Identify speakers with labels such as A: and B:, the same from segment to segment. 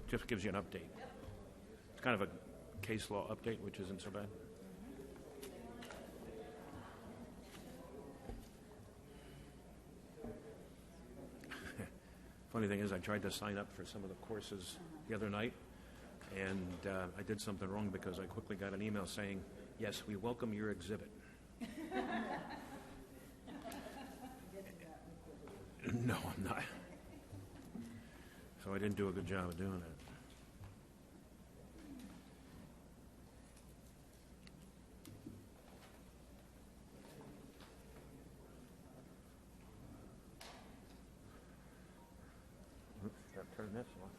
A: just gives you an update. It's kind of a case law update, which isn't so bad. Funny thing is, I tried to sign up for some of the courses the other night, and I did something wrong because I quickly got an email saying, yes, we welcome your exhibit. No, I'm not. So I didn't do a good job of doing it. Oops, gotta turn this on.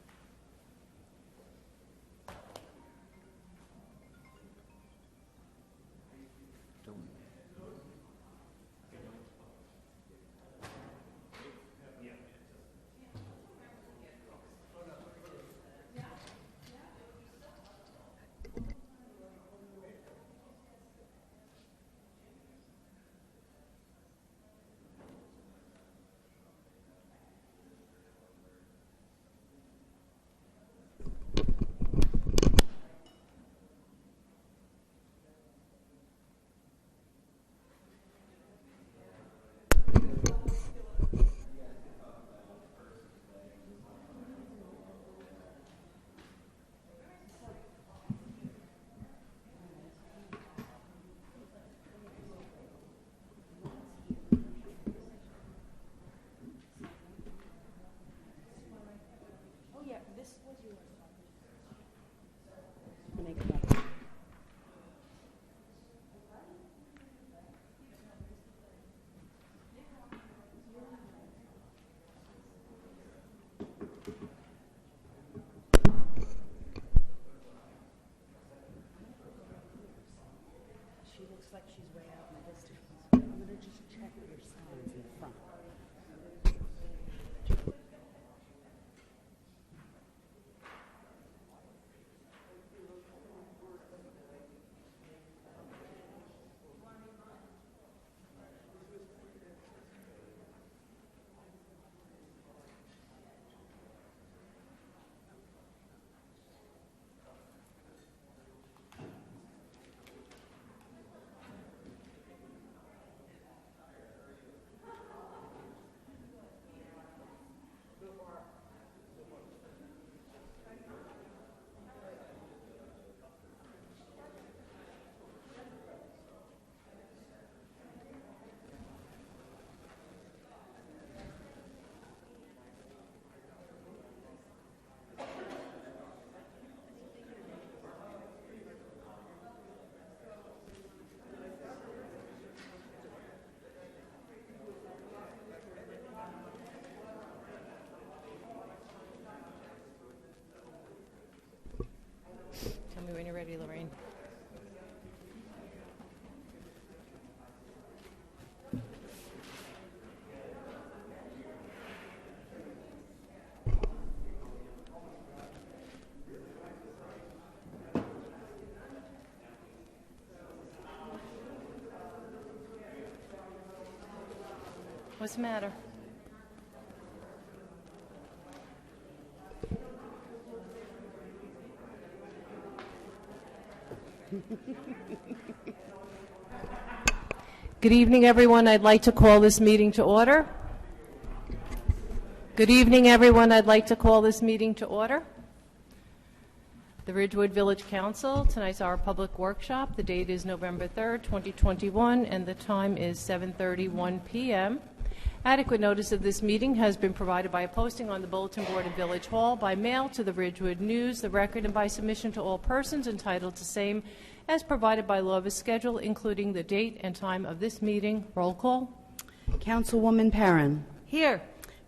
B: She looks like she's way out in the distance. I'm going to just check your signs in the front.
C: Tell me when you're ready, Lorraine. What's the matter? Good evening, everyone. I'd like to call this meeting to order. Good evening, everyone. I'd like to call this meeting to order. The Ridgewood Village Council, tonight's our public workshop. The date is November 3rd, 2021, and the time is 7:31 p.m. Adequate notice of this meeting has been provided by a posting on the bulletin board in Village Hall, by mail to the Ridgewood News, the Record, and by submission to all persons entitled to same as provided by law of a schedule, including the date and time of this meeting. Roll call.
B: Councilwoman Perrin.
C: Here.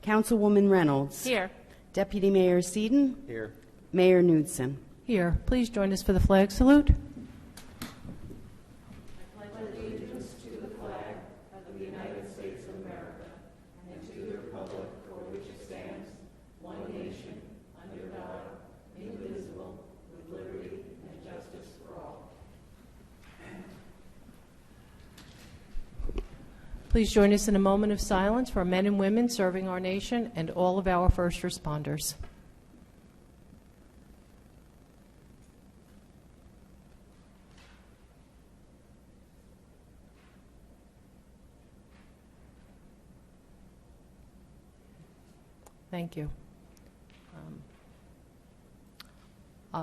B: Councilwoman Reynolds.
C: Here.
B: Deputy Mayor Seaton.
A: Here.
B: Mayor Knudsen.
C: Here. Please join us for the flag salute. Please join us in a moment of silence for men and women serving our nation and all of our first responders. Thank you.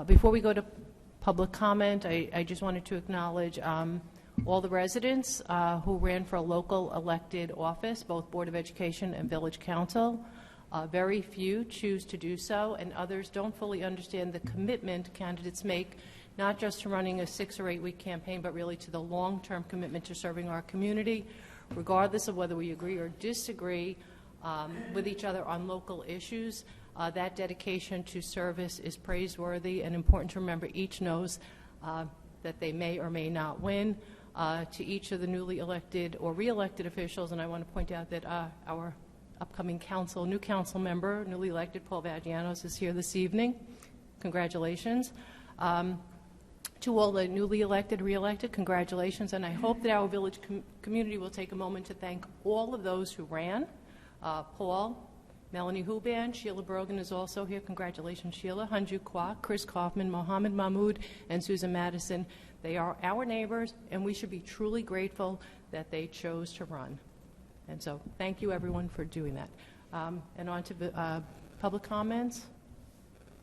C: Before we go to public comment, I just wanted to acknowledge all the residents who ran for a local elected office, both Board of Education and Village Council. Very few choose to do so, and others don't fully understand the commitment candidates make, not just to running a 6 or 8 week campaign, but really to the long-term commitment to serving our community, regardless of whether we agree or disagree with each other on local issues. That dedication to service is praiseworthy and important to remember. Each knows that they may or may not win. To each of the newly elected or re-elected officials, and I want to point out that our upcoming new council member, newly elected Paul Vagianos, is here this evening. Congratulations. To all the newly elected, re-elected, congratulations, and I hope that our village community will take a moment to thank all of those who ran. Paul, Melanie Huban, Sheila Brogan is also here. Congratulations, Sheila. Hanju Kwok, Chris Kaufman, Mohammed Mahmoud, and Susan Madison. They are our neighbors, and we should be truly grateful that they chose to run. And so thank you, everyone, for doing that. And on to public comments,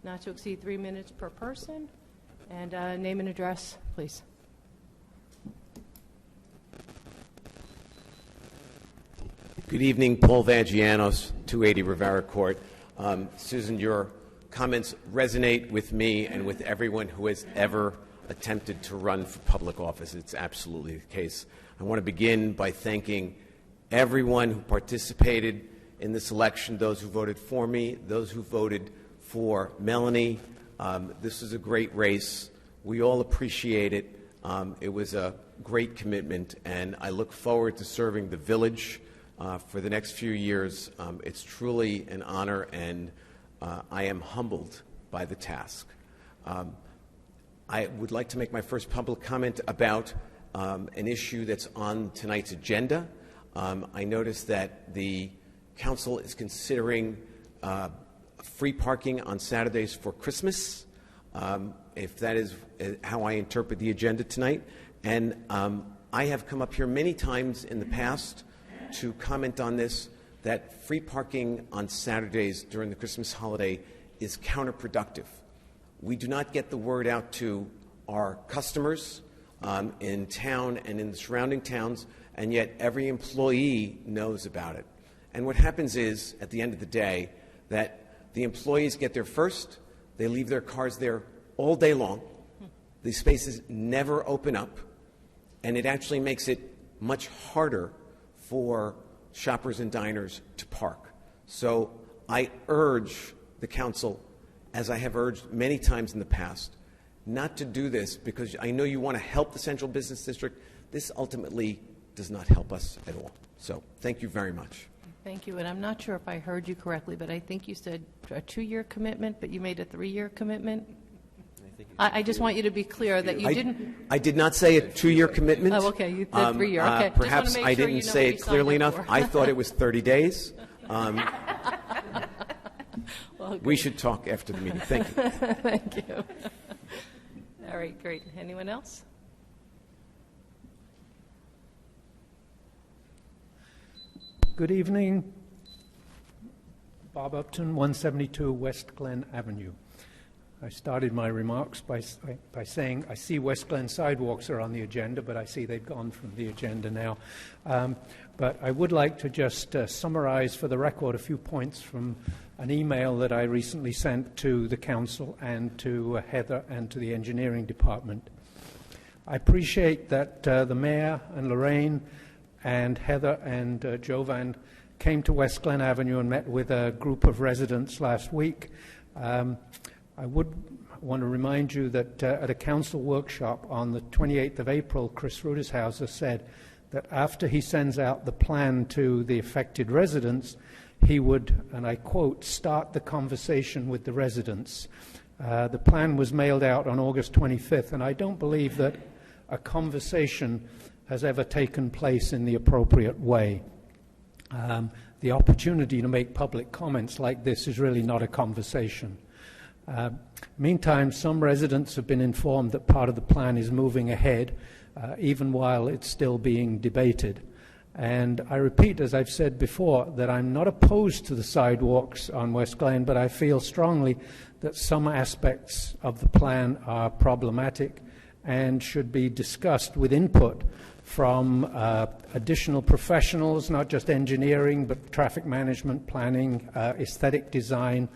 C: not to exceed 3 minutes per person. And name and address, please.
D: Good evening, Paul Vagianos, 280 Rivera Court. Susan, your comments resonate with me and with everyone who has ever attempted to run for public office. It's absolutely the case. I want to begin by thanking everyone who participated in this election, those who voted for me, those who voted for Melanie. This is a great race. We all appreciate it. It was a great commitment, and I look forward to serving the village for the next few years. It's truly an honor, and I am humbled by the task. I would like to make my first public comment about an issue that's on tonight's agenda. I noticed that the council is considering free parking on Saturdays for Christmas, if that is how I interpret the agenda tonight. And I have come up here many times in the past to comment on this, that free parking on Saturdays during the Christmas holiday is counterproductive. We do not get the word out to our customers in town and in the surrounding towns, and yet every employee knows about it. And what happens is, at the end of the day, that the employees get there first, they leave their cars there all day long, the spaces never open up, and it actually makes it much harder for shoppers and diners to park. So I urge the council, as I have urged many times in the past, not to do this, because I know you want to help the Central Business District. This ultimately does not help us at all. So thank you very much.
C: Thank you. And I'm not sure if I heard you correctly, but I think you said a 2-year commitment, but you made a 3-year commitment. I just want you to be clear that you didn't.
D: I did not say a 2-year commitment.
C: Oh, okay. You said 3-year. Okay.
D: Perhaps I didn't say it clearly enough. I thought it was 30 days.
C: Well,
D: we should talk after the meeting. Thank you.
C: Thank you. All right, great. Anyone else?
E: Good evening. Bob Upton, 172 West Glen Avenue. I started my remarks by saying I see West Glen sidewalks are on the agenda, but I see they've gone from the agenda now. But I would like to just summarize for the record a few points from an email that I recently sent to the council and to Heather and to the engineering department. I appreciate that the mayor and Lorraine and Heather and Jovan came to West Glen Avenue and met with a group of residents last week. I would want to remind you that at a council workshop on the 28th of April, Chris Rudershauser said that after he sends out the plan to the affected residents, he would, and I quote, start the conversation with the residents. The plan was mailed out on August 25th, and I don't believe that a conversation has ever taken place in the appropriate way. The opportunity to make public comments like this is really not a conversation. Meantime, some residents have been informed that part of the plan is moving ahead, even while it's still being debated. And I repeat, as I've said before, that I'm not opposed to the sidewalks on West Glen, but I feel strongly that some aspects of the plan are problematic and should be discussed with input from additional professionals, not just engineering, but traffic management, planning, aesthetic design.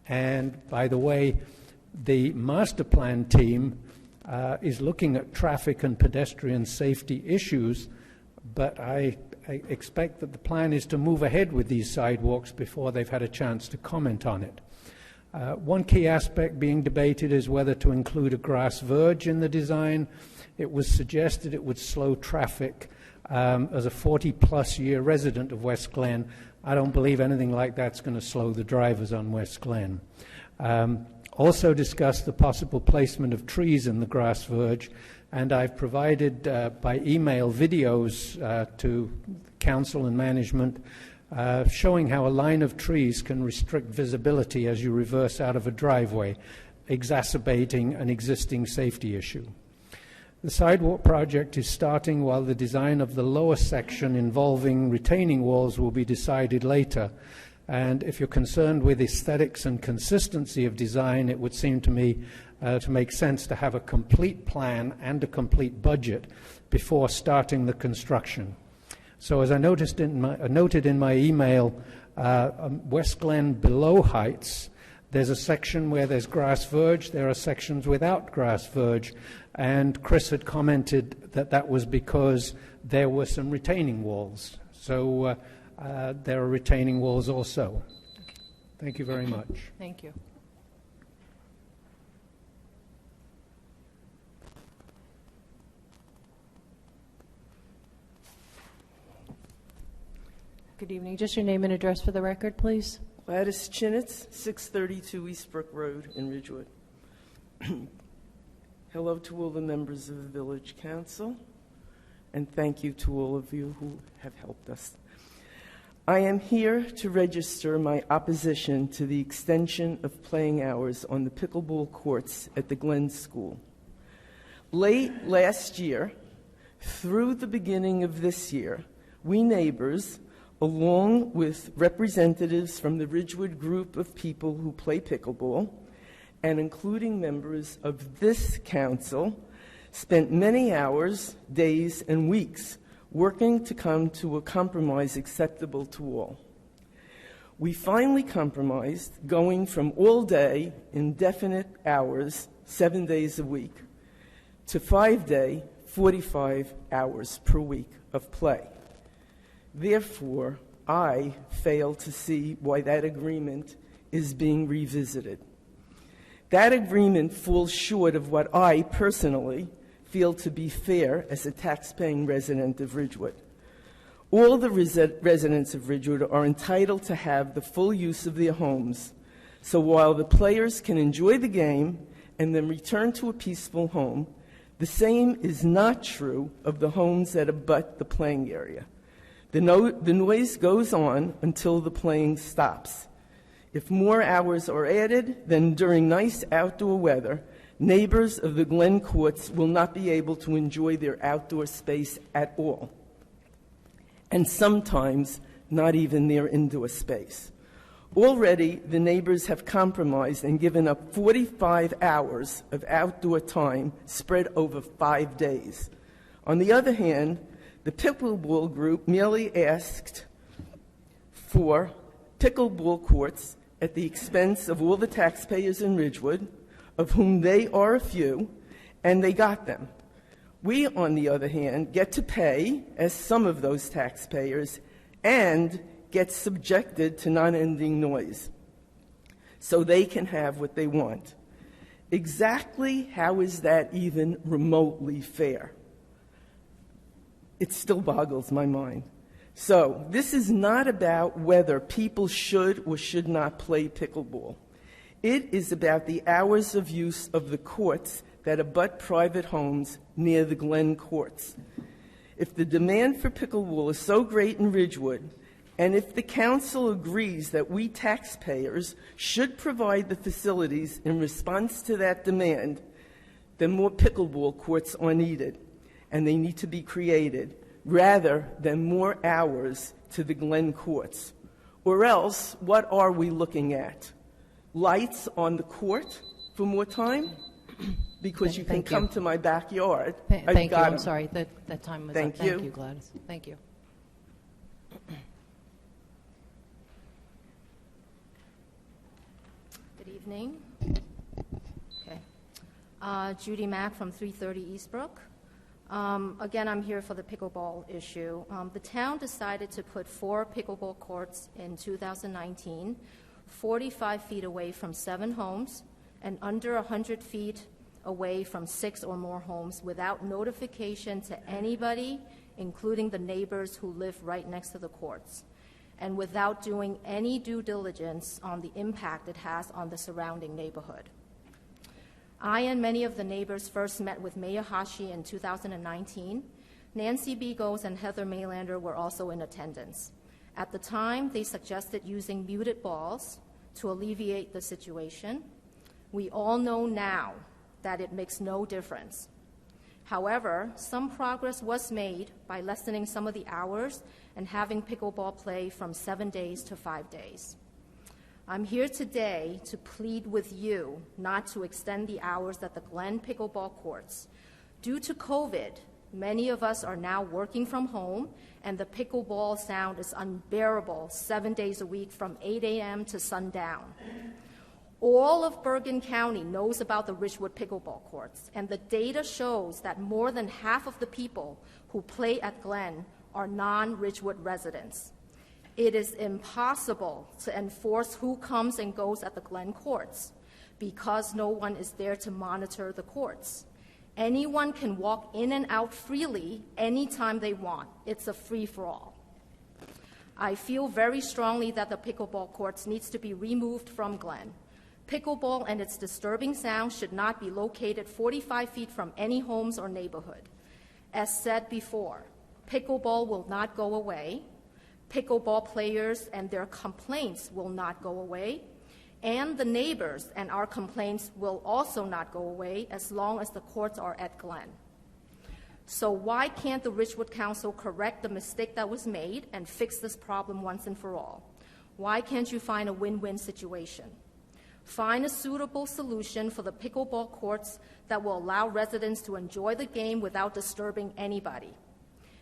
E: And by the way, the master plan team is looking at traffic and pedestrian safety issues, but I expect that the plan is to move ahead with these sidewalks before they've had a chance to comment on it. One key aspect being debated is whether to include a grass verge in the design. It was suggested it would slow traffic. As a 40-plus year resident of West Glen, I don't believe anything like that's going to slow the drivers on West Glen. Also discussed the possible placement of trees in the grass verge, and I've provided by email videos to council and management showing how a line of trees can restrict visibility as you reverse out of a driveway, exacerbating an existing safety issue. The sidewalk project is starting while the design of the lower section involving retaining walls will be decided later. And if you're concerned with aesthetics and consistency of design, it would seem to me to make sense to have a complete plan and a complete budget before starting the construction. So as I noted in my email, West Glen below Heights, there's a section where there's grass verge, there are sections without grass verge, and Chris had commented that that was because there were some retaining walls. So there are retaining walls also. Thank you very much.
C: Thank you. Good evening. Just your name and address for the record, please.
F: Gladys Chinitz, 632 Eastbrook Road in Ridgewood. Hello to all the members of the Village Council, and thank you to all of you who have helped us. I am here to register my opposition to the extension of playing hours on the pickleball courts at the Glen School. Late last year, through the beginning of this year, we neighbors, along with representatives from the Ridgewood group of people who play pickleball, and including members of this council, spent many hours, days, and weeks working to come to a compromise acceptable to all. We finally compromised, going from all-day, indefinite hours, 7 days a week, to 5-day, 45 hours per week of play. Therefore, I fail to see why that agreement is being revisited. That agreement falls short of what I personally feel to be fair as a tax-paying resident of Ridgewood. All the residents of Ridgewood are entitled to have the full use of their homes, so while the players can enjoy the game and then return to a peaceful home, the same is not true of the homes that abut the playing area. The noise goes on until the playing stops. If more hours are added, then during nice outdoor weather, neighbors of the Glen Courts will not be able to enjoy their outdoor space at all, and sometimes not even their indoor space. Already, the neighbors have compromised and given up 45 hours of outdoor time spread over 5 days. On the other hand, the pickleball group merely asked for pickleball courts at the expense of all the taxpayers in Ridgewood, of whom they are a few, and they got them. We, on the other hand, get to pay, as some of those taxpayers, and get subjected to non-ending noise, so they can have what they want. Exactly how is that even remotely fair? It still boggles my mind. So this is not about whether people should or should not play pickleball. It is about the hours of use of the courts that abut private homes near the Glen Courts. If the demand for pickleball is so great in Ridgewood, and if the council agrees that we taxpayers should provide the facilities in response to that demand, then more pickleball courts are needed, and they need to be created rather than more hours to the Glen courts? Or else, what are we looking at? Lights on the court for more time? Because you can
C: Thank you.
F: come to my backyard.
C: Thank
F: I've
C: you.
F: got
C: I'm
F: 'em.
C: sorry, that time was
F: Thank
C: up.
F: you.
C: Thank you, Gladys. Thank you.
G: Good evening. Okay. Judy Mack from 330 Eastbrook. Again, I'm here for the pickleball issue. The town decided to put 4 pickleball courts in 2019, 45 feet away from 7 homes and under 100 feet away from 6 or more homes without notification to anybody, including the neighbors who live right next to the courts, and without doing any due diligence on the impact it has on the surrounding neighborhood. I and many of the neighbors first met with Mayor Hashi in 2019. Nancy Begos and Heather Maylander were also in attendance. At the time, they suggested using muted balls to alleviate the situation. We all know now that it makes no difference. However, some progress was made by lessening some of the hours and having pickleball play from 7 days to 5 days. I'm here today to plead with you not to extend the hours at the Glen pickleball courts. Due to COVID, many of us are now working from home, and the pickleball sound is unbearable 7 days a week from 8 a.m. to sundown. All of Bergen County knows about the Ridgewood pickleball courts, and the data shows that more than half of the people who play at Glen are non-Ridgewood residents. It is impossible to enforce who comes and goes at the Glen courts because no one is there to monitor the courts. Anyone can walk in and out freely anytime they want. It's a free-for-all. I feel very strongly that the pickleball courts needs to be removed from Glen. Pickleball and its disturbing sound should not be located 45 feet from any homes or neighborhood. As said before, pickleball will not go away. Pickleball players and their complaints will not go away. And the neighbors and our complaints will also not go away as long as the courts are at Glen. So why can't the Ridgewood Council correct the mistake that was made and fix this problem once and for all? Why can't you find a win-win situation? Find a suitable solution for the pickleball courts that will allow residents to enjoy the game without disturbing anybody,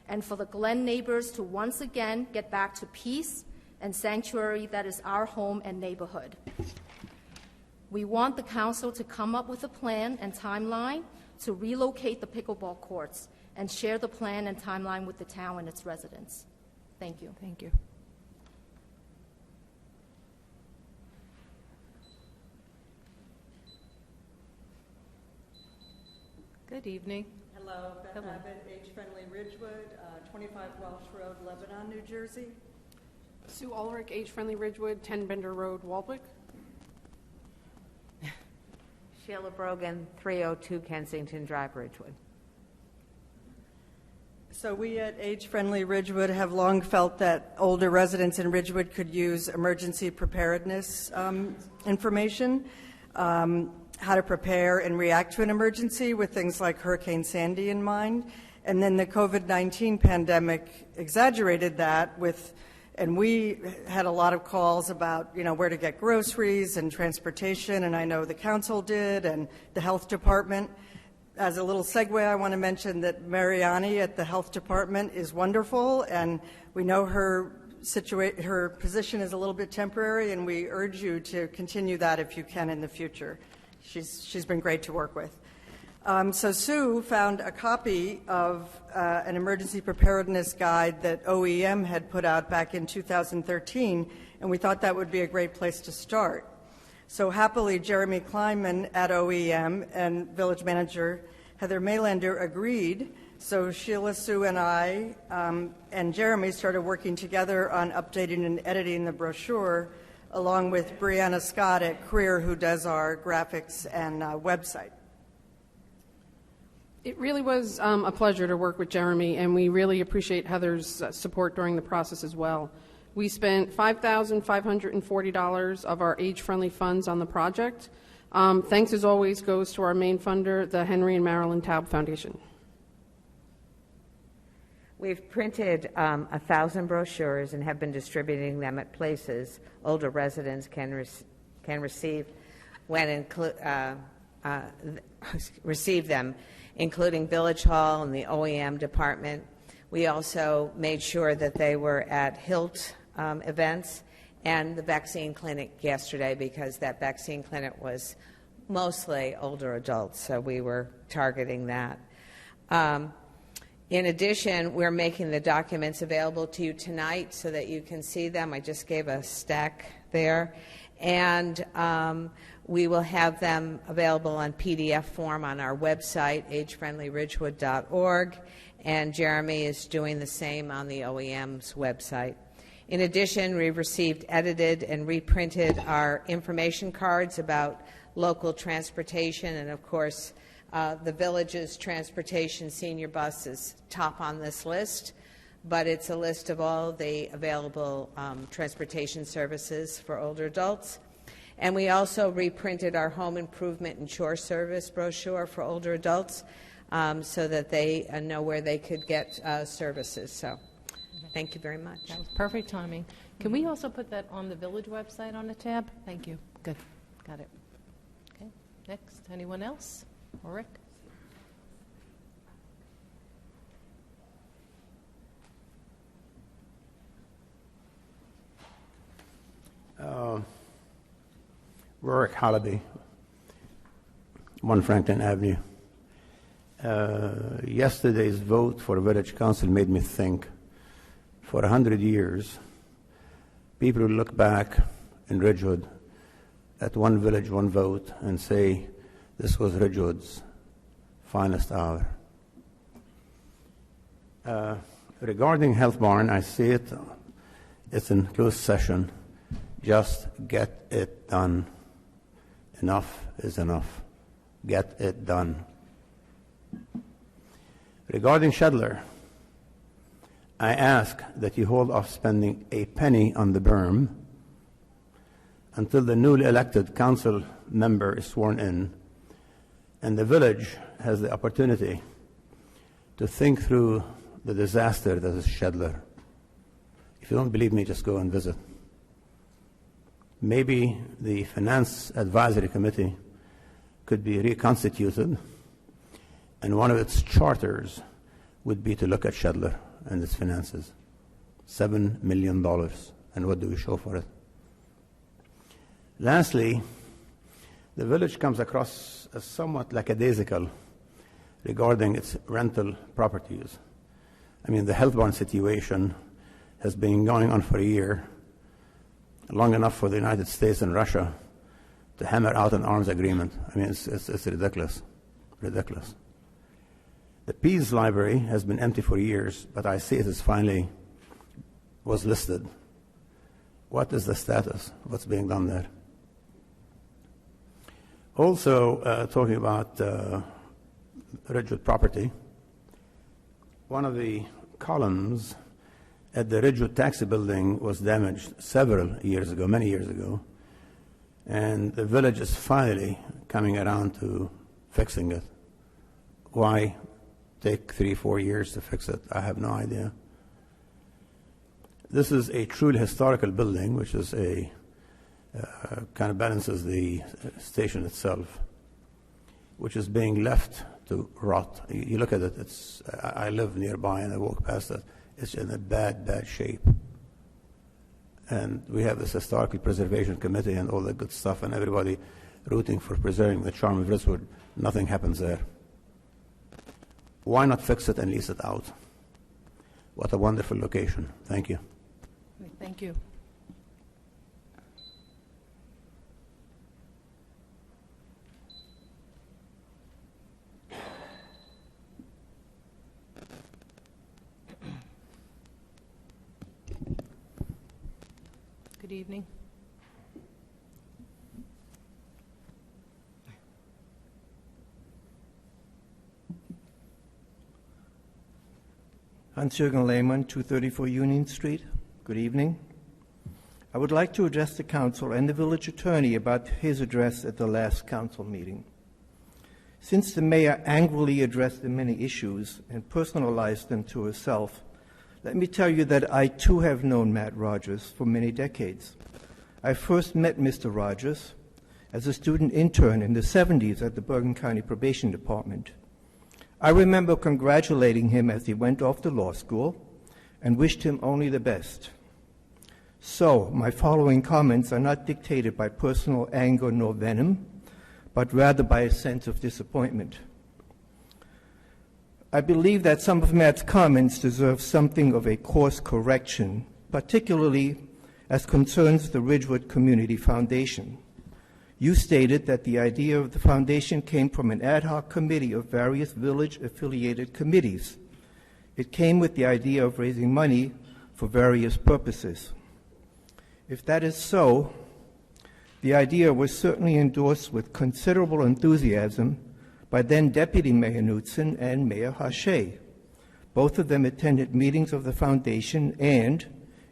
G: and for the Glen neighbors to once again get back to peace and sanctuary that is our home and neighborhood. We want the council to come up with a plan and timeline to relocate the pickleball courts and share the plan and timeline with the town and its residents. Thank you.
C: Thank you. Good evening.
H: Hello, Beth
C: Hello.
H: Abbott, Age-Friendly Ridgewood, 25 Welsh Road, Lebanon, New Jersey.
I: Sue Ulrich, Age-Friendly Ridgewood, 10 Bender Road, Waldwick.
B: Sheila Brogan, 302 Kensington Drive, Ridgewood.
H: So we at Age-Friendly Ridgewood have long felt that older residents in Ridgewood could use emergency preparedness information, how to prepare and react to an emergency with things like Hurricane Sandy in mind. And then the COVID-19 pandemic exaggerated that with, and we had a lot of calls about, where to get groceries and transportation, and I know the council did, and the health department. As a little segue, I want to mention that Mariani at the health department is wonderful, and we know her position is a little bit temporary, and we urge you to continue that if you can in the future. She's been great to work with. So Sue found a copy of an emergency preparedness guide that OEM had put out back in 2013, and we thought that would be a great place to start. So happily, Jeremy Kleinman at OEM and village manager Heather Maylander agreed. So Sheila, Sue, and I and Jeremy started working together on updating and editing the brochure, along with Brianna Scott at Career, who does our graphics and website.
I: It really was a pleasure to work with Jeremy, and we really appreciate Heather's support during the process as well. We spent $5,540 of our age-friendly funds on the project. Thanks, as always, goes to our main funder, the Henry and Marilyn Taub Foundation.
J: We've printed 1,000 brochures and have been distributing them at places older residents can receive receive them, including Village Hall and the OEM department. We also made sure that they were at HILT events and the vaccine clinic yesterday, because that vaccine clinic was mostly older adults, so we were targeting that. In addition, we're making the documents available to you tonight so that you can see them. I just gave a stack there. And we will have them available on PDF form on our website, agefriendlyridgewood.org, and Jeremy is doing the same on the OEM's website. In addition, we received edited and reprinted our information cards about local transportation, and of course, the Village's transportation senior bus is top on this list, but it's a list of all the available transportation services for older adults. And we also reprinted our home improvement and chore service brochure for older adults so that they know where they could get services. So thank you very much.
C: That was perfect timing. Can we also put that on the Village website on a tab? Thank you. Good. Got it. Okay. Next. Anyone else? Or Rick?
K: Rorik Halaby, 1 Franklin Avenue. Yesterday's vote for Village Council made me think, for 100 years, people will look back in Ridgewood at one village, one vote, and say, this was Ridgewood's finest hour. Regarding Health Barn, I see it's in closed session. Just get it done. Enough is enough. Get it done. Regarding Shedler, I ask that you hold off spending a penny on the berm until the newly elected council member is sworn in, and the village has the opportunity to think through the disaster that is Shedler. If you don't believe me, just go and visit. Maybe the Finance Advisory Committee could be reconstituted, and one of its charters would be to look at Shedler and its finances. $7 million. And what do we show for it? Lastly, the village comes across as somewhat lackadaisical regarding its rental properties. I mean, the Health Barn situation has been going on for a year, long enough for the United States and Russia to hammer out an arms agreement. I mean, it's ridiculous, ridiculous. The Pease Library has been empty for years, but I see it is finally was listed. What is the status? What's being done there? Also, talking about Ridgewood property, one of the columns at the Ridgewood Taxi Building was damaged several years ago, many years ago, and the village is finally coming around to fixing it. Why take 3-4 years to fix it? I have no idea. This is a truly historical building, which is a kind of balances the station itself, which is being left to rot. You look at it, I live nearby and I walk past it. It's in a bad, bad shape. And we have this Historical Preservation Committee and all that good stuff, and everybody rooting for preserving the charm of Ridgewood. Nothing happens there. Why not fix it and lease it out? What a wonderful location. Thank you.
C: Thank you. Good evening.
L: Hans-Jürgen Lehmann, 234 Union Street. Good evening. I would like to address the council and the village attorney about his address at the last council meeting. Since the mayor angrily addressed the many issues and personalized them to herself, Let me tell you that I too have known Matt Rogers for many decades. I first met Mr. Rogers as a student intern in the 70s at the Bergen County Probation Department. I remember congratulating him as he went off to law school and wished him only the best. So, my following comments are not dictated by personal anger nor venom, but rather by a sense of disappointment. I believe that some of Matt's comments deserve something of a course correction, particularly as concerns the Ridgewood Community Foundation. You stated that the idea of the foundation came from an ad hoc committee of various village-affiliated committees. It came with the idea of raising money for various purposes. If that is so, the idea was certainly endorsed with considerable enthusiasm by then Deputy Mayor Knudsen and Mayor Hache. Both of them attended meetings of the foundation and,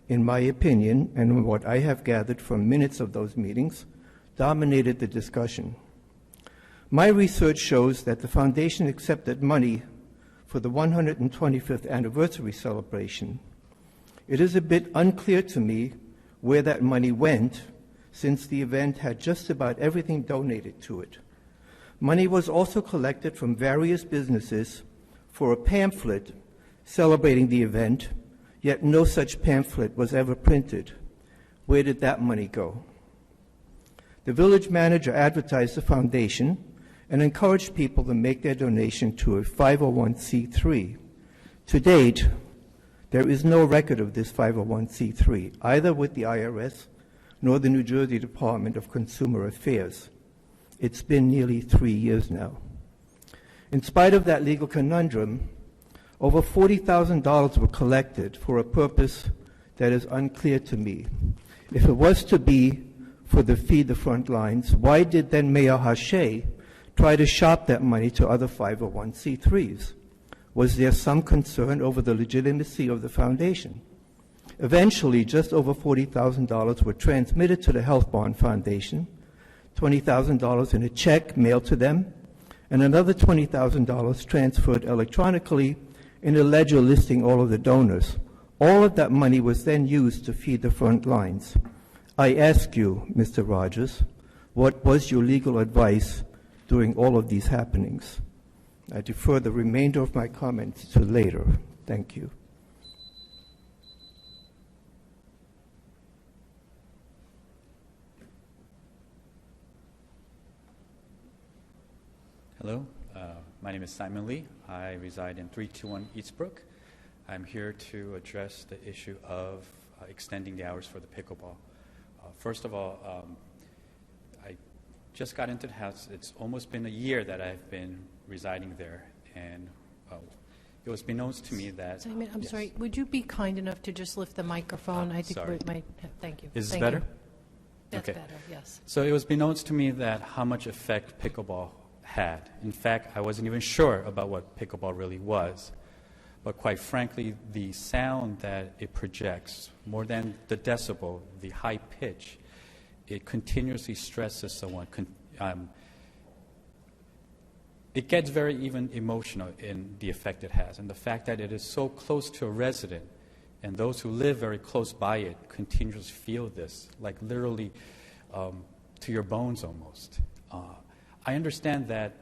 L: in my opinion, and what I have gathered from minutes of those meetings, dominated the discussion. My research shows that the foundation accepted money for the 125th anniversary celebration. It is a bit unclear to me where that money went, since the event had just about everything donated to it. Money was also collected from various businesses for a pamphlet celebrating the event, yet no such pamphlet was ever printed. Where did that money go? The village manager advertised the foundation and encouraged people to make their donation to a 501c3. To date, there is no record of this 501c3, either with the IRS nor the New Jersey Department of Consumer Affairs. It's been nearly 3 years now. In spite of that legal conundrum, over $40,000 were collected for a purpose that is unclear to me. If it was to be for the Feed the Front Lines, why did then Mayor Hache try to shop that money to other 501c3s? Was there some concern over the legitimacy of the foundation? Eventually, just over $40,000 were transmitted to the Health Bond Foundation, $20,000 in a check mailed to them, and another $20,000 transferred electronically in a ledger listing all of the donors. All of that money was then used to feed the front lines. I ask you, Mr. Rogers, what was your legal advice during all of these happenings? I defer the remainder of my comments to later. Thank you.
M: Hello, my name is Simon Lee. I reside in 321 Eastbrook. I'm here to address the issue of extending the hours for the pickleball. First of all, I just got into the house. It's almost been a year that I've been residing there, and it was beknownst to me that...
C: Simon, I'm
M: yes.
C: sorry, would you be kind enough to just lift the microphone? I think
M: sorry.
C: we might have, thank you.
M: Is this
C: Thank
M: better?
C: you. That's
M: Okay.
C: better, yes.
M: So it was beknownst to me that how much effect pickleball had. In fact, I wasn't even sure about what pickleball really was. But quite frankly, the sound that it projects, more than the decibel, the high pitch, it continuously stresses someone. It gets very even emotional in the effect it has. And the fact that it is so close to a resident, and those who live very close by it continuously feel this, like literally to your bones almost. I understand that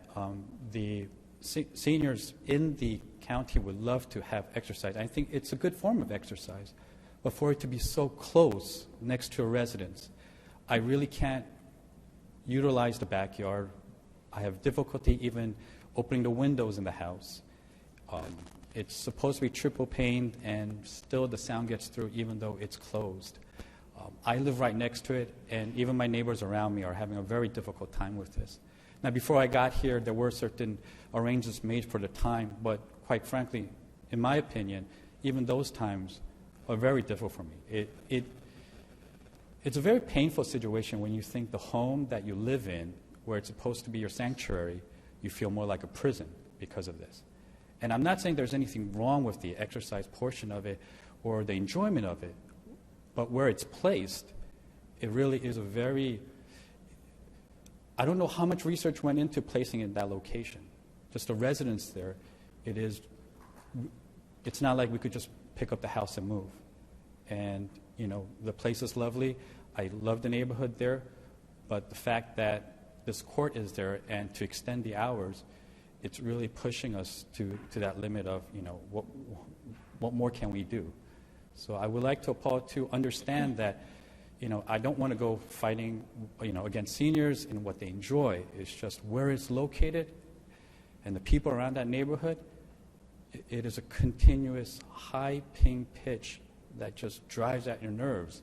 M: the seniors in the county would love to have exercise. I think it's a good form of exercise. But for it to be so close next to a residence, I really can't utilize the backyard. I have difficulty even opening the windows in the house. It's supposed to be triple paned, and still the sound gets through even though it's closed. I live right next to it, and even my neighbors around me are having a very difficult time with this. Now, before I got here, there were certain arrangements made for the time, but quite frankly, in my opinion, even those times are very difficult for me. It's a very painful situation when you think the home that you live in, where it's supposed to be your sanctuary, you feel more like a prison because of this. And I'm not saying there's anything wrong with the exercise portion of it or the enjoyment of it, but where it's placed, it really is a very... I don't know how much research went into placing it in that location. Just the residents there, it's not like we could just pick up the house and move. And, the place is lovely. I love the neighborhood there. But the fact that this court is there and to extend the hours, it's really pushing us to that limit of, what more can we do? So I would like to understand that, I don't want to go fighting, against seniors and what they enjoy. It's just where it's located and the people around that neighborhood, it is a continuous high ping pitch that just drives at your nerves.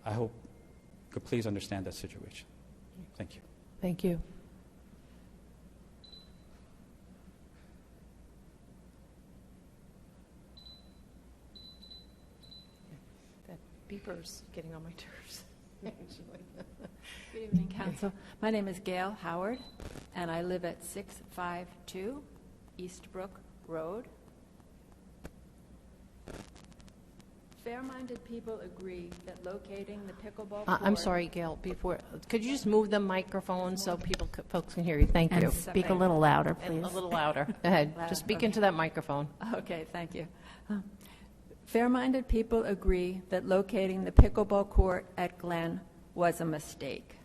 M: I hope you could please understand that situation. Thank you.
C: Thank you. That beeper's getting on my nerves.
N: Good evening, Council. My name is Gail Howard, and I live at 652 Eastbrook Road. Fair-minded people agree that locating the pickleball court...
C: I'm sorry, Gail, could you just move the microphone so folks can hear you? Thank you.
N: Speak a little louder, please.
C: A little louder. Go ahead. Just speak into that microphone.
N: Okay, thank you. Fair-minded people agree that locating the pickleball court at Glen was a mistake.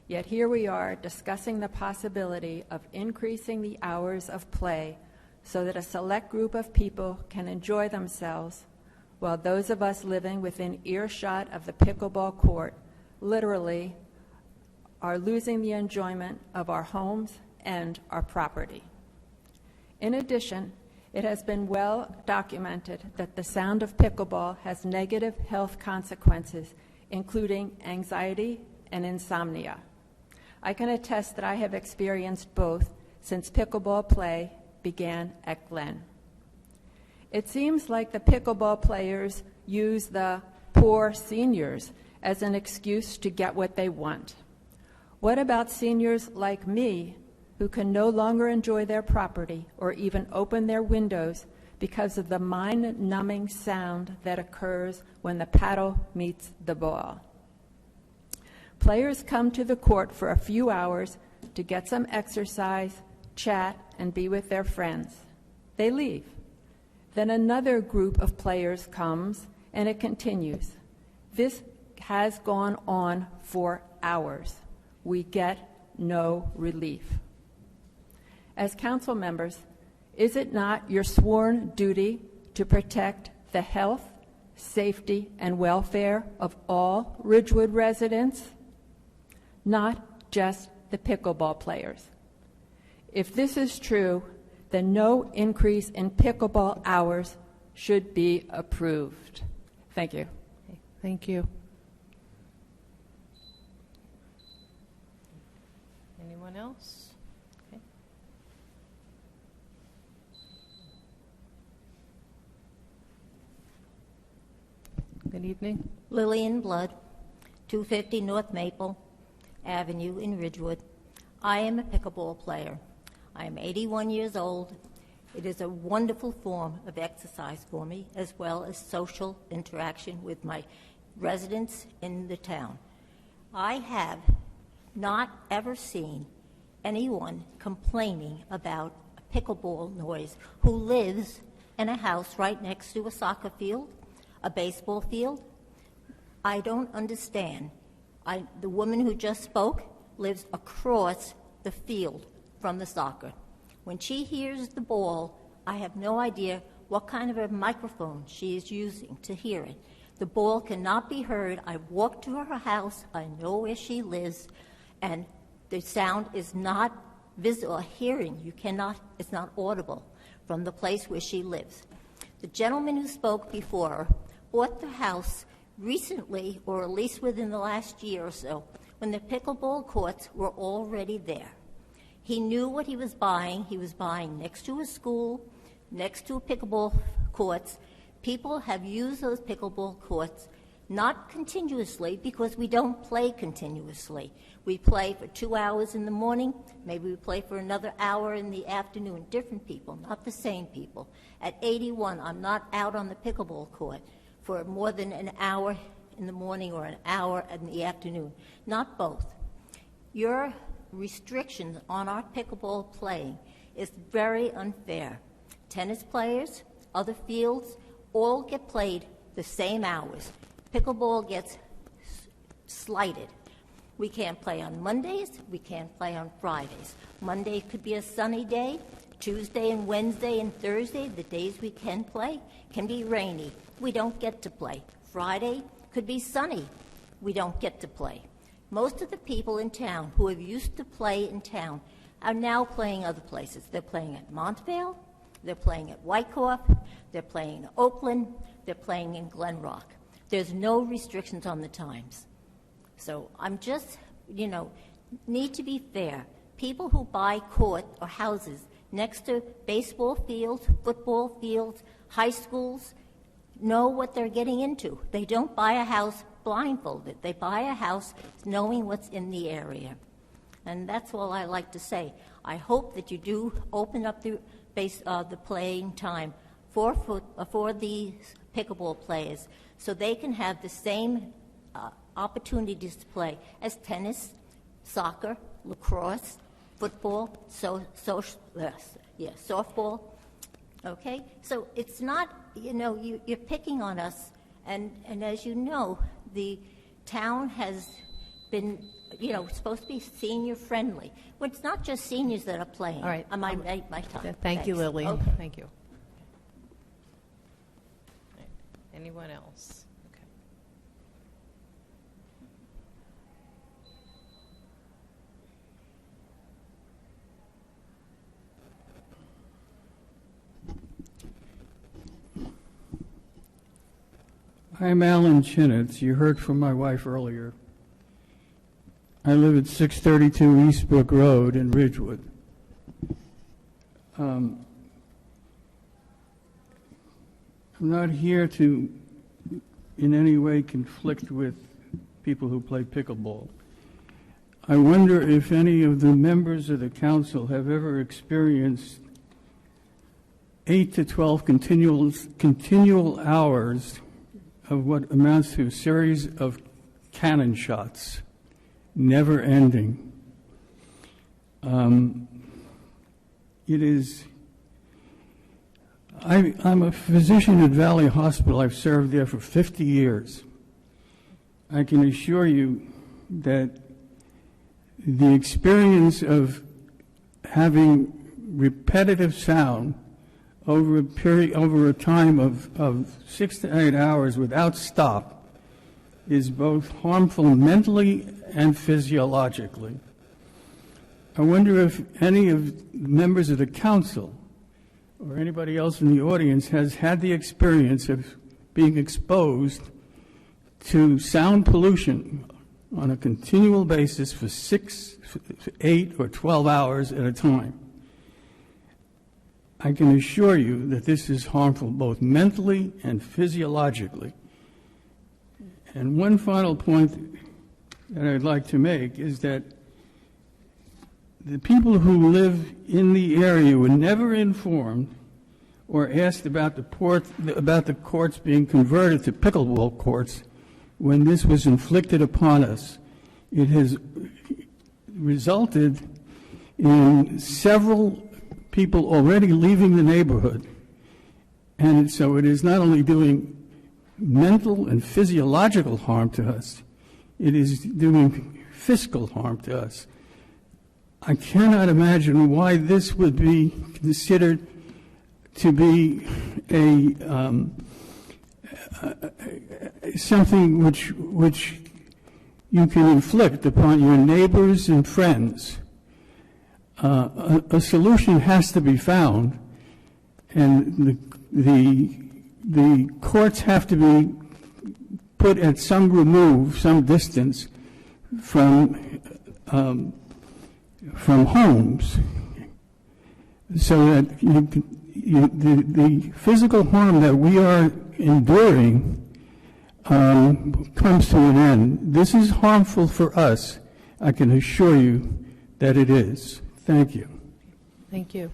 N: Yet here we are discussing the possibility of increasing the hours of play so that a select group of people can enjoy themselves, while those of us living within earshot of the pickleball court literally are losing the enjoyment of our homes and our property. In addition, it has been well documented that the sound of pickleball has negative health consequences, including anxiety and insomnia. I can attest that I have experienced both since pickleball play began at Glen. It seems like the pickleball players use the poor seniors as an excuse to get what they want. What about seniors like me who can no longer enjoy their property or even open their windows because of the mind-numbing sound that occurs when the paddle meets the ball? Players come to the court for a few hours to get some exercise, chat, and be with their friends. They leave. Then another group of players comes, and it continues. This has gone on for hours. We get no relief. As council members, is it not your sworn duty to protect the health, safety, and welfare of all Ridgewood residents? Not just the pickleball players. If this is true, then no increase in pickleball hours should be approved. Thank you.
C: Thank you. Anyone else? Okay. Good evening.
O: Lillian Blood, 250 North Maple Avenue in Ridgewood. I am a pickleball player. I am 81 years old. It is a wonderful form of exercise for me, as well as social interaction with my residents in the town. I have not ever seen anyone complaining about a pickleball noise who lives in a house right next to a soccer field, a baseball field. I don't understand. The woman who just spoke lives across the field from the soccer. When she hears the ball, I have no idea what kind of a microphone she is using to hear it. The ball cannot be heard. I walked to her house. I know where she lives, and the sound is not visible or hearing. You cannot, it's not audible from the place where she lives. The gentleman who spoke before her bought the house recently, or at least within the last year or so, when the pickleball courts were already there. He knew what he was buying. He was buying next to a school, next to pickleball courts. People have used those pickleball courts not continuously, because we don't play continuously. We play for 2 hours in the morning, maybe we play for another hour in the afternoon. Different people, not the same people. At 81, I'm not out on the pickleball court for more than an hour in the morning or an hour in the afternoon. Not both. Your restrictions on our pickleball playing is very unfair. Tennis players, other fields, all get played the same hours. Pickleball gets slighted. We can't play on Mondays. We can't play on Fridays. Monday could be a sunny day. Tuesday and Wednesday and Thursday, the days we can play, can be rainy. We don't get to play. Friday could be sunny. We don't get to play. Most of the people in town who have used to play in town are now playing other places. They're playing at Montvale. They're playing at Wyckoff. They're playing in Oakland. They're playing in Glen Rock. There's no restrictions on the times. So I'm just, need to be fair. People who buy court or houses next to baseball fields, football fields, high schools, know what they're getting into. They don't buy a house blindfolded. They buy a house knowing what's in the area. And that's all I like to say. I hope that you do open up the playing time for the pickleball players so they can have the same opportunities to play as tennis, soccer, lacrosse, football, softball. Okay? So it's not, you're picking on us, and as you know, the town has been, supposed to be senior friendly. Well, it's not just seniors that are playing.
C: All right.
O: My time.
C: Thank you,
O: Thanks.
C: Lily.
O: Okay.
C: Thank you. Anyone else? Okay.
P: I'm Alan Chinitz. You heard from my wife earlier. I live at 632 Eastbrook Road in Ridgewood. I'm not here to in any way conflict with people who play pickleball. I wonder if any of the members of the council have ever experienced 8 to 12 continual hours of what amounts to a series of cannon shots, never ending. I'm a physician at Valley Hospital. I've served there for 50 years. I can assure you that the experience of having repetitive sound over a time of 6 to 8 hours without stop is both harmful mentally and physiologically. I wonder if any of the members of the council or anybody else in the audience has had the experience of being exposed to sound pollution on a continual basis for 6, 8, or 12 hours at a time. I can assure you that this is harmful both mentally and physiologically. And one final point that I'd like to make is that the people who live in the area were never informed or asked about the courts being converted to pickleball courts when this was inflicted upon us. It has resulted in several people already leaving the neighborhood. And so it is not only doing mental and physiological harm to us, it is doing fiscal harm to us. I cannot imagine why this would be considered to be something which you can inflict upon your neighbors and friends. A solution has to be found, and the courts have to be put at some remove, some distance from homes, so that the physical harm that we are enduring comes to an end. This is harmful for us. I can assure you that it is. Thank you.
C: Thank you.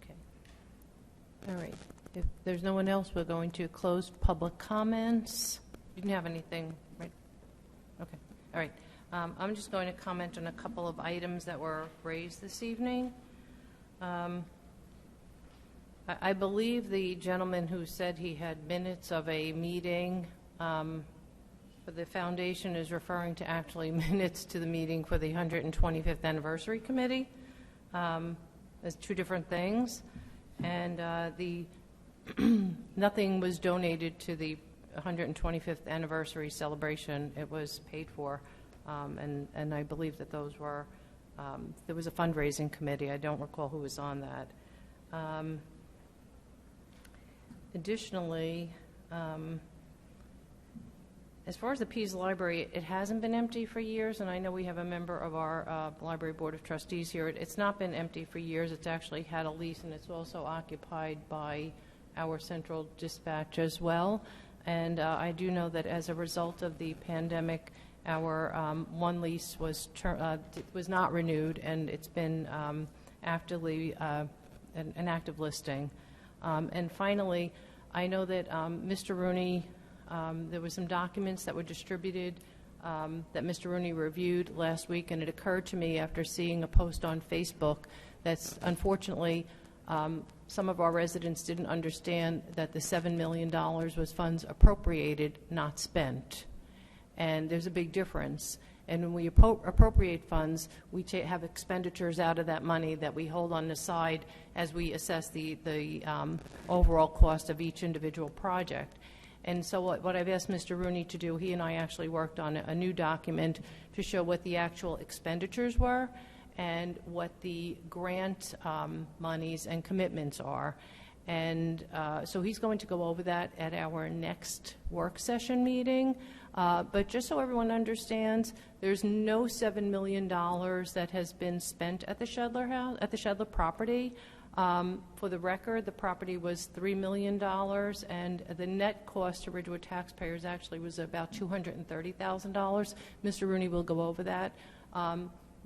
C: Okay. All right. If there's no one else, we're going to close public comments. You didn't have anything, right? Okay. All right. I'm just going to comment on a couple of items that were raised this evening. I believe the gentleman who said he had minutes of a meeting for the foundation is referring to actually minutes to the meeting for the 125th Anniversary Committee. As two different things. And nothing was donated to the 125th anniversary celebration. It was paid for. And I believe that those were, there was a fundraising committee. I don't recall who was on that. Additionally, as far as the Pease Library, it hasn't been empty for years, and I know we have a member of our Library Board of Trustees here. It's not been empty for years. It's actually had a lease, and it's also occupied by our central dispatch as well. And I do know that as a result of the pandemic, our one lease was not renewed, and it's been actively an active listing. And finally, I know that Mr. Rooney, there were some documents that were distributed that Mr. Rooney reviewed last week, and it occurred to me after seeing a post on Facebook that unfortunately some of our residents didn't understand that the $7 million was funds appropriated, not spent. And there's a big difference. And when we appropriate funds, we have expenditures out of that money that we hold on the side as we assess the overall cost of each individual project. And so what I've asked Mr. Rooney to do, he and I actually worked on a new document to show what the actual expenditures were and what the grant monies and commitments are. And so he's going to go over that at our next work session meeting. But just so everyone understands, there's no $7 million that has been spent at the Shedler house, at the Shedler property. For the record, the property was $3 million, and the net cost to Ridgewood taxpayers actually was about $230,000. Mr. Rooney will go over that.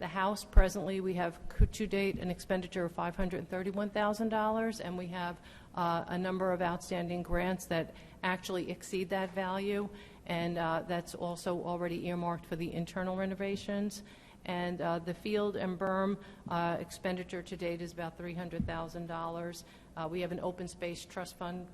C: The house, presently, we have to date an expenditure of $531,000, and we have a number of outstanding grants that actually exceed that value, and that's also already earmarked for the internal renovations. And the field and berm expenditure to date is about $300,000. We have an open space trust fund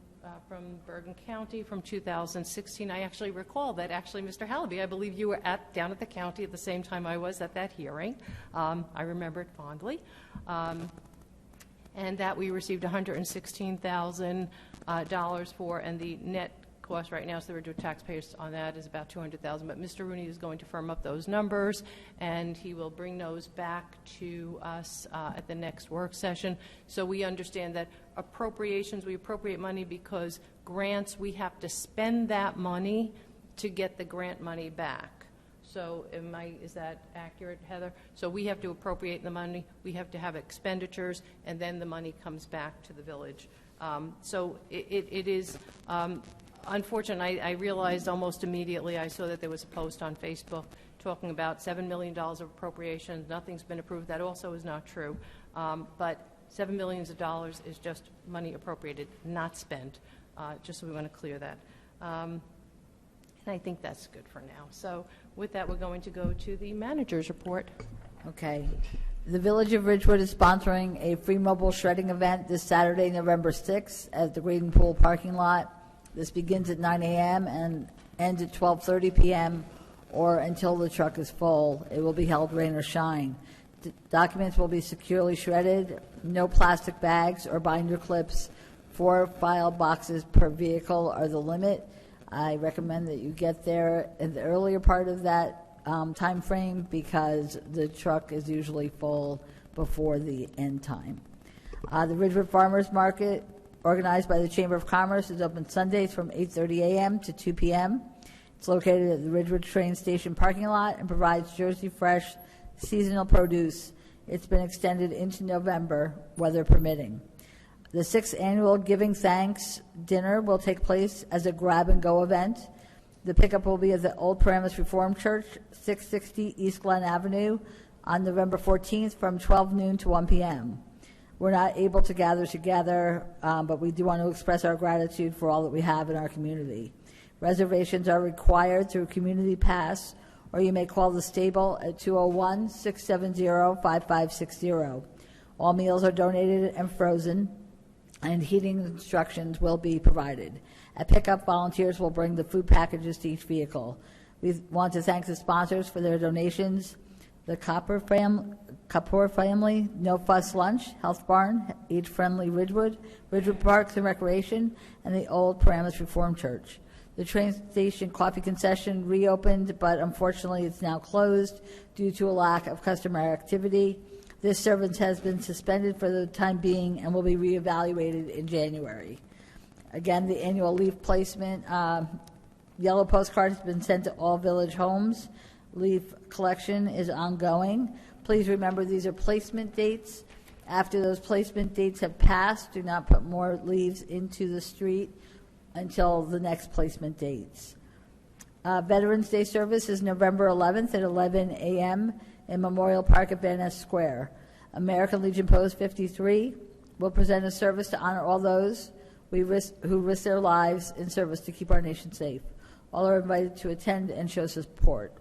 C: from Bergen County from 2016. I actually recall that actually, Mr. Hallaby, I believe you were down at the county at the same time I was at that hearing. I remember it fondly. And that we received $116,000 for, and the net cost right now, so the Ridgewood taxpayers on that is about $200,000. But Mr. Rooney is going to firm up those numbers, and he will bring those back to us at the next work session. So we understand that appropriations, we appropriate money because grants, we have to spend that money to get the grant money back. So is that accurate, Heather? So we have to appropriate the money, we have to have expenditures, and then the money comes back to the village. So it is unfortunate. I realized almost immediately, I saw that there was a post on Facebook talking about $7 million of appropriations. Nothing's been approved. That also is not true. But $7 million is just money appropriated, not spent, just so we want to clear that. And I think that's good for now. So with that, we're going to go to the manager's report.
Q: Okay. The Village of Ridgewood is sponsoring a free mobile shredding event this Saturday, November 6th at the Graden Pool parking lot. This begins at 9 a.m. and ends at 12:30 p.m. or until the truck is full. It will be held rain or shine. Documents will be securely shredded. No plastic bags or binder clips. 4 file boxes per vehicle are the limit. I recommend that you get there in the earlier part of that time frame because the truck is usually full before the end time. The Ridgewood Farmers Market, organized by the Chamber of Commerce, is open Sundays from 8:30 a.m. to 2 p.m. It's located at the Ridgewood train station parking lot and provides Jersey fresh seasonal produce. It's been extended into November, weather permitting. The 6th annual Giving Thanks dinner will take place as a grab-and-go event. The pickup will be at the Old Paramus Reformed Church, 660 East Glen Avenue, on November 14th from 12 noon to 1 p.m. We're not able to gather together, but we do want to express our gratitude for all that we have in our community. Reservations are required through Community Pass, or you may call the stable at 201-670-5560. All meals are donated and frozen. and heating instructions will be provided. At pickup, volunteers will bring the food packages to each vehicle. We want to thank the sponsors for their donations: the Kapoor family, No Fuss Lunch, Health Barn, Age Friendly Ridgewood, Ridgewood Parks and Recreation, and the Old Paramus Reformed Church. The train station coffee concession reopened, but unfortunately it's now closed due to a lack of customer activity. This service has been suspended for the time being and will be reevaluated in January. Again, the annual leaf placement yellow postcard has been sent to all village homes. Leaf collection is ongoing. Please remember these are placement dates. After those placement dates have passed, do not put more leaves into the street until the next placement dates. Veterans Day service is November 11th at 11 a.m. in Memorial Park at Van Ness Square. American Legion Post 53 will present a service to honor all those who risk their lives in service to keep our nation safe. All are invited to attend and show support.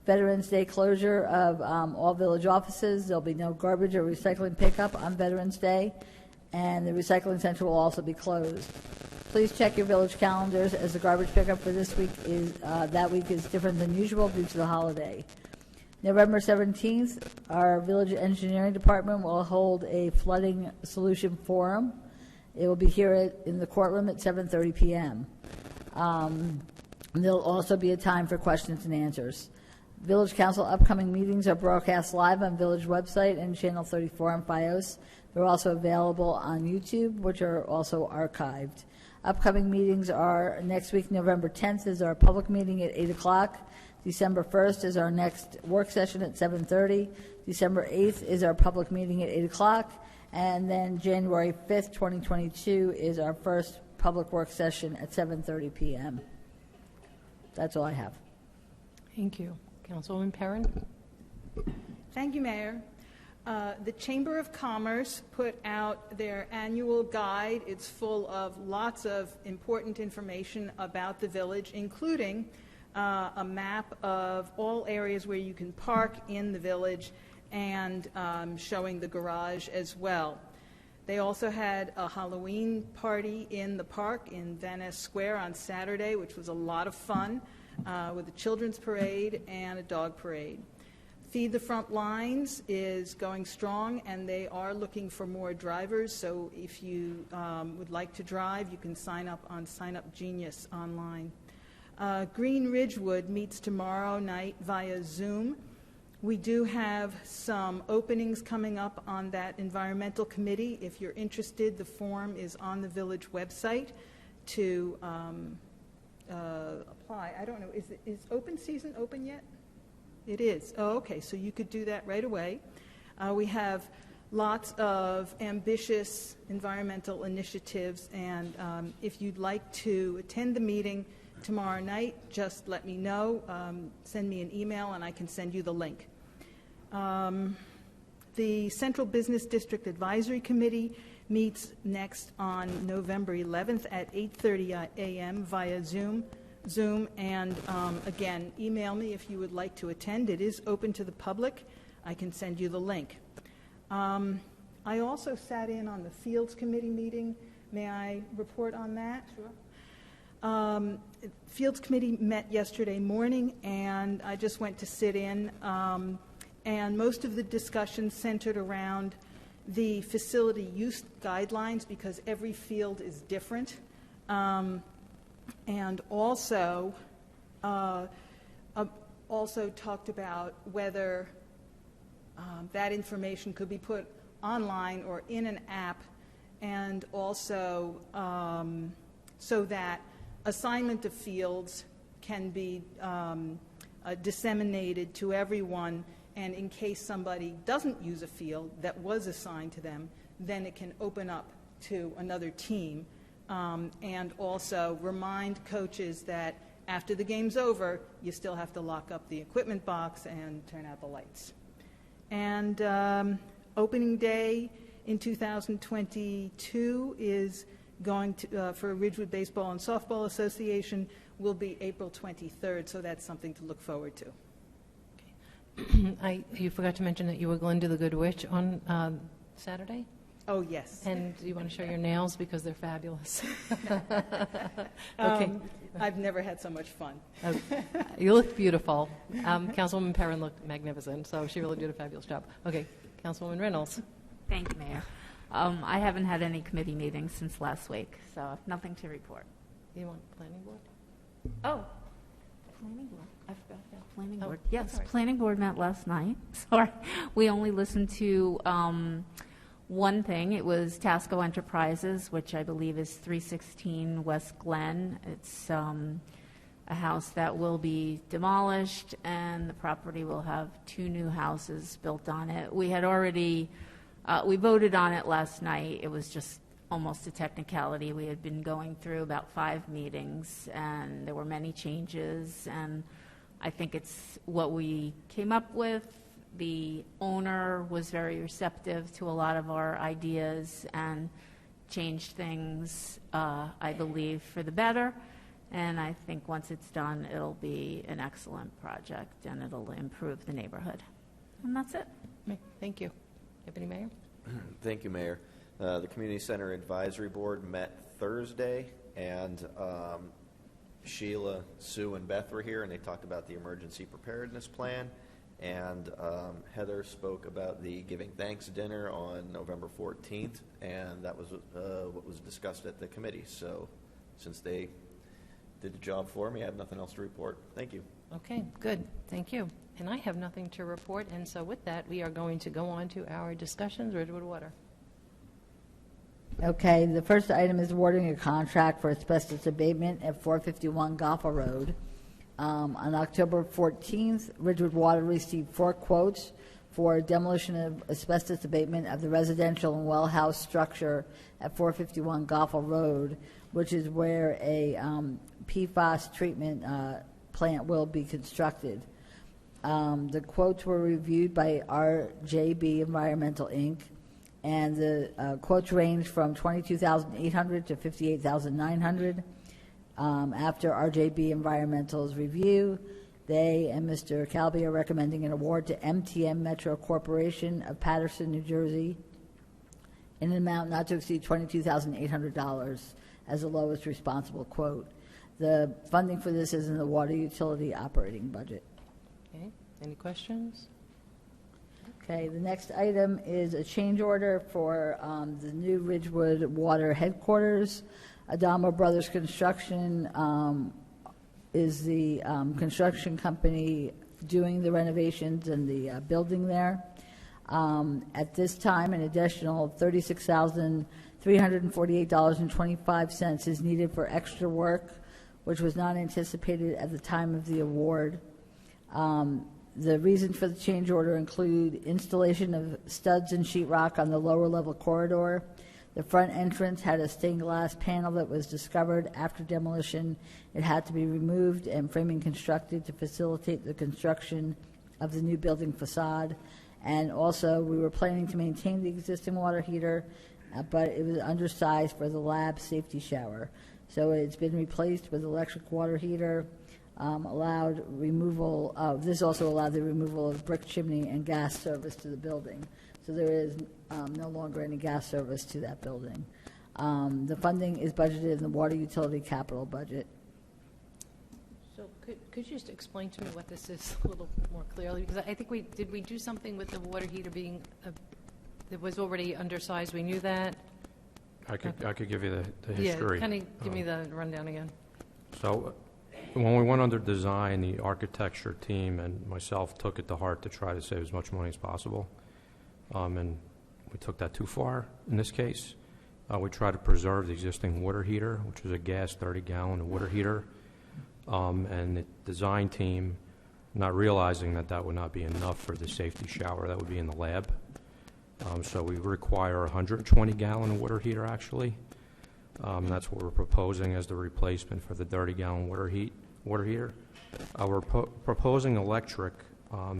Q: Veterans Day closure of all village offices. There'll be no garbage or recycling pickup on Veterans Day, and the recycling center will also be closed. Please check your village calendars, as the garbage pickup for this week is different than usual due to the holiday. November 17th, our village engineering department will hold a flooding solution forum. It will be here in the courtroom at 7:30 p.m. There'll also be a time for questions and answers. Village Council upcoming meetings are broadcast live on Village website and Channel 34 on FiOS. They're also available on YouTube, which are also archived. Upcoming meetings are next week, November 10th, is our public meeting at 8 o'clock. December 1st is our next work session at 7:30. December 8th is our public meeting at 8 o'clock. And then January 5th, 2022 is our first public work session at 7:30 p.m. That's all I have.
C: Thank you. Councilwoman Perrin?
R: Thank you, Mayor. The Chamber of Commerce put out their annual guide. It's full of lots of important information about the village, including a map of all areas where you can park in the village and showing the garage as well. They also had a Halloween party in the park in Van Ness Square on Saturday, which was a lot of fun, with a children's parade and a dog parade. Feed the Front Lines is going strong, and they are looking for more drivers. So if you would like to drive, you can sign up on Sign Up Genius online. Green Ridgewood meets tomorrow night via Zoom. We do have some openings coming up on that environmental committee. If you're interested, the form is on the village website to apply. I don't know, is open season open yet? It is. Oh, okay, so you could do that right away. We have lots of ambitious environmental initiatives, and if you'd like to attend the meeting tomorrow night, just let me know. Send me an email, and I can send you the link. The Central Business District Advisory Committee meets next on November 11th at 8:30 a.m. via Zoom, and again, email me if you would like to attend. It is open to the public. I can send you the link. I also sat in on the Fields Committee meeting. May I report on that? Sure. Fields Committee met yesterday morning, and I just went to sit in, and most of the discussion centered around the facility use guidelines, because every field is different. And also talked about whether that information could be put online or in an app, and also so that assignment of fields can be disseminated to everyone, and in case somebody doesn't use a field that was assigned to them, then it can open up to another team. And also remind coaches that after the game's over, you still have to lock up the equipment box and turn out the lights. And opening day in 2022 is going to, for Ridgewood Baseball and Softball Association, will be April 23rd, so that's something to look forward to.
C: You forgot to mention that you were going to the Good Witch on Saturday?
R: Oh, yes.
C: And do you want to show your nails because they're fabulous? Okay.
R: I've never had so much fun.
C: You look beautiful. Councilwoman Perrin looked magnificent, so she really did a fabulous job. Okay, Councilwoman Reynolds.
S: Thank you, Mayor. I haven't had any committee meetings since last week, so nothing to report.
C: You want planning board?
S: Oh, planning board. I forgot about planning
C: Oh,
S: board.
C: that's
S: Yes,
C: all right.
S: planning board met last night. Sorry, we only listened to one thing. It was Tasco Enterprises, which I believe is 316 West Glen. It's a house that will be demolished, and the property will have 2 new houses built on it. We had already, we voted on it last night. It was just almost a technicality. We had been going through about 5 meetings, and there were many changes, and I think it's what we came up with. The owner was very receptive to a lot of our ideas and changed things, I believe, for the better. And I think once it's done, it'll be an excellent project, and it'll improve the neighborhood. And that's it.
C: Thank you. Deputy Mayor?
T: Thank you, Mayor. The Community Center Advisory Board met Thursday, and Sheila, Sue, and Beth were here, and they talked about the emergency preparedness plan. And Heather spoke about the Giving Thanks dinner on November 14th, and that was what was discussed at the committee. So since they did the job for me, I have nothing else to report. Thank you.
C: Okay, good. Thank you. And I have nothing to report, and so with that, we are going to go on to our discussions. Ridgewood Water.
Q: Okay, the first item is awarding a contract for asbestos abatement at 451 Golfa Road. On October 14th, Ridgewood Water received 4 quotes for demolition of asbestos abatement of the residential and well house structure at 451 Golfa Road, which is where a PFAS treatment plant will be constructed. The quotes were reviewed by RJB Environmental, Inc., and the quotes range from $22,800 to $58,900. After RJB Environmental's review, they and Mr. Calby are recommending an award to MTM Metro Corporation of Patterson, New Jersey, in an amount not to exceed $22,800 as the lowest responsible quote. The funding for this is in the water utility operating budget.
C: Okay, any questions?
Q: Okay, the next item is a change order for the new Ridgewood Water headquarters. Adamo Brothers Construction is the construction company doing the renovations and the building there. At this time, an additional $36,348.25 is needed for extra work, which was not anticipated at the time of the award. The reasons for the change order include installation of studs and sheetrock on the lower level corridor. The front entrance had a stained glass panel that was discovered after demolition. It had to be removed and framing constructed to facilitate the construction of the new building facade. And also, we were planning to maintain the existing water heater, but it was undersized for the lab safety shower. So it's been replaced with electric water heater. Allowed removal of, this also allowed the removal of brick chimney and gas service to the building. So there is no longer any gas service to that building. The funding is budgeted in the water utility capital budget.
C: So could you just explain to me what this is a little more clearly? Because I think we do something with the water heater being, it was already undersized, we knew that?
U: I could give you the history.
C: Yeah, kind of give me the rundown again.
U: So when we went under design, the architecture team and myself took it to heart to try to save as much money as possible. And we took that too far in this case. We tried to preserve the existing water heater, which was a gas 30-gallon water heater. And the design team, not realizing that that would not be enough for the safety shower that would be in the lab. So we require a 120-gallon water heater, actually. That's what we're proposing as the replacement for the 30-gallon water heater. We're proposing electric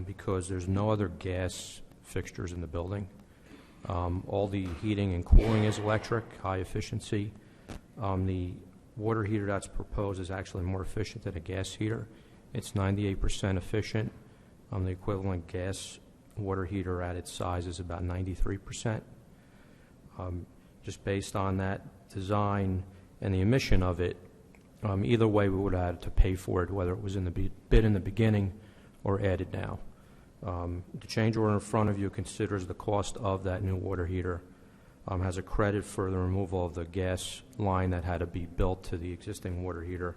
U: because there's no other gas fixtures in the building. All the heating and cooling is electric, high efficiency. The water heater that's proposed is actually more efficient than a gas heater. It's 98% efficient. The equivalent gas water heater at its size is about 93%. Just based on that design and the emission of it, either way we would have had to pay for it, whether it was in the bid in the beginning or added now. The change order in front of you considers the cost of that new water heater, has a credit for the removal of the gas line that had to be built to the existing water heater,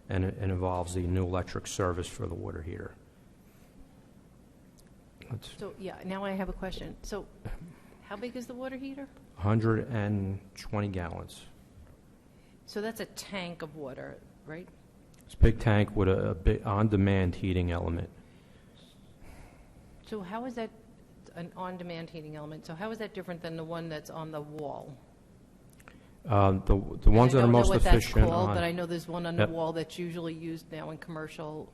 U: and it involves the new electric service for the water heater.
C: So, yeah, now I have a question. So, how big is the water heater?
U: 120 gallons.
C: So that's a tank of water, right?
U: It's a big tank with a big on-demand heating element.
C: So how is that an on-demand heating element? So how is that different than the one that's on the wall?
U: The ones that are most efficient
C: I don't know what that's called, but I know there's one on the
U: Yep.
C: wall that's usually used now in commercial.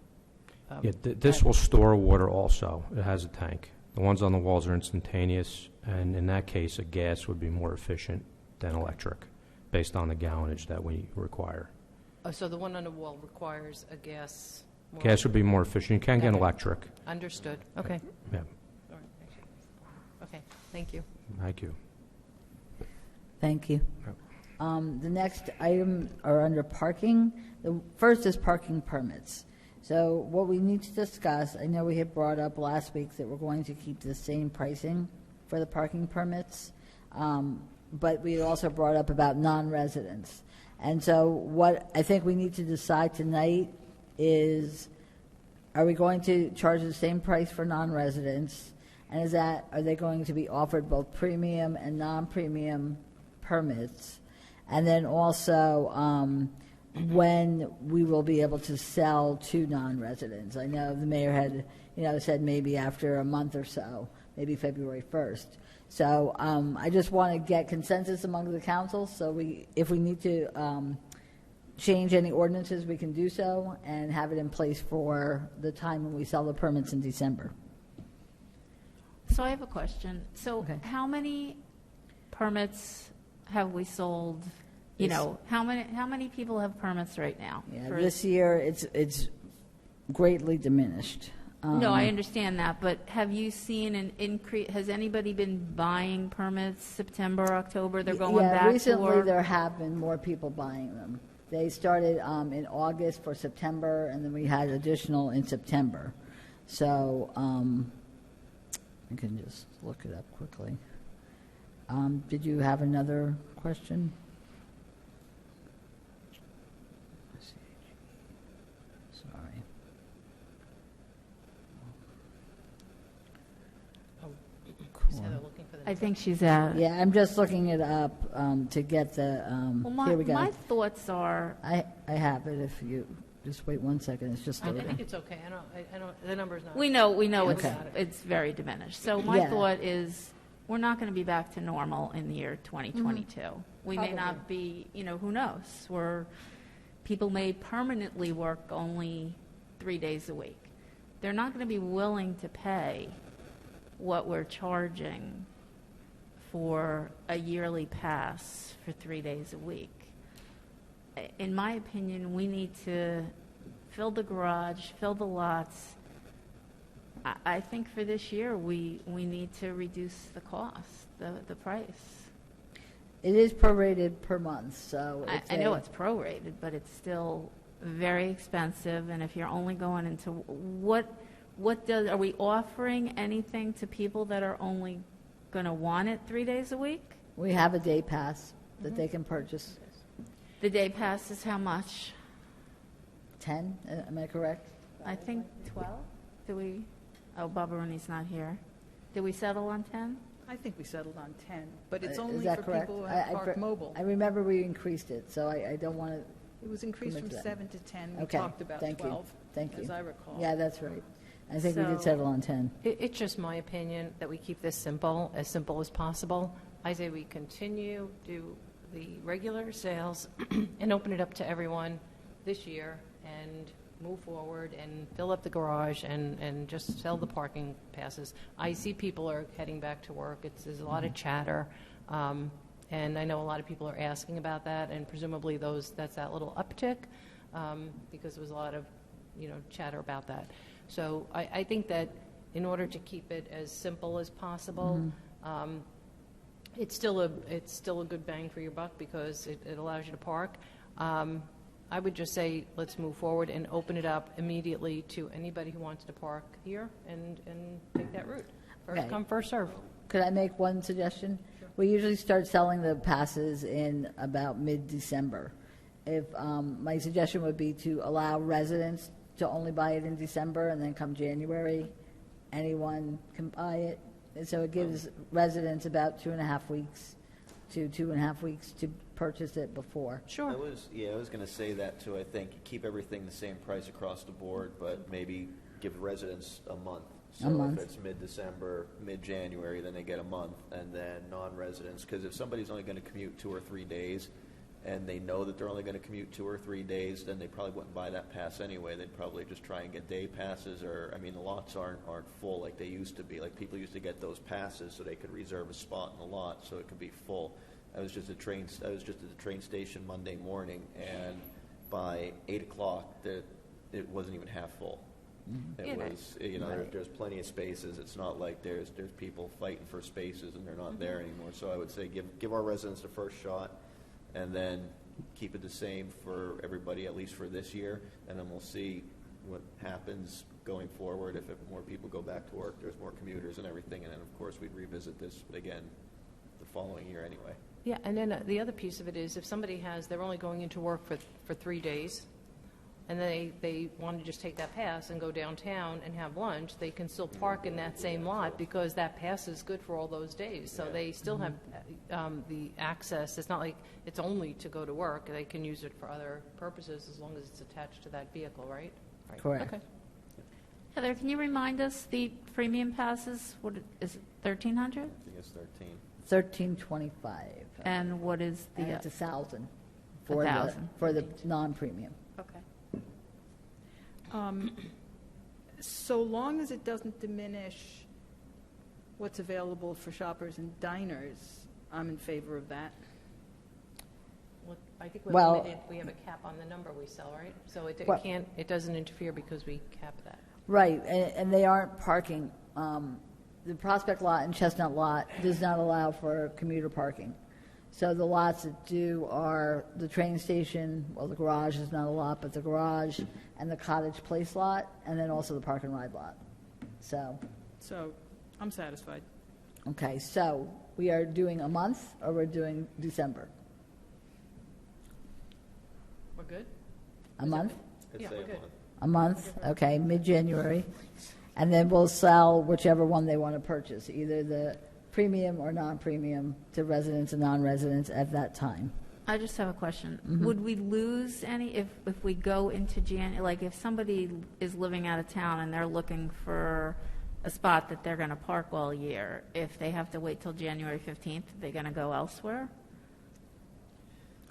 U: This will store water also. It has a tank. The ones on the walls are instantaneous, and in that case, a gas would be more efficient than electric, based on the gallonage that we require.
C: Oh, so the one on the wall requires a gas?
U: Gas would be more efficient. You can get electric.
C: Understood. Okay.
U: Yeah.
C: Okay, thank you.
U: Thank you.
Q: Thank you. The next item are under parking. The first is parking permits. So what we need to discuss, I know we had brought up last week that we're going to keep the same pricing for the parking permits, but we also brought up about non-residents. And so what I think we need to decide tonight is, are we going to charge the same price for non-residents? And are they going to be offered both premium and non-premium permits? And then also, when we will be able to sell to non-residents. I know the mayor had, said maybe after a month or so, maybe February 1st. So I just want to get consensus among the council, so if we need to change any ordinances, we can do so and have it in place for the time when we sell the permits in December.
S: So I have a question. So how many permits have we sold? How many people have permits right now?
Q: Yeah, this year it's greatly diminished.
S: No, I understand that, but have you seen an increase? Has anybody been buying permits September, October? They're going back to
Q: recently
S: work?
Q: there have been more people buying them. They started in August for September, and then we had additional in September. So I can just look it up quickly. Did you have another question? Sorry.
S: I think she's at.
Q: Yeah, I'm just looking it up to get the.
S: Well,
Q: here we go.
S: my thoughts are.
Q: I have it. If you just wait 1 second, it's just.
C: I think it's okay. I don't. The number's not.
S: We know
Q: Okay.
S: it's very diminished. So my thought is, we're not going to be back to normal in the year 2022. We may not be. Who knows? People may permanently work only 3 days a week. They're not going to be willing to pay what we're charging for a yearly pass for 3 days a week. In my opinion, we need to fill the garage, fill the lots. I think for this year, we need to reduce the cost, the price.
Q: It is prorated per month, so
S: I know it's prorated, but it's still very expensive. And if you're only going into are we offering anything to people that are only going to want it 3 days a week?
Q: We have a day pass that they can purchase.
S: The day pass is how much?
Q: 10, am I correct?
S: I think 12. Bob Rooney's not here. Did we settle on 10?
R: I think we settled on 10, but it's
Q: Is
R: only
Q: that
R: for
Q: correct?
R: people who have Park Mobile.
Q: I remember we increased it, so I don't want to.
R: It was increased from 7 to 10. We
Q: Okay,
R: talked about
Q: thank
R: 12,
Q: you. Thank you.
R: as I recall.
Q: Yeah, that's right. I think we did
C: So-
Q: settle on 10.
C: It's just my opinion that we keep this simple as possible. I say we continue, do the regular sales, and open it up to everyone this year, and move forward, and fill up the garage, and just sell the parking passes. I see people are heading back to work. There's a lot of chatter, and I know a lot of people are asking about that, and presumably that's that little uptick, because there was a lot of, chatter about that. So I think that in order to keep it as simple as possible, It's still a good bang for your buck because it allows you to park. I would just say, let's move forward and open it up immediately to anybody who wants to park here and take that route. First
Q: Okay.
C: come, first serve.
Q: Could I make one suggestion? We usually start selling the passes in about mid-December. If my suggestion would be to allow residents to only buy it in December, and then come January, anyone can buy it. And so it gives residents about 2.5 weeks to 2.5 weeks to purchase it before.
C: Sure.
T: I was going to say that too. I think keep everything the same price across the board, but maybe give residents a month. So
Q: A month.
T: if it's mid-December, mid-January, then they get a month, and then non-residents, because if somebody's only going to commute 2 or 3 days, and they know that they're only going to commute 2 or 3 days, then they probably wouldn't buy that pass anyway. They'd probably just try and get day passes, or, I mean, the lots aren't full like they used to be. Like, people used to get those passes so they could reserve a spot in the lot so it could be full. I was just at the train station Monday morning, and by 8 o'clock, it wasn't even half full. It was, there's plenty of spaces. It's not like there's people fighting for spaces and they're not there anymore. So I would say give our residents the first shot, and then keep it the same for everybody, at least for this year, and then we'll see what happens going forward. If more people go back to work, there's more commuters and everything, and then of course we'd revisit this again the following year anyway.
C: Yeah, and then the other piece of it is if somebody they're only going into work for 3 days, and they want to just take that pass and go downtown and have lunch, they can still park in that same lot because that pass is good for all those days. So they still have the access. It's not like it's only to go to work. They can use it for other purposes as long as it's attached to that vehicle, right?
Q: Correct.
C: Okay.
S: Heather, can you remind us the premium passes? What is it, 1,300?
T: I think it's 13.
Q: 1325.
S: And what is the?
Q: And it's 1,000 for
S: $1,000.
Q: the non-premium.
S: Okay.
R: So long as it doesn't diminish what's available for shoppers and diners, I'm in favor of that.
C: Well, I think we're
Q: Well-
C: limited. We have a cap on the number we sell, right? So it
Q: Well-
C: can't. It doesn't interfere because we cap that.
Q: Right, and they aren't parking. The Prospect lot and Chestnut lot does not allow for commuter parking. So the lots that do are the train station, well, the garage is not a lot, but the garage and the Cottage Place lot, and then also the park and ride lot. So,
R: I'm satisfied.
Q: okay, so we are doing a month, or we're doing December?
C: We're good?
Q: A month?
T: I'd
C: Yeah,
T: say
C: we're
T: a
C: good.
T: month.
Q: A month, okay, mid-January. And then we'll sell whichever one they want to purchase, either the premium or non-premium to residents and non-residents at that time.
S: I just have a question.
Q: Mhm.
S: Would we lose any if we go into like if somebody is living out of town and they're looking for a spot that they're going to park all year, if they have to wait till January 15th, they're going to go elsewhere?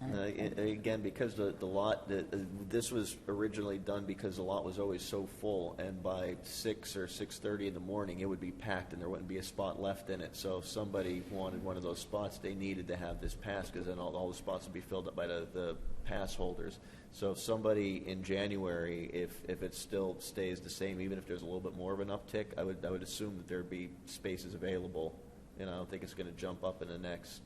T: Again, because the lot, this was originally done because the lot was always so full, and by 6 or 6:30 in the morning, it would be packed and there wouldn't be a spot left in it. So if somebody wanted one of those spots, they needed to have this pass, because then all the spots would be filled up by the pass holders. So if somebody in January, if it still stays the same, even if there's a little bit more of an uptick, I would assume that there'd be spaces available. I don't think it's going to jump up in the next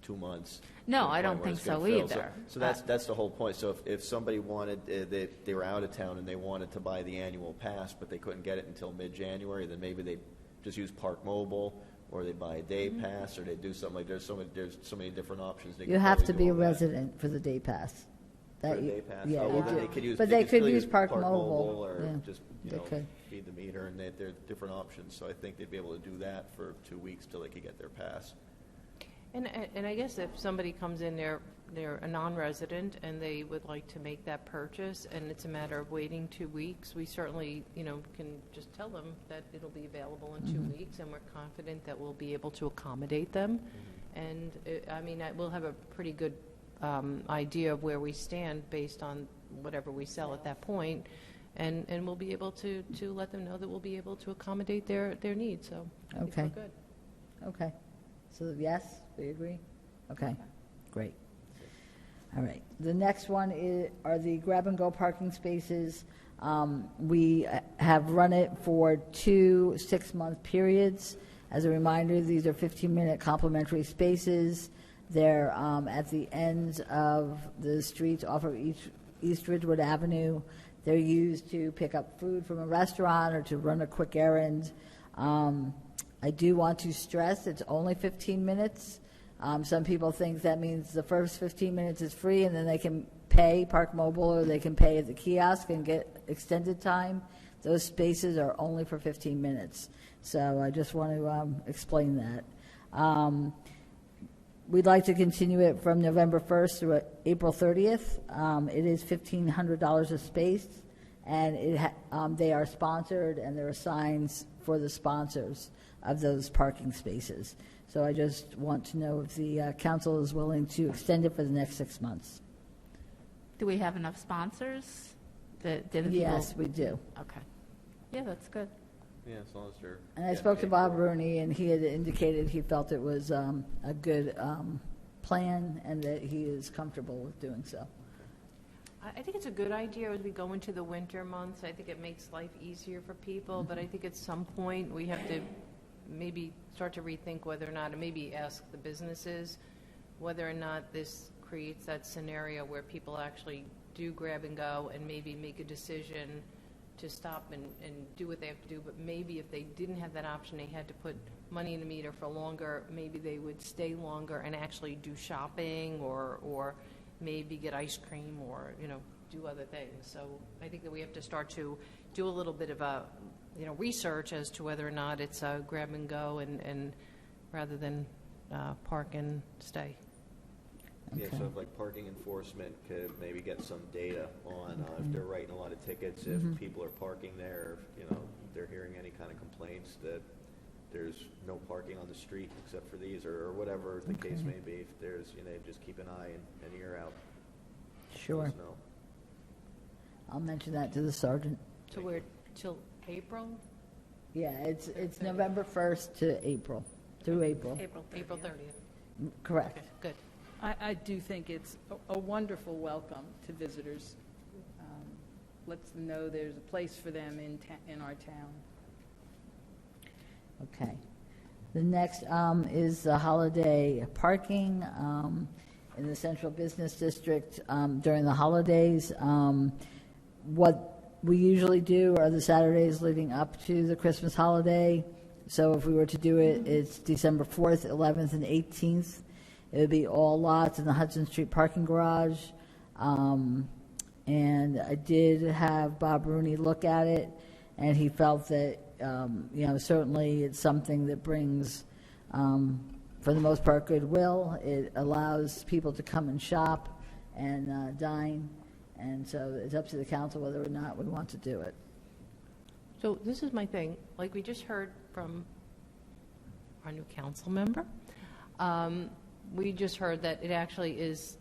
T: 2 months.
S: No,
T: to the
S: I don't
T: point where
S: think
T: it's gonna
S: so
T: fill.
S: either.
T: So that's the whole point. So if somebody wanted, they were out of town and they wanted to buy the annual pass, but they couldn't get it until mid-January, then maybe they'd just use Park Mobile, or they'd buy a day pass, or they'd do something like, there's so many different options. They
Q: You
T: could
Q: have
T: probably
Q: to
T: do
Q: be a
T: all that.
Q: resident for the day pass.
T: For
Q: That
T: a
Q: you-
T: day pass?
Q: Yeah,
T: Oh,
Q: you
T: well, then
Q: do.
T: they could use,
Q: But they
T: still
Q: could use
T: use
Q: Park Mobile.
T: or
Q: Yeah,
T: just,
Q: they could.
T: feed the meter, and there are different options. So I think they'd be able to do that for 2 weeks till they could get their pass.
C: And I guess if somebody comes in, they're a non-resident and they would like to make that purchase, and it's a matter of waiting 2 weeks, we certainly, can just tell them that it'll be available in 2
Q: Mhm.
C: weeks, and we're confident that we'll be able to accommodate them. And we'll have a pretty good idea of where we stand based on whatever we sell at that point, and we'll be able to let them know that we'll be able to accommodate their needs. So I think we're
Q: Okay.
C: good.
Q: Okay. So yes, we agree? Okay, great. All right. The next one are the grab-and-go parking spaces. We have run it for 2 6-month periods, As a reminder, these are 15-minute complimentary spaces. They're at the ends of the streets off of East Ridgewood Avenue. They're used to pick up food from a restaurant or to run a quick errand. I do want to stress it's only 15 minutes. Some people think that means the first 15 minutes is free and then they can pay Park Mobile or they can pay at the kiosk and get extended time. Those spaces are only for 15 minutes. So I just want to explain that. We'd like to continue it from November 1st through April 30th. It is $1,500 a space, and they are sponsored, and there are signs for the sponsors of those parking spaces. So I just want to know if the council is willing to extend it for the next 6 months.
S: Do we have enough sponsors?
Q: Yes, we do.
S: Okay. Yeah, that's good.
T: Yeah, as long as they're.
Q: And I spoke to Bob Rooney, and he had indicated he felt it was a good plan and that he is comfortable with doing so.
C: I think it's a good idea as we go into the winter months. I think it makes life easier for people, but I think at some point we have to maybe start to rethink whether or not, and maybe ask the businesses whether or not this creates that scenario where people actually do grab and go and maybe make a decision to stop and do what they have to do, but maybe if they didn't have that option, they had to put money in the meter for longer, maybe they would stay longer and actually do shopping or maybe get ice cream or, do other things. So I think that we have to start to do a little bit of a, research as to whether or not it's a grab and go and rather than park and stay.
T: Yeah, so if like parking enforcement could maybe get some data on if they're writing a lot of tickets, if people are parking there, if they're hearing any kind of complaints that there's no parking on the street except for these or whatever the case may be. If there's, just keep an eye and ear out.
Q: Sure.
T: Let us know.
Q: I'll mention that to the sergeant.
C: So we're till April?
Q: Yeah, it's November 1st to April, through April.
C: April 30th.
Q: Correct.
C: Okay, good.
R: I do think it's a wonderful welcome to visitors. Lets them know there's a place for them in our town.
Q: Okay. The next is the holiday parking in the Central Business District during the holidays. What we usually do are the Saturdays leading up to the Christmas holiday. So if we were to do it, it's December 4th, 11th, and 18th. It would be all lots in the Hudson Street parking garage. And I did have Bob Rooney look at it, and he felt that, certainly it's something that brings, for the most part, goodwill. It allows people to come and shop and dine. And so it's up to the council whether or not we want to do it.
C: So this is my thing. Like we just heard from our new council member, we just heard that it actually has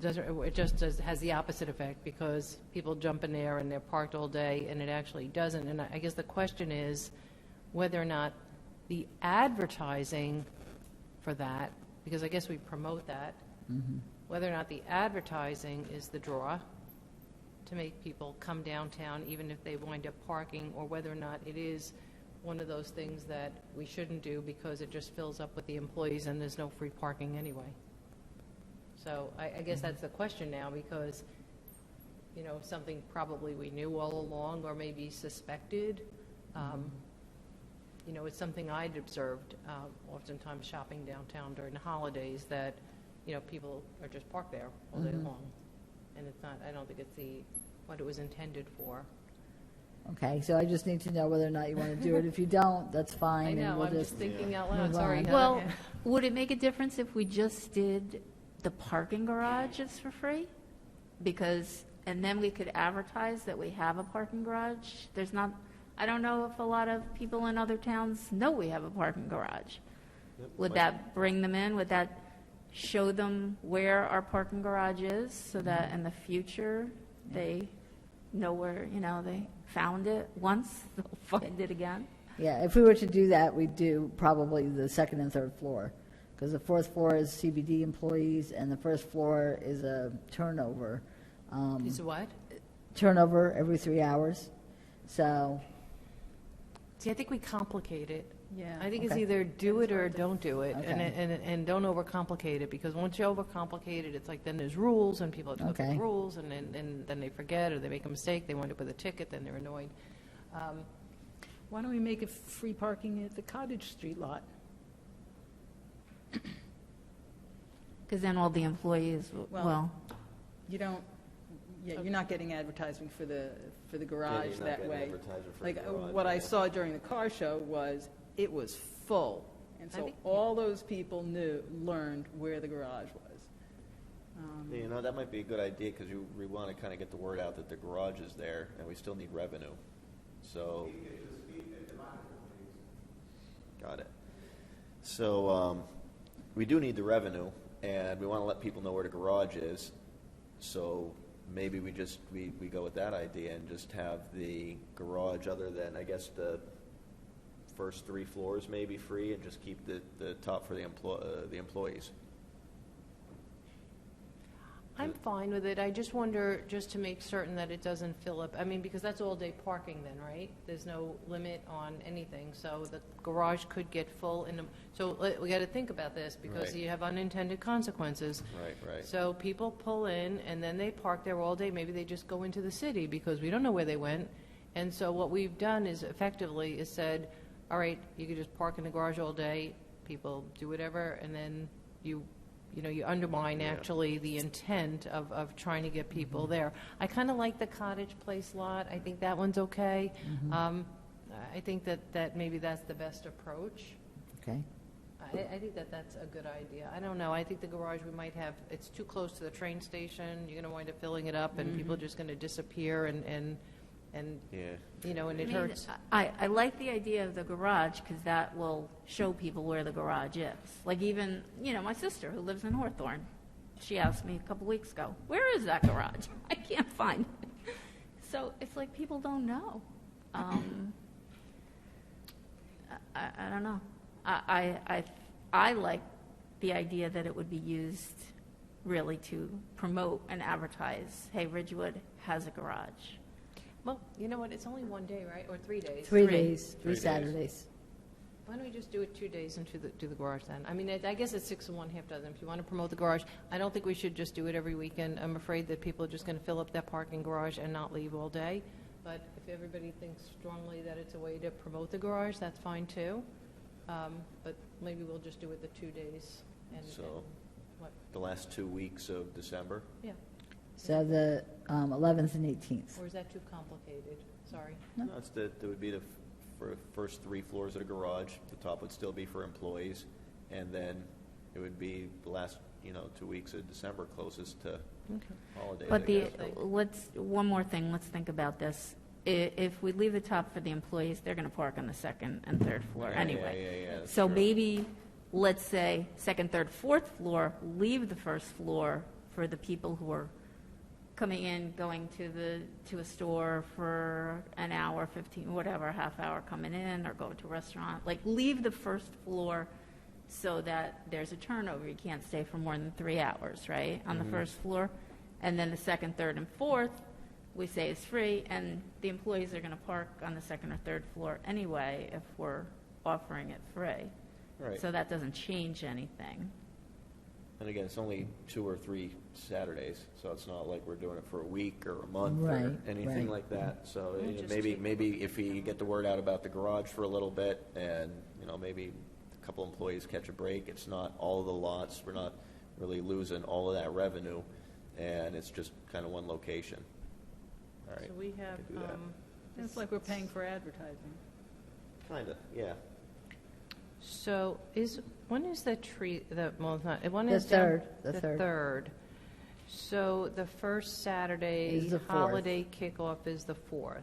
C: the opposite effect because people jump in there and they're parked all day, and it actually doesn't. And I guess the question is whether or not the advertising for that, because I guess we promote that, whether or not the advertising is the draw to make people come downtown even if they wind up parking, or whether or not it is one of those things that we shouldn't do because it just fills up with the employees and there's no free parking anyway. So I guess that's the question now, because something probably we knew all along or maybe suspected. It's something I'd observed oftentimes shopping downtown during the holidays that people are just parked there all day long, and it's not. I don't think it's what it was intended for.
Q: Okay, so I just need to know whether or not you want to do it. If you don't, that's fine.
C: I know.
Q: And we'll
C: I'm just thinking out loud.
Q: move
C: Sorry.
Q: on.
S: Well, would it make a difference if we just did the parking garages for free? And then we could advertise that we have a parking garage. I don't know if a lot of people in other towns know we have a parking garage. Would that bring them in? Would that show them where our parking garage is so that in the future they know where, they found it once, they'll find it again?
Q: Yeah, if we were to do that, we'd do probably the second and third floor, because the fourth floor is CBD employees and the first floor is a turnover.
C: Is what?
Q: Turnover every 3 hours. So.
C: See, I think we complicate it
N: Yeah.
C: I think it's
Q: Okay.
C: either do it or don't do it,
Q: Okay.
C: and don't overcomplicate it, because once you overcomplicate it, it's like then there's rules, and people have to go through
Q: Okay.
C: the rules, and then they forget, or they make a mistake, they wind up with a ticket, then they're annoyed.
R: Why don't we make it free parking at the Cottage Street lot?
S: Because then all the employees, well,
R: You don't, yeah, you're not getting advertising for the garage
T: you're not
R: that
T: getting
R: way.
T: advertising for
R: Like,
T: the garage,
R: what I
T: yeah.
R: saw during the car show was, it was full. And
C: I
R: so
C: think-
R: all those people learned where the garage was.
T: Yeah, you know, that might be a good idea, because we want to kind of get the word out that the garage is there, and we still need revenue. So, got it. So, we do need the revenue, and we want to let people know where the garage is. So maybe we go with that idea and just have the garage, other than, I guess, the first 3 floors maybe free, and just keep the top for the employees.
C: I'm fine with it. I just wonder, just to make certain that it doesn't fill up, I mean, because that's all-day parking then, right? There's no limit on anything, so the garage could get full so we got to think about this, because
T: Right.
C: you have unintended consequences.
T: Right.
C: So people pull in, and then they park there all day. Maybe they just go into the city, because we don't know where they went. And so what we've done is effectively is said, all right, you can just park in the garage all day, people do whatever, and then you undermine actually the intent of trying to get people there. I kind of like the Cottage Place lot. I think that one's okay. I think that maybe that's the best approach.
Q: Okay.
C: I think that's a good idea. I don't know. I think the garage we might have, it's too close to the train station. You're going to wind up filling it up, and people are just going to disappear, and it hurts.
S: I like the idea of the garage, because that will show people where the garage is. Like even, my sister who lives in Hawthorne, she asked me a couple weeks ago, where is that garage? I can't find it. So it's like people don't know. I don't know. I like the idea that it would be used really to promote and advertise, hey, Ridgewood has a garage.
C: Well, you know what? It's only one day, right? Or 3 days?
Q: 3 days, 3 Saturdays.
C: Why don't we just do it 2 days and do the garage then? I mean, I guess it's 6 1/2 dozen. If you want to promote the garage, I don't think we should just do it every weekend. I'm afraid that people are just going to fill up that parking garage and not leave all day. But if everybody thinks strongly that it's a way to promote the garage, that's fine too. But maybe we'll just do it the 2 days.
T: So,
C: what?
T: the last 2 weeks of December?
C: Yeah.
Q: So the 11th and 18th.
C: Or is that too complicated? Sorry.
T: No, that would be for first 3 floors of the garage. The top would still be for employees, and then it would be the last 2 weeks of December, closest to holidays.
S: But
T: I guess.
S: one more thing, let's think about this. If we leave the top for the employees, they're going to park on the 2nd and 3rd floor anyway.
T: Yeah, that's
S: So
T: true.
S: maybe, let's say, 2nd, 3rd, 4th floor, leave the 1st floor for the people who are coming in, going to a store for an hour, 15, whatever, half hour coming in, or going to a restaurant. Like, leave the 1st floor so that there's a turnover. You can't stay for more than 3 hours, right, on the 1st floor. And then the 2nd, 3rd, and 4th, we say is free, and the employees are going to park on the 2nd or 3rd floor anyway if we're offering it free.
T: Right.
S: So that doesn't change anything.
T: And again, it's only 2 or 3 Saturdays, so it's not like we're doing it for a week or a month
Q: Right,
T: or anything
Q: right.
T: like that. So
C: We'll
T: you know,
C: just
T: maybe if we get the word out about the garage for a little bit, and maybe a couple employees catch a break. It's not all of the lots. We're not really losing all of that revenue, and it's just kind of one location. All right.
C: So we have,
T: can do that.
R: It's like we're paying for advertising.
T: Kind of, yeah.
C: so when is the tree, well, it's not, one
Q: The
C: is down-
Q: 3rd, the 3rd.
C: 3rd. So the first Saturday
Q: Is the 4th.
C: holiday kickoff is the 4th.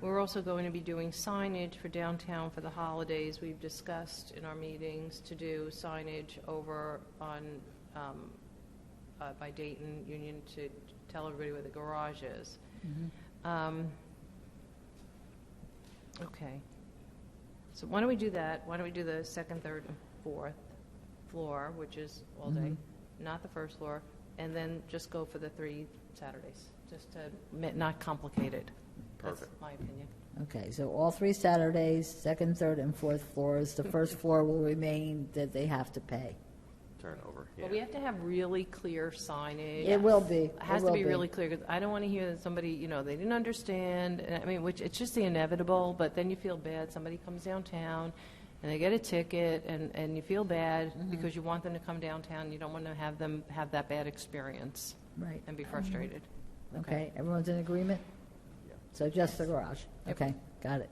C: We're also going to be doing signage for downtown for the holidays. We've discussed in our meetings to do signage over on, by Dayton Union to tell everybody where the garage is. Okay. So why don't we do that? Why don't we do the 2nd, 3rd, and 4th floor, which is all day, not the 1st floor, and then just go for the 3 Saturdays, just to not complicate it.
T: Perfect.
C: That's my opinion.
Q: Okay, so all 3 Saturdays, second, third, and fourth floors. The first floor will remain that they have to pay.
T: Turnover, yeah.
C: But we have to have really clear signage.
Q: It will be.
C: It has
Q: It
C: to
Q: will
C: be
Q: be.
C: really clear, because I don't want to hear that somebody, they didn't understand. I mean, which, it's just the inevitable, but then you feel bad. Somebody comes downtown, and they get a ticket, and you feel bad because you want them to come downtown. You don't want to have them have that bad experience.
Q: Right.
C: And be frustrated.
Q: Okay, everyone's in agreement? So just the garage? Okay, got it.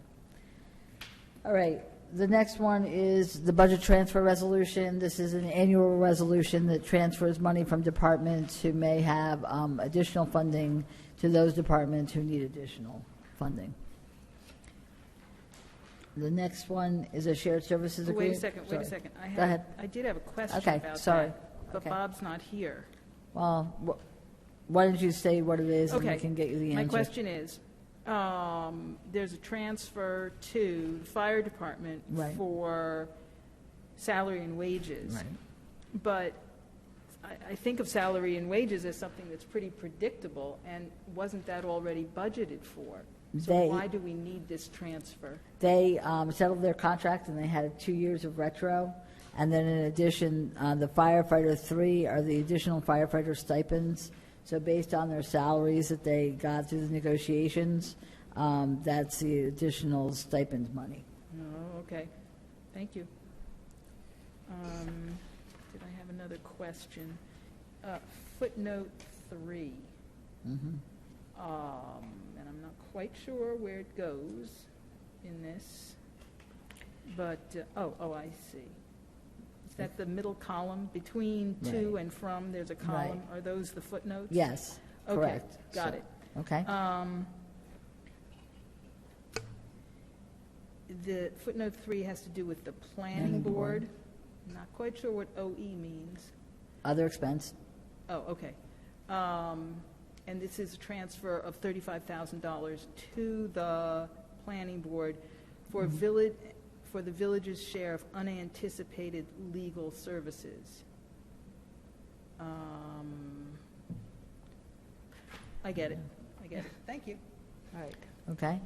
Q: All right, the next one is the budget transfer resolution. This is an annual resolution that transfers money from departments who may have additional funding to those departments who need additional funding. The next one is a shared services agreement.
R: Wait a second.
Q: Go ahead.
R: I did have a question
Q: Okay,
R: about
Q: sorry.
R: that, but
Q: Okay.
R: Bob's not here.
Q: Well, why don't you say what it is, and we
R: Okay.
Q: can get you the answer.
R: My question is, there's a transfer to the fire department
Q: Right.
R: for salary and wages.
Q: Right.
R: But I think of salary and wages as something that's pretty predictable, and wasn't that already budgeted for? So
Q: They-
R: why do we need this transfer?
Q: They settled their contract, and they had 2 years of retro. And then in addition, the firefighter 3 are the additional firefighter stipends. So based on their salaries that they got through the negotiations, that's the additional stipend money.
R: Oh, okay. Thank you. Did I have another question? Footnote 3.
Q: Mhm.
R: And I'm not quite sure where it goes in this, but, I see. Is that the middle column between to
Q: Right.
R: and from? There's a column.
Q: Right.
R: Are those the footnotes?
Q: Yes,
R: Okay,
Q: correct.
R: got
Q: So-
R: it.
Q: Okay.
R: The footnote 3 has to do with the planning board. Not quite sure what OE means.
Q: Other expense.
R: Oh, okay. And this is a transfer of $35,000 to the planning board for for the village's share of unanticipated legal services. I get it. Thank you.
C: All right.
Q: Okay?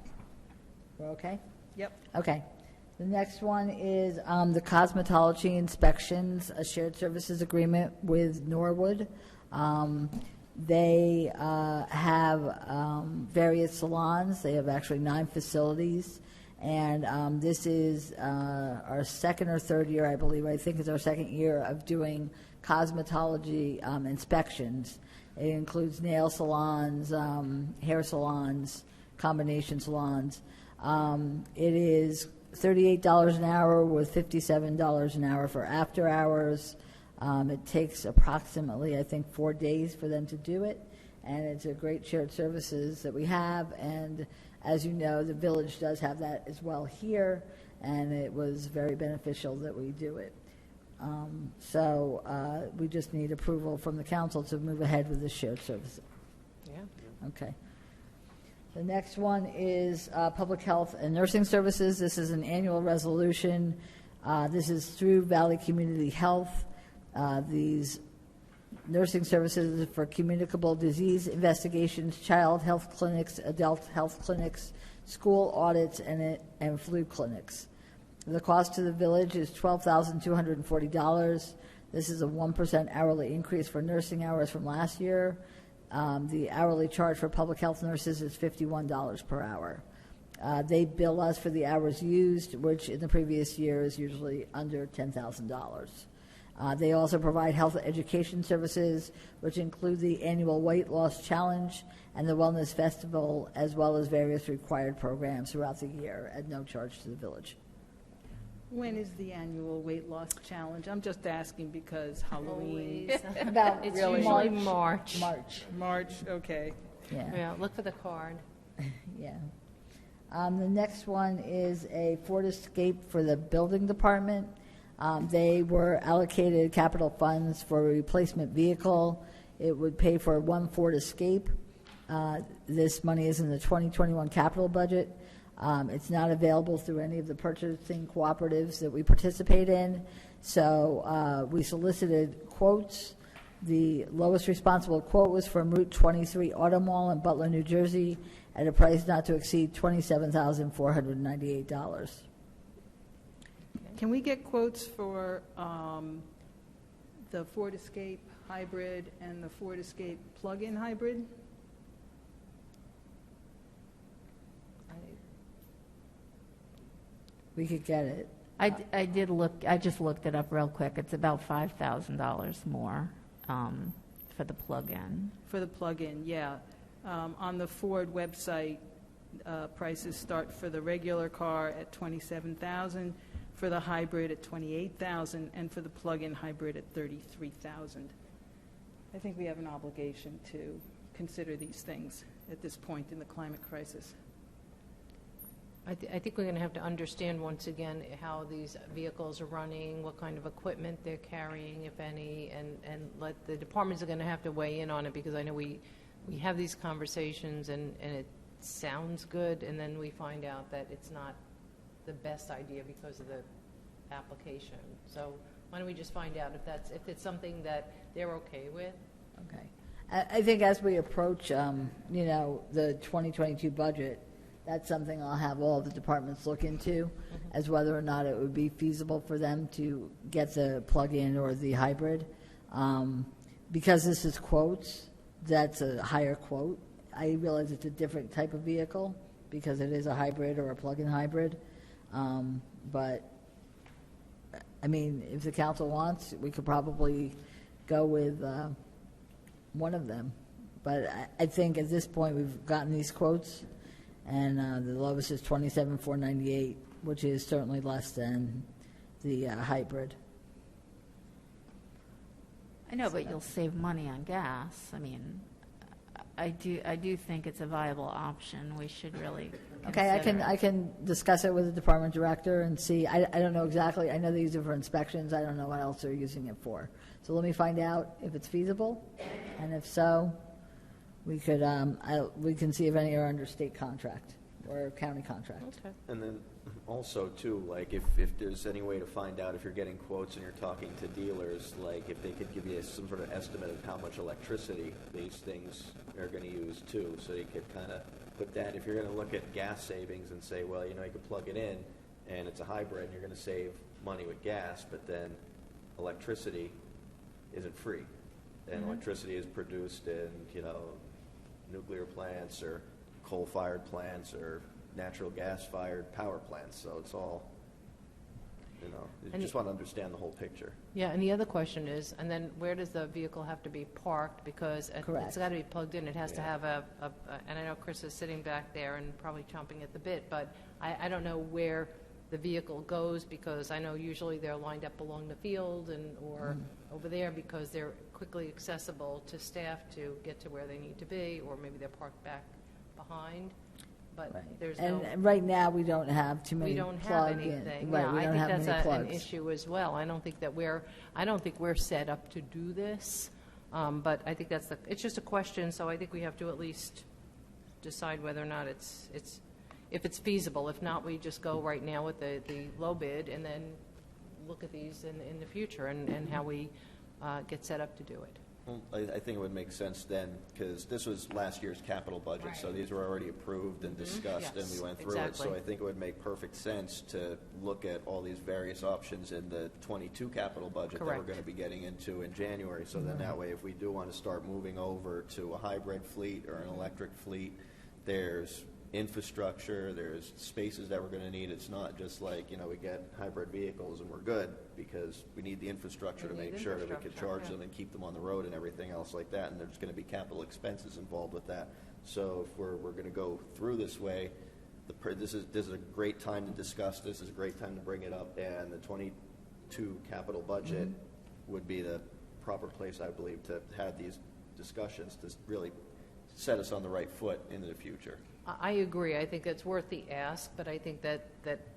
Q: We're okay?
R: Yep.
Q: Okay. The next one is the cosmetology inspections, a shared services agreement with Norwood. They have various salons. They have actually 9 facilities. And this is our second or third year, I believe. I think it's our second year of doing cosmetology inspections. It includes nail salons, hair salons, combination salons. It is $38 an hour with $57 an hour for after hours. It takes approximately, I think, 4 days for them to do it, and it's a great shared services that we have. And as you know, the village does have that as well here, and it was very beneficial that we do it. So we just need approval from the council to move ahead with the shared services.
C: Yeah.
Q: Okay. The next one is Public Health and Nursing Services. This is an annual resolution. This is through Valley Community Health. These nursing services for communicable disease investigations, child health clinics, adult health clinics, school audits, and flu clinics. The cost to the village is $12,240. This is a 1% hourly increase for nursing hours from last year. The hourly charge for public health nurses is $51 per hour. They bill us for the hours used, which in the previous year is usually under $10,000. They also provide health education services, which include the annual Weight Loss Challenge and the Wellness Festival, as well as various required programs throughout the year at no charge to the village.
R: When is the annual weight loss challenge? I'm just asking because Halloween.
Q: About
C: It's
Q: really
C: usually March.
R: March, okay.
C: Yeah, look for the card.
Q: Yeah. The next one is a Ford Escape for the building department. They were allocated capital funds for a replacement vehicle. It would pay for one Ford Escape. This money is in the 2021 capital budget. It's not available through any of the purchasing cooperatives that we participate in. So we solicited quotes The lowest responsible quote was from Route 23 Auto Mall in Butler, New Jersey, at a price not to exceed $27,498.
R: Can we get quotes for the Ford Escape hybrid and the Ford Escape plug-in hybrid?
Q: We could get it.
S: I did look, I just looked it up real quick. It's about $5,000 more for the plug-in.
R: For the plug-in, yeah. On the Ford website, prices start for the regular car at $27,000, for the hybrid at $28,000, and for the plug-in hybrid at $33,000. I think we have an obligation to consider these things at this point in the climate crisis.
C: I think we're going to have to understand once again how these vehicles are running, what kind of equipment they're carrying, if any, and let the departments are going to have to weigh in on it, because I know we have these conversations and it sounds good, and then we find out that it's not the best idea because of the application. So why don't we just find out if it's something that they're okay with?
Q: Okay. I think as we approach, the 2022 budget, that's something I'll have all the departments look into, as whether or not it would be feasible for them to get the plug-in or the hybrid. Because this is quotes, that's a higher quote. I realize it's a different type of vehicle because it is a hybrid or a plug-in hybrid. But, I mean, if the council wants, we could probably go with one of them. But I think at this point, we've gotten these quotes, and the lowest is $27,498, which is certainly less than the hybrid.
S: I know, but you'll save money on gas. I mean, I do think it's a viable option. We should really
Q: Okay, I can discuss it with the department director and see. I don't know exactly. I know they use it for inspections. I don't know what else they're using it for. So let me find out if it's feasible, and if so, we could we can see if any are under state contract or county contract.
C: Okay.
T: And then also too, like if there's any way to find out if you're getting quotes and you're talking to dealers, like if they could give you some sort of estimate of how much electricity these things are going to use too, so you could kind of put that, if you're going to look at gas savings and say, well, you could plug it in and it's a hybrid and you're going to save money with gas, but then electricity isn't free. And electricity is produced in, nuclear plants or coal-fired plants or natural gas-fired power plants. So it's all, you just want to understand the whole picture.
C: Yeah, and the other question is, and then where does the vehicle have to be parked? Because it's got to be plugged in. It has to have and I know Chris is sitting back there and probably chomping at the bit, but I don't know where the vehicle goes, because I know usually they're lined up along the field or over there, because they're quickly accessible to staff to get to where they need to be, or maybe they're parked back behind. But there's
Q: and right now we don't have too many.
C: We don't have anything.
Q: Right,
C: Yeah,
Q: we
C: I
Q: don't
C: think
Q: have
C: that's
Q: many
C: an
Q: plugs.
C: issue as well. I don't think we're set up to do this, but I think it's just a question. So I think we have to at least decide whether or not if it's feasible. If not, we just go right now with the low bid and then look at these in the future and how we get set up to do it.
T: Well, I think it would make sense then, because this was last year's capital budget, so these were already approved and discussed, and we went through it. So I think it would make perfect sense to look at all these various options in the 22 capital budget that we're going to be getting into in January. So then that way, if we do want to start moving over to a hybrid fleet or an electric fleet, there's infrastructure, there's spaces that we're going to need. It's not just like, we get hybrid vehicles and we're good, because we need the infrastructure to make sure that we can charge them and keep them on the road and everything else like that, and there's going to be capital expenses involved with that. So if we're going to go through this way, this is a great time to discuss this. This is a great time to bring it up, and the 22 capital budget would be the proper place, I believe, to have these discussions to really set us on the right foot into the future.
C: I agree. I think it's worth the ask, but I think that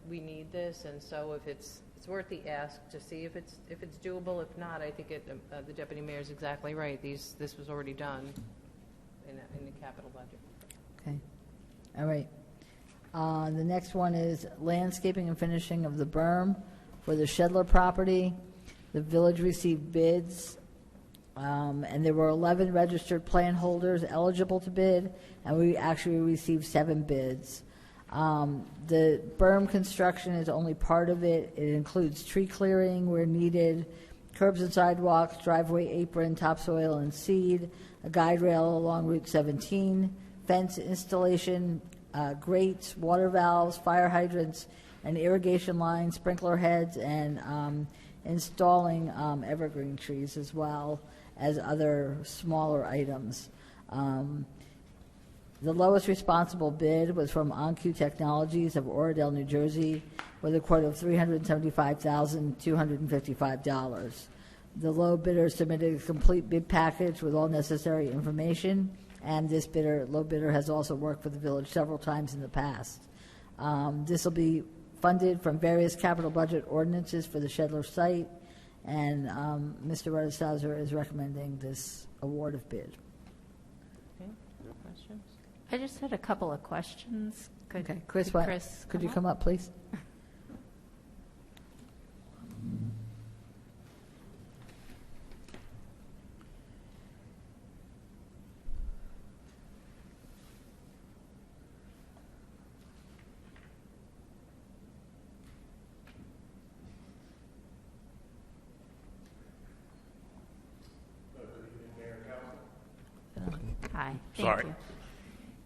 C: we need this, and so if it's worth the ask to see if it's doable. If not, I think the deputy mayor is exactly right. This was already done in the capital budget.
Q: Okay. All right. The next one is landscaping and finishing of the berm for the Shedler property. The village received bids And there were 11 registered plan holders eligible to bid, and we actually received 7 bids. The berm construction is only part of it. It includes tree clearing where needed, curbs and sidewalks, driveway apron, topsoil and seed, a guide rail along Route 17, fence installation, grates, water valves, fire hydrants, and irrigation lines, sprinkler heads, and installing evergreen trees as well as other smaller items. The lowest responsible bid was from OnQ Technologies of Oradell, New Jersey, with a quote of $375,255. The low bidder submitted a complete bid package with all necessary information, and this low bidder has also worked for the village several times in the past. This will be funded from various capital budget ordinances for the Shedler site, and Mr. Rudishauser is recommending this award of bid.
C: Okay, questions?
S: I just had a couple of questions.
Q: Okay, Chris, could you come up, please?
S: Hi.
A: Sorry.
S: Thank you.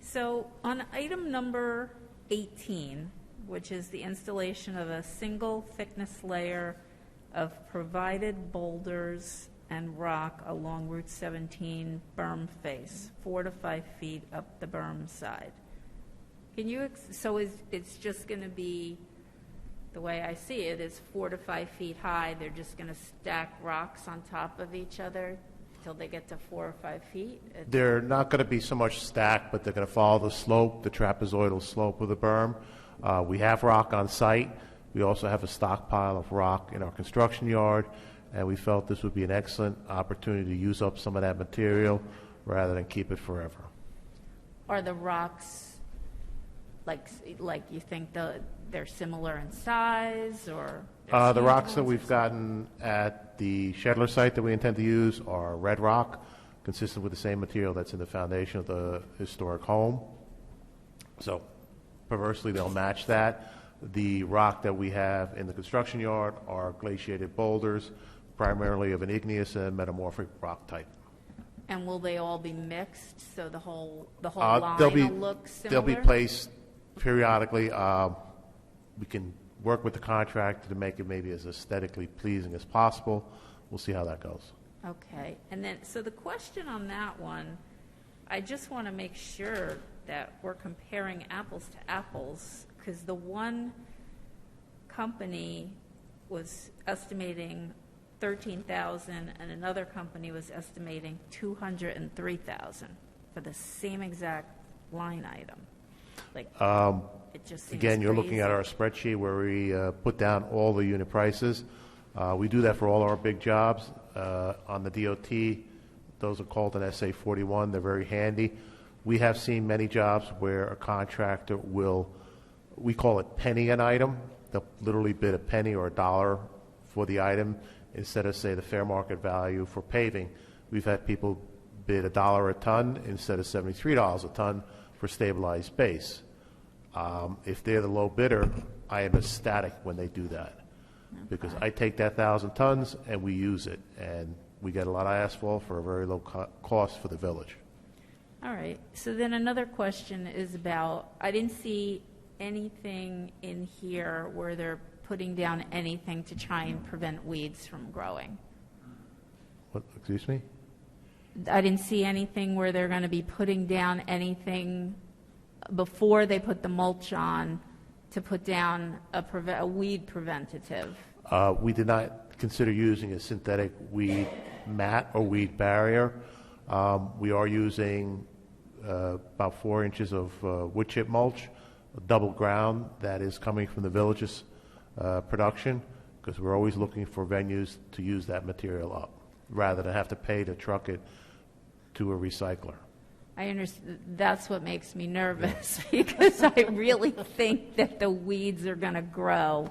S: So on item number 18, which is the installation of a single thickness layer of provided boulders and rock along Route 17 berm face, 4 to 5 feet up the berm side. Can you, it's just going to be, the way I see it, is 4 to 5 feet high. They're just going to stack rocks on top of each other till they get to 4 or 5 feet?
A: They're not going to be so much stacked, but they're going to follow the slope, the trapezoidal slope of the berm. We have rock on site. We also have a stockpile of rock in our construction yard, and we felt this would be an excellent opportunity to use up some of that material rather than keep it forever.
S: Are the rocks, like you think they're similar in size, or?
A: The rocks that we've gotten at the Shedler site that we intend to use are red rock, consistent with the same material that's in the foundation of the historic home. So perversely, they'll match that. The rock that we have in the construction yard are glaciated boulders, primarily of an igneous and metamorphic rock type.
S: And will they all be mixed, so the whole line
A: They'll
S: will look similar?
A: They'll be placed periodically. We can work with the contractor to make it maybe as aesthetically pleasing as possible. We'll see how that goes.
S: Okay, and then, so the question on that one, I just want to make sure that we're comparing apples to apples, because the one company was estimating $13,000 and another company was estimating $203,000 for the same exact line item. Like, it just seems
A: again, you're looking
S: crazy.
A: at our spreadsheet where we put down all the unit prices. We do that for all our big jobs. On the DOT, those are called an SA-41. They're very handy. We have seen many jobs where a contractor will, we call it penny an item. They'll literally bid a penny or $1 for the item instead of, say, the fair market value for paving. We've had people bid $1 a ton instead of $73 a ton for stabilized base. If they're the low bidder, I am ecstatic when they do that, because I take that 1,000 tons and we use it, and we get a lot of asphalt for a very low cost for the village.
S: All right, so then another question is about, I didn't see anything in here where they're putting down anything to try and prevent weeds from growing.
A: What, excuse me?
S: I didn't see anything where they're going to be putting down anything before they put the mulch on to put down a weed preventative.
A: We did not consider using a synthetic weed mat or weed barrier. We are using about 4 inches of wood chip mulch, double ground, that is coming from the village's production, because we're always looking for venues to use that material up, rather than have to pay to truck it to a recycler.
S: I understand. That's what makes me nervous because I really think that the weeds are going to grow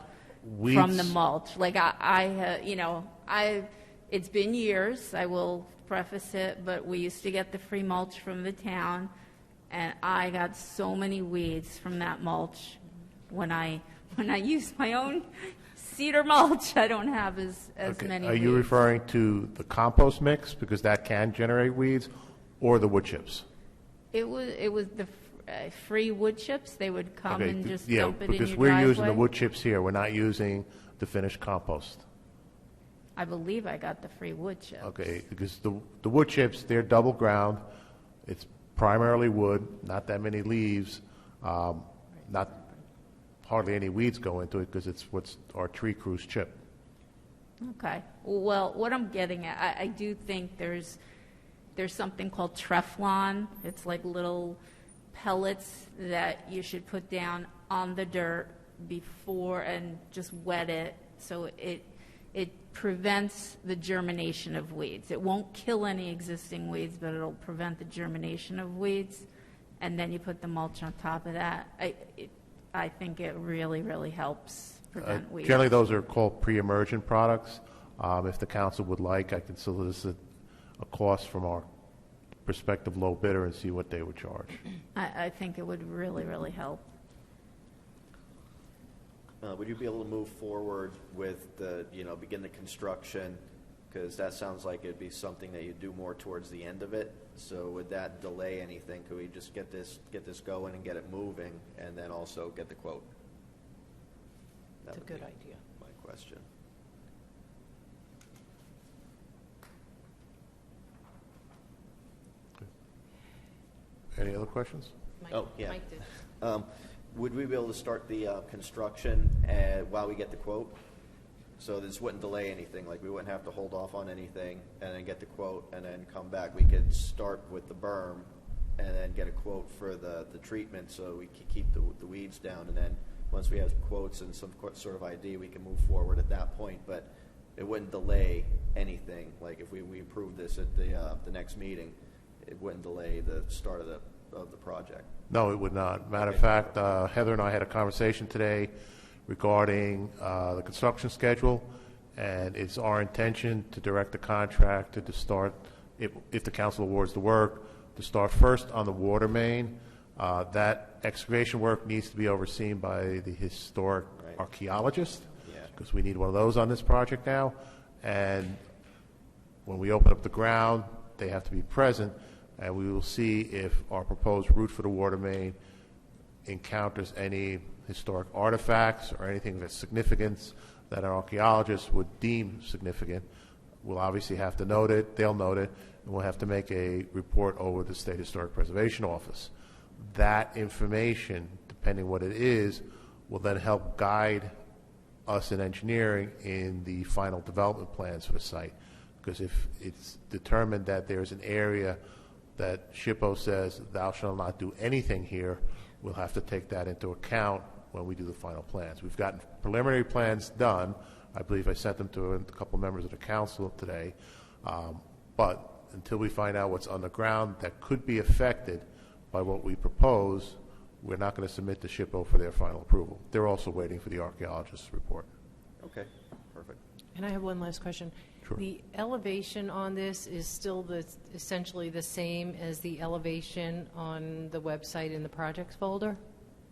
S: from the mulch. Like it's been years. I will preface it, but we used to get the free mulch from the town, and I got so many weeds from that mulch. When I use my own cedar mulch, I don't have as many
A: Are
S: weeds.
A: you referring to the compost mix, because that can generate weeds, or the wood chips?
S: It was the free wood chips. They would come and just dump it in your
A: because we're using the
S: driveway.
A: wood chips here. We're not using the finished compost.
S: I believe I got the free wood chips.
A: Okay, because the wood chips, they're double ground. It's primarily wood, not that many leaves, not hardly any weeds go into it because it's what's our tree crews chip.
S: Okay. Well, what I'm getting at, I do think there's something called Treflon. It's like little pellets that you should put down on the dirt before and just wet it so it prevents the germination of weeds. It won't kill any existing weeds, but it'll prevent the germination of weeds. And then you put the mulch on top of that. I think it really, really helps prevent weeds.
A: Generally, those are called pre-emergent products. If the council would like, I can solicit a cost from our prospective low bidder and see what they would charge.
S: I think it would really, really help.
T: Would you be able to move forward with begin the construction? Because that sounds like it'd be something that you do more towards the end of it. So would that delay anything? Could we just get this going and get it moving, and then also get the quote?
B: That's a good idea.
T: My question.
A: Any other questions?
T: Oh, yeah.
C: Mike did.
T: Would we be able to start the construction while we get the quote? So this wouldn't delay anything, like we wouldn't have to hold off on anything and then get the quote and then come back. We could start with the berm and then get a quote for the treatment so we can keep the weeds down. And then once we have quotes and some sort of ID, we can move forward at that point. But it wouldn't delay anything. Like if we approve this at the next meeting, it wouldn't delay the start of the project.
A: No, it would not. Matter of fact, Heather and I had a conversation today regarding the construction schedule, and it's our intention to direct the contractor to start, if the council awards the work, to start first on the water main. That excavation work needs to be overseen by the historic archaeologist, because we need one of those on this project now. And when we open up the ground, they have to be present, and we will see if our proposed route for the water main encounters any historic artifacts or anything of significance that an archaeologist would deem significant. We'll obviously have to note it, they'll note it, and we'll have to make a report over to the State Historic Preservation Office. That information, depending what it is, will then help guide us in engineering in the final development plans for the site. Because if it's determined that there's an area that SHPO says, thou shalt not do anything here, we'll have to take that into account when we do the final plans. We've gotten preliminary plans done. I believe I sent them to a couple members of the council today. But until we find out what's on the ground that could be affected by what we propose, we're not going to submit to SHPO for their final approval. They're also waiting for the archaeologist's report.
T: Okay, perfect.
C: And I have one last question.
A: Sure.
C: The elevation on this is still essentially the same as the elevation on the website in the projects folder?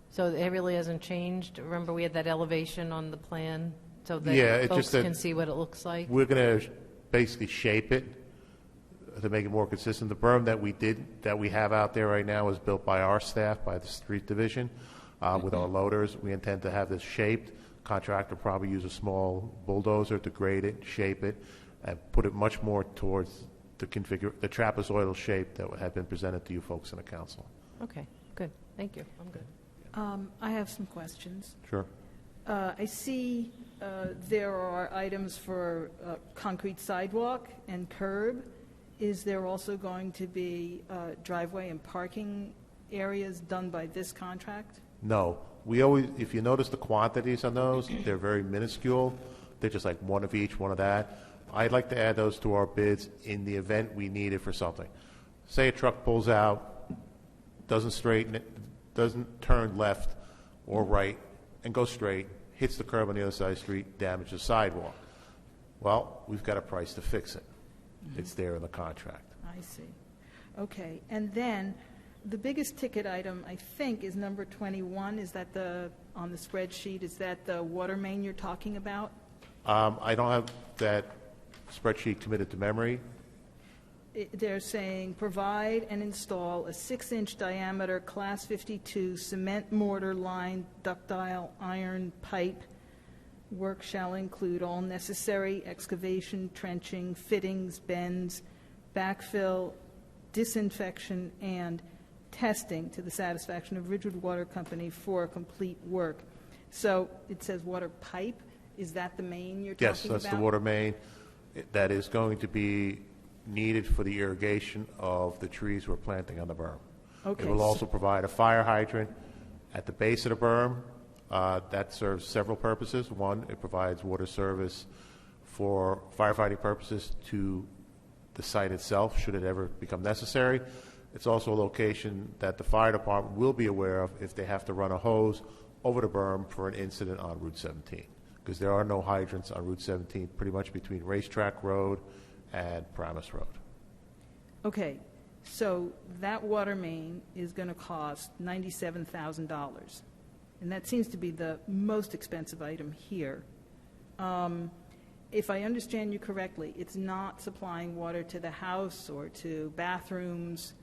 C: So it really hasn't changed? Remember, we had that elevation on the plan so that folks can see what it looks like?
A: We're going to basically shape it to make it more consistent. The berm that we have out there right now is built by our staff, by the street division, with our loaders. We intend to have this shaped. Contractor probably use a small bulldozer to grade it, shape it, and put it much more towards the trapezoidal shape that had been presented to you folks in the council.
C: Okay, good. Thank you. I'm good.
R: I have some questions.
A: Sure.
R: I see there are items for concrete sidewalk and curb. Is there also going to be driveway and parking areas done by this contract?
A: No. We always, if you notice the quantities on those, they're very minuscule. They're just like one of each, one of that. I'd like to add those to our bids in the event we need it for something. Say a truck pulls out, doesn't turn left or right and go straight, hits the curb on the other side of the street, damages the sidewalk. Well, we've got a price to fix it. It's there in the contract.
R: I see. Okay, and then the biggest ticket item, I think, is number 21. Is that on the spreadsheet, is that the water main you're talking about?
A: I don't have that spreadsheet committed to memory.
R: They're saying provide and install a 6-inch diameter Class 52 cement mortar lined ductile iron pipe. Work shall include all necessary excavation, trenching, fittings, bends, backfill, disinfection, and testing to the satisfaction of Ridgewood Water Company for complete work. So it says water pipe. Is that the main you're talking about?
A: Yes, that's the water main that is going to be needed for the irrigation of the trees we're planting on the berm.
R: Okay.
A: It will also provide a fire hydrant at the base of the berm. That serves several purposes. One, it provides water service for firefighting purposes to the site itself, should it ever become necessary. It's also a location that the fire department will be aware of if they have to run a hose over the berm for an incident on Route 17, because there are no hydrants on Route 17, pretty much between Racetrack Road and Paramus Road.
R: Okay, so that water main is going to cost $97,000, and that seems to be the most expensive item here. If I understand you correctly, it's not supplying water to the house or to bathrooms.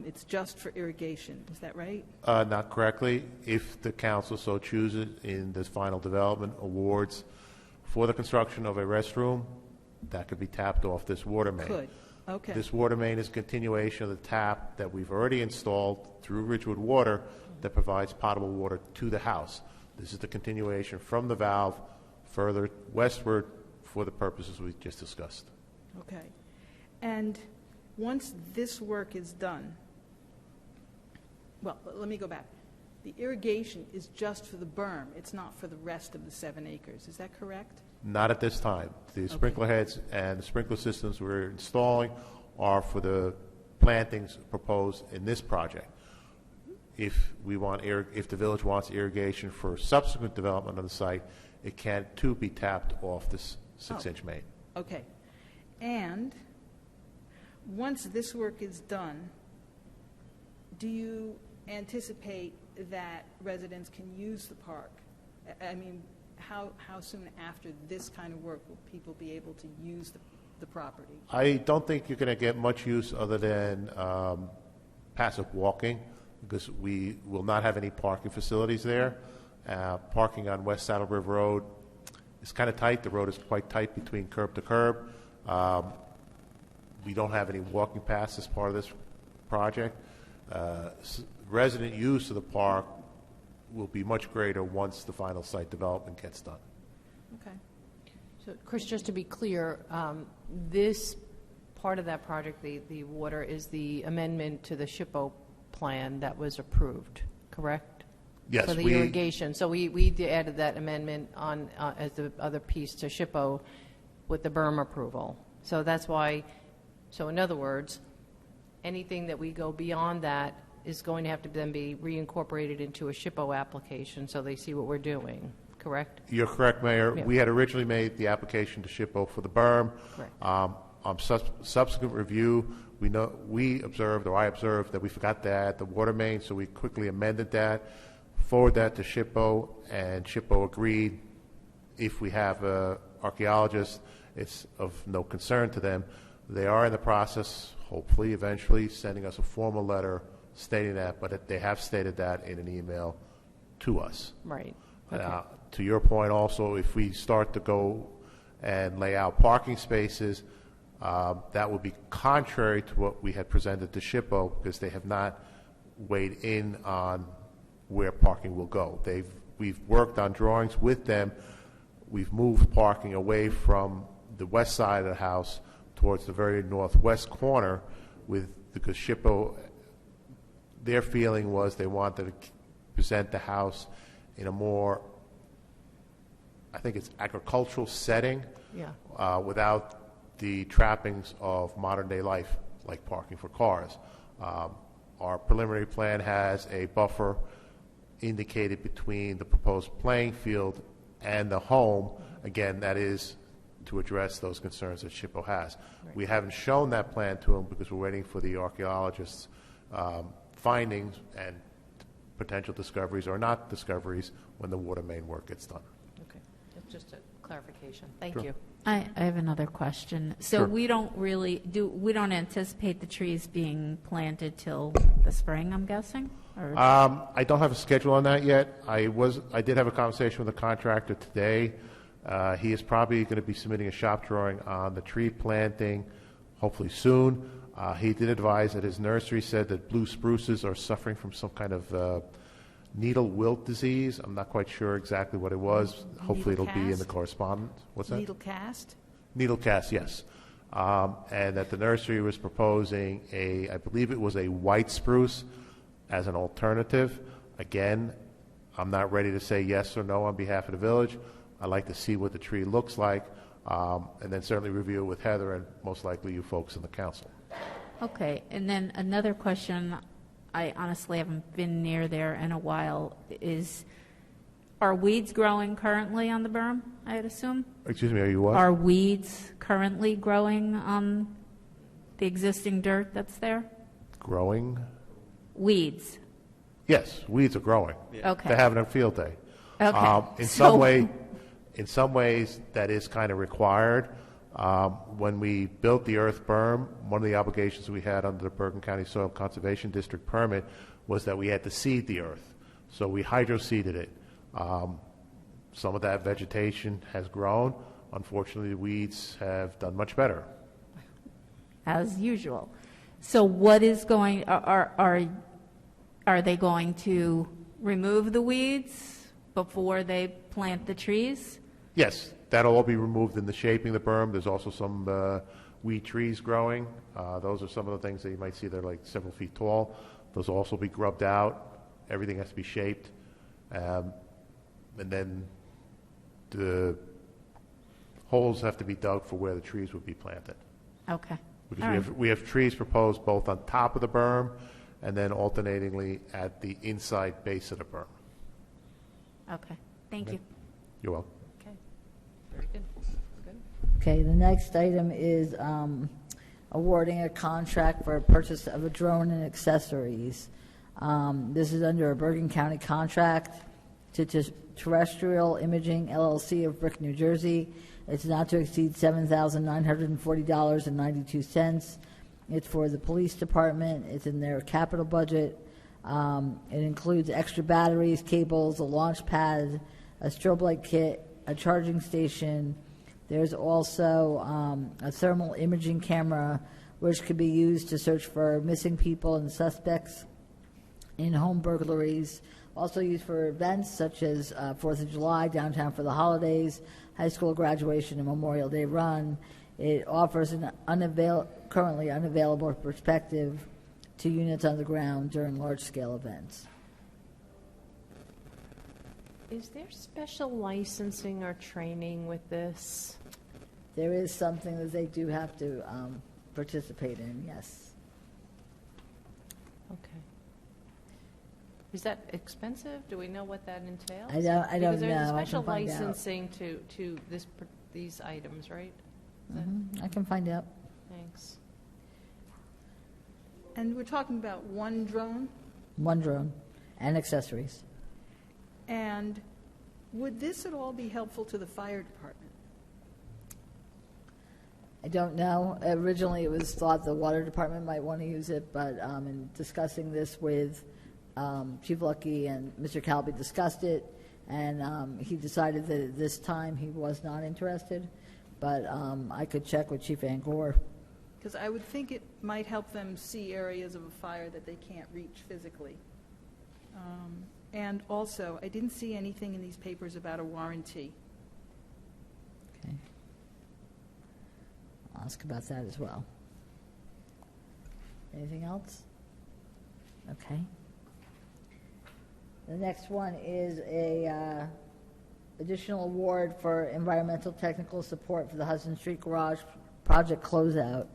R: It's just for irrigation. Is that right?
A: Not correctly. If the council so chooses in this final development awards for the construction of a restroom, that could be tapped off this water main.
R: Could. Okay.
A: This water main is a continuation of the tap that we've already installed through Ridgewood Water that provides potable water to the house. This is the continuation from the valve further westward for the purposes we just discussed.
R: Okay. And once this work is done, well, let me go back. The irrigation is just for the berm. It's not for the rest of the 7 acres. Is that correct?
A: Not at this time. The sprinkler heads and the sprinkler systems we're installing are for the plantings proposed in this project. If the village wants irrigation for subsequent development on the site, it can too be tapped off this 6-inch main.
R: Okay. And once this work is done, do you anticipate that residents can use the park? I mean, how soon after this kind of work will people be able to use the property?
A: I don't think you're going to get much use other than passive walking, because we will not have any parking facilities there. Parking on West Saddle River Road is kind of tight. The road is quite tight between curb to curb. We don't have any walking paths as part of this project. Resident use of the park will be much greater once the final site development gets done.
R: Okay.
C: So, Chris, just to be clear, this part of that project, the water, is the amendment to the SHPO plan that was approved, correct?
A: Yes.
C: For the irrigation. So we added that amendment on as the other piece to SHPO with the berm approval. So that's why, so in other words, anything that we go beyond that is going to have to then be reincorporated into a SHPO application so they see what we're doing, correct?
A: You're correct, Mayor.
C: Yeah.
A: We had originally made the application to SHPO for the berm.
C: Correct.
A: On subsequent review, I observed that we forgot to add the water main, so we quickly amended that, forwarded that to SHPO, and SHPO agreed. If we have archaeologists, it's of no concern to them. They are in the process, hopefully, eventually, sending us a formal letter stating that, but they have stated that in an email to us.
C: Right. Okay.
A: To your point also, if we start to go and lay out parking spaces, that would be contrary to what we had presented to SHPO, because they have not weighed in on where parking will go. We've worked on drawings with them. We've moved parking away from the west side of the house towards the very northwest corner, because SHPO, their feeling was they wanted to present the house in a more, I think it's agricultural setting,
C: Yeah.
A: Without the trappings of modern-day life, like parking for cars. Our preliminary plan has a buffer indicated between the proposed playing field and the home. Again, that is to address those concerns that SHPO has. We haven't shown that plan to them because we're waiting for the archaeologists' findings and potential discoveries or not discoveries when the water main work gets done.
C: Okay, that's just a clarification. Thank
A: Sure.
C: you.
S: I have another question. So
A: Sure.
S: we don't anticipate the trees being planted till the spring, I'm guessing? Or
A: I don't have a schedule on that yet. I did have a conversation with the contractor today. He is probably going to be submitting a shop drawing on the tree planting, hopefully soon. He did advise that his nursery said that blue spruces are suffering from some kind of needle wilt disease. I'm not quite sure exactly what it was. Hopefully it'll be in the correspondence. What's that?
R: Needle cast?
A: Needle cast, yes. And that the nursery was proposing I believe it was a white spruce as an alternative. Again, I'm not ready to say yes or no on behalf of the village. I'd like to see what the tree looks like, and then certainly review it with Heather and most likely you folks in the council.
S: Okay, and then another question, I honestly haven't been near there in a while, is, are weeds growing currently on the berm, I'd assume?
A: Excuse me, are you what?
S: Are weeds currently growing on the existing dirt that's there?
A: Growing?
S: Weeds.
A: Yes, weeds are growing.
S: Okay.
A: They're having a field day.
S: Okay.
A: In some ways, that is kind of required. When we built the earth berm, one of the obligations we had under the Bergen County Soil Conservation District permit was that we had to seed the earth. So we hydro-seeded it. Some of that vegetation has grown. Unfortunately, the weeds have done much better.
S: As usual. So what is going, are they going to remove the weeds before they plant the trees?
A: Yes, that'll all be removed in the shaping of the berm. There's also some weed trees growing. Those are some of the things that you might see. They're like several feet tall. Those will also be grubbed out. Everything has to be shaped. And then the holes have to be dug for where the trees would be planted.
S: Okay.
A: Because we have trees proposed both on top of the berm and then alternatingly at the inside base of the berm.
S: Okay, thank you.
A: You're welcome.
C: Okay, very good. Good.
Q: Okay, the next item is awarding a contract for purchase of a drone and accessories. This is under a Bergen County contract to Terrestrial Imaging LLC of Brick, New Jersey. It's not to exceed $7,940.92. It's for the police department. It's in their capital budget. It includes extra batteries, cables, a launch pad, a strobe light kit, a charging station. There's also a thermal imaging camera, which could be used to search for missing people and suspects in home burglaries. Also used for events such as 4th of July, downtown for the holidays, high school graduation, and Memorial Day run. It offers an currently unavailable perspective to units on the ground during large-scale events.
C: Is there special licensing or training with this?
Q: There is something that they do have to participate in, yes.
C: Okay. Is that expensive? Do we know what that entails?
Q: I don't
C: Because
Q: know.
C: there's a
Q: I
C: special
Q: can find out.
C: licensing to these items, right?
Q: I can find out.
C: Thanks.
R: And we're talking about one drone?
Q: One drone and accessories.
R: And would this at all be helpful to the fire department?
Q: I don't know. Originally, it was thought the water department might want to use it, but in discussing this with Chief Lucky and Mr. Calby discussed it, and he decided that at this time he was not interested. But I could check with Chief Angor.
R: Because I would think it might help them see areas of a fire that they can't reach physically. And also, I didn't see anything in these papers about a warranty.
Q: Okay. I'll ask about that as well. Anything else? Okay. The next one is a additional award for environmental technical support for the Hudson Street Garage project closeout.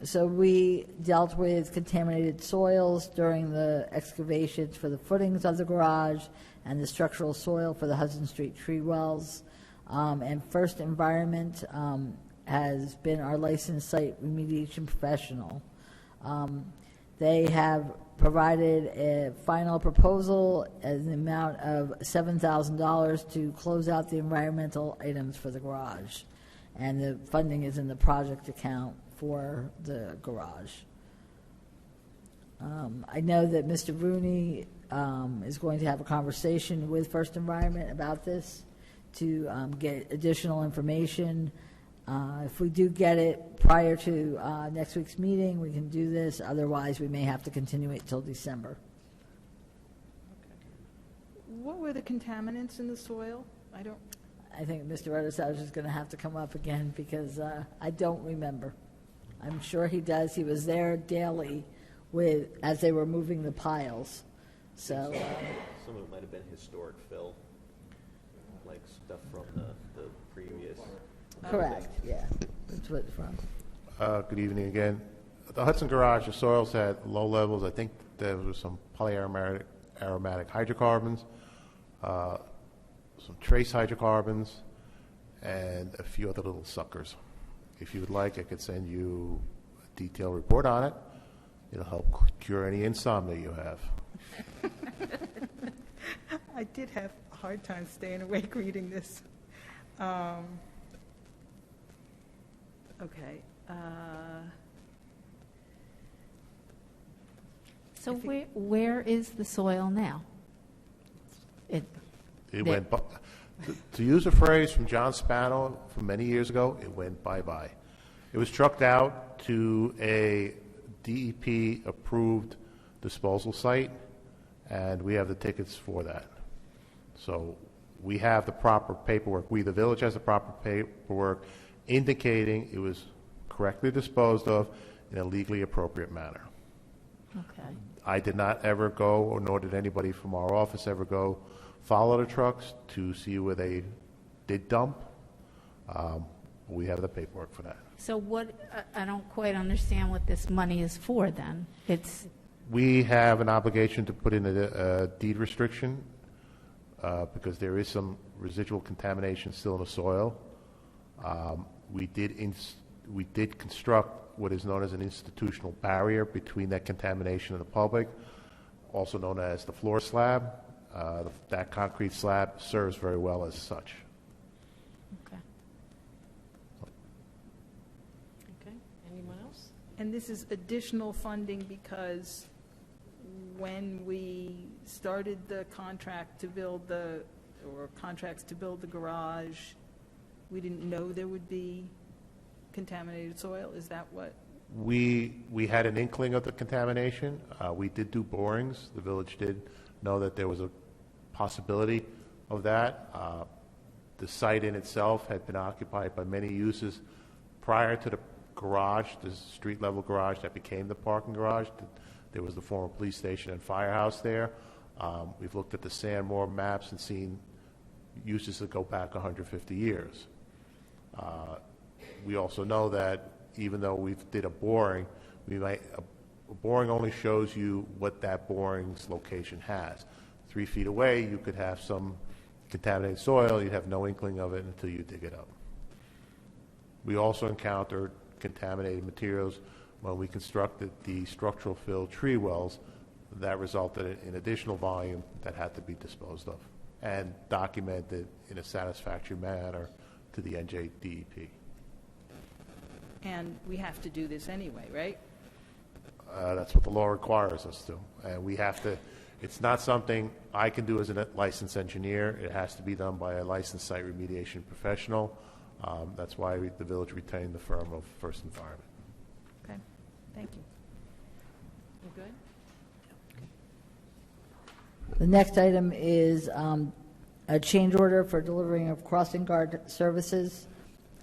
Q: So we dealt with contaminated soils during the excavations for the footings of the garage and the structural soil for the Hudson Street tree wells. and First Environment has been our licensed site remediation professional. They have provided a final proposal in the amount of $7,000 to close out the environmental items for the garage. And the funding is in the project account for the garage. I know that Mr. Rooney is going to have a conversation with First Environment about this to get additional information. If we do get it prior to next week's meeting, we can do this. Otherwise, we may have to continue it till December.
R: What were the contaminants in the soil?
Q: I think Mr. Rutherford is going to have to come up again because I don't remember. I'm sure he does. He was there daily as they were moving the piles. So
T: some of it might have been historic fill, like stuff from the previous.
Q: Correct. Yeah, that's what it's from.
A: Good evening again. The Hudson Garage, the soils had low levels. I think there was some polyaromatic hydrocarbons, some trace hydrocarbons, and a few other little suckers. If you would like, I could send you a detailed report on it. It'll help cure any insomnia you have.
R: I did have a hard time staying awake reading this. Okay.
S: So where is the soil now?
A: It went, to use a phrase from John Spano from many years ago, it went bye-bye. It was trucked out to a DEP-approved disposal site, and we have the tickets for that. So we have the proper paperwork. The village has the proper paperwork indicating it was correctly disposed of in a legally appropriate manner.
S: Okay.
A: I did not ever go, or nor did anybody from our office ever go, follow the trucks to see where they did dump. We have the paperwork for that.
S: So I don't quite understand what this money is for then.
A: We have an obligation to put in a deed restriction because there is some residual contamination still in the soil. We did construct what is known as an institutional barrier between that contamination and the public, also known as the floor slab. That concrete slab serves very well as such.
C: Okay. Okay. Anyone else?
R: And this is additional funding because when we started the contract to build contracts to build the garage, we didn't know there would be contaminated soil? Is that what?
A: We had an inkling of the contamination. We did do borings. The village did know that there was a possibility of that. The site in itself had been occupied by many uses prior to the garage, the street-level garage that became the parking garage. There was the former police station and firehouse there. We've looked at the Sandmore maps and seen uses that go back 150 years. We also know that even though we did a boring, a boring only shows you what that boring's location has. 3 feet away, you could have some contaminated soil. You'd have no inkling of it until you dig it up. We also encountered contaminated materials when we constructed the structural fill tree wells. That resulted in additional volume that had to be disposed of and documented in a satisfactory manner to the NJDEP.
R: And we have to do this anyway, right?
A: That's what the law requires us to. And we have to, it's not something I can do as a licensed engineer. It has to be done by a licensed site remediation professional. That's why the village retained the firm of First Environment.
R: Okay, thank you.
C: You good?
Q: The next item is a change order for delivering of crossing guard services.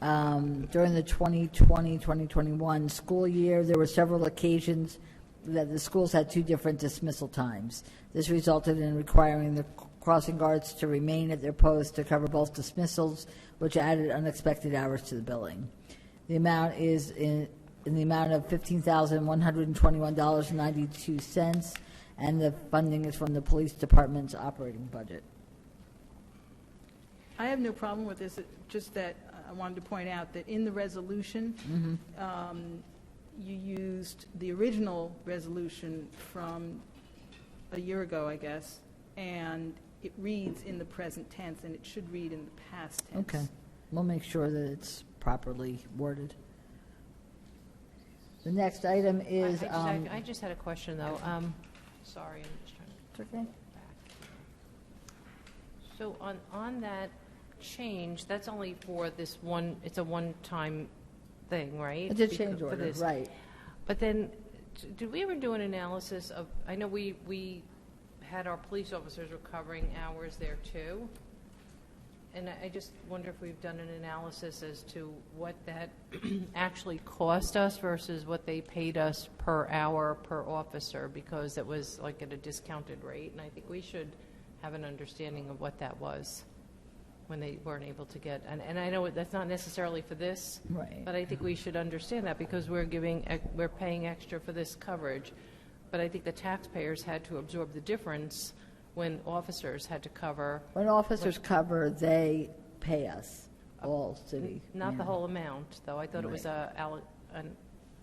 Q: During the 2020-2021 school year, there were several occasions that the schools had 2 different dismissal times. This resulted in requiring the crossing guards to remain at their posts to cover both dismissals, which added unexpected hours to the billing. The amount is in the amount of $15,121.92, and the funding is from the police department's operating budget.
R: I have no problem with this, just that I wanted to point out that in the resolution, you used the original resolution from a year ago, I guess, and it reads in the present tense, and it should read in the past tense.
Q: Okay. We'll make sure that it's properly worded. The next item is...
C: I just had a question, though. Sorry, I'm just trying to...
Q: It's okay.
C: So on that change, that's only for this one, it's a one-time thing, right?
Q: It's a change order, right.
C: But then, did we ever do an analysis of, I know we had our police officers recovering hours there too, and I just wonder if we've done an analysis as to what that actually cost us versus what they paid us per hour per officer, because it was like at a discounted rate, and I think we should have an understanding of what that was when they weren't able to get, and I know that's not necessarily for this,
Q: right,
C: but I think we should understand that because we're paying extra for this coverage, but I think the taxpayers had to absorb the difference when officers had to cover.
Q: When officers cover, they pay us, all city.
C: Not the whole amount, though. I thought it was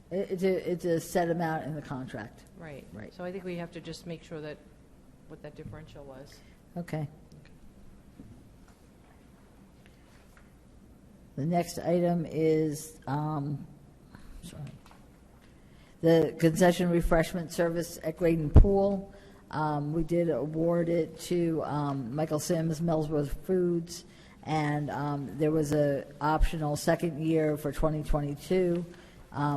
Q: It's a set amount in the contract.
C: Right.
Q: Right.
C: So I think we have to just make sure that what that differential was.
Q: Okay. The next item is, the concession refreshment service at Graydon Pool. We did award it to Michael Sims, Melsworth Foods, and there was a optional second year for 2022.